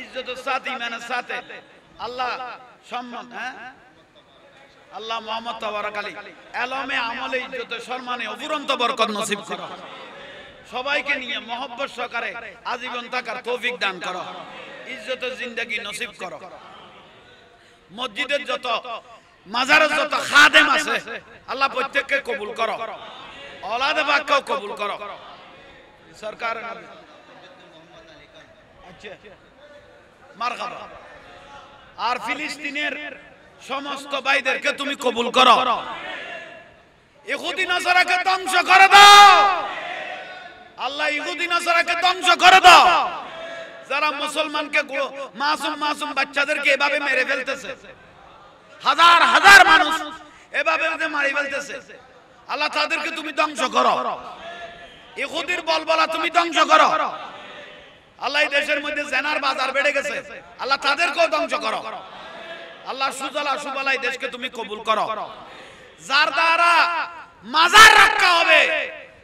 ইজ্জতের সাথে ইমানের সাথে আল্লাহ সম্মান আল্লাহ মুহাম্মদ তাবারাক আলী ইলমে আমলে ইজ্জতে সম্মানে অফুরন্ত বরকত নসিব করো সবাইকে নিয়ে মহব্বত সহকারে আজীবন থাকার তৌফিক দান করো ইজ্জতের জিন্দেগি নসিব করো মসজিদের যত মাজারের যত খাদেম আছে আল্লাহ প্রত্যেককে কবুল করো औलाद পাককেও কবুল করো সরকার আচ্ছা মারহাবা আর ফিলিস্তিনের সমস্ত ভাইদেরকে তুমি কবুল করো ইহুদি নাসারাকে ধ্বংস করে দাও আল্লাহ ইহুদি নাসারাকে ধ্বংস করে দাও যারা মুসলমানকে মাসুম মাসুম বাচ্চাদেরকে এভাবে মেরে ফেলতেছে হাজার হাজার মানুষ এভাবে মারি ফেলতেছে আল্লাহ তাদেরকে তুমি ধ্বংস করো ইহুদির বলবলা তুমি ধ্বংস করো আল্লাহ এই দেশের মধ্যে জেনার বাজার বেড়ে গেছে আল্লাহ তাদেরকেও ধ্বংস করো আল্লাহ সুজলা সুবলা এই দেশকে তুমি কবুল করো যার দ্বারা মাজার রক্ষা হবে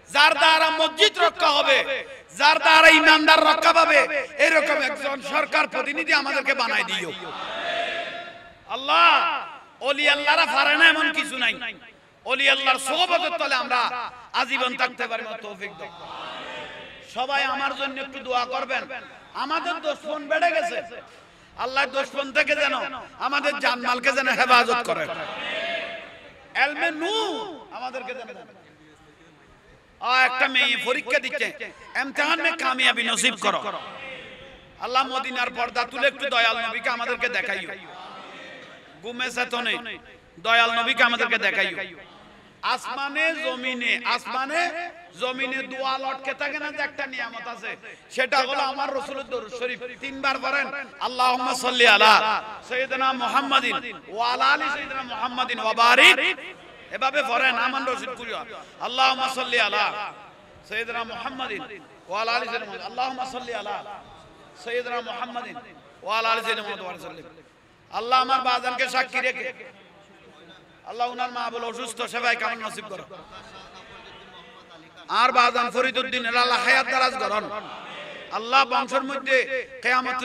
যার দ্বারা মসজিদ রক্ষা হবে যার দ্বারা ইমানদার রক্ষা পাবে এরকম একজন সরকার প্রতিনিধি আমাদেরকে বানাই দিও আল্লাহ ওলি আল্লাহরা পারে না এমন কিছু নাই ওলি আল্লাহর সোহবতের তলে আমরা আজীবন থাকতে পারি তৌফিক দাও সবাই আমার জন্য একটু দোয়া করবেন আমাদের দুশমন বেড়ে গেছে আল্লাহ দুশমন থেকে যেন আমাদের জানমালকে যেন হেফাজত করে ইলমে নূর আমাদেরকে যেন একটা মেয়ে পরীক্ষা দিচ্ছে ইমতিহান মে কামিয়াবি নসিব করো আল্লাহ মদিনার পর্দা তুলে একটু দয়াল নবীকে আমাদেরকে দেখাইও গুমে সাথনে দয়াল নবীকে আমাদেরকে দেখাইও আসমানে জমিনে দোয়া লটকে থাকে না, যে একটা নিয়ামত আছে, সেটা হলো আমার রাসূলের দরুদ শরীফ। তিনবার পড়েন আল্লাহুম্মা সাল্লি আলা সাইয়্যিদিনা মুহাম্মাদিন ওয়া আলা আলি সাইয়্যিদিনা মুহাম্মাদিন ওয়া বারিক, এভাবে পড়েন আমার রাসূল করিয়া আল্লাহুম্মা সাল্লি আলা সাইয়্যিদিনা মুহাম্মাদিন ওয়া আলা আলি সাইয়্যিদিনা মুহাম্মাদিন, আল্লাহুম্মা সাল্লি আলা সাইয়্যিদিনা মুহাম্মাদিন ওয়া আলা আলি সাইয়্যিদিনা মুহাম্মাদিন। আল্লাহ আমার বাজানকে সাক্ষী রেখে আল্লাহ উনার মা বলে অসুস্থ, সেবায় কেমন নসিব করো। আর বাজান ফরিদউদ্দিন আল্লাহ হায়াত দারাজ করুন। আল্লাহ বংশের মধ্যে কিয়ামত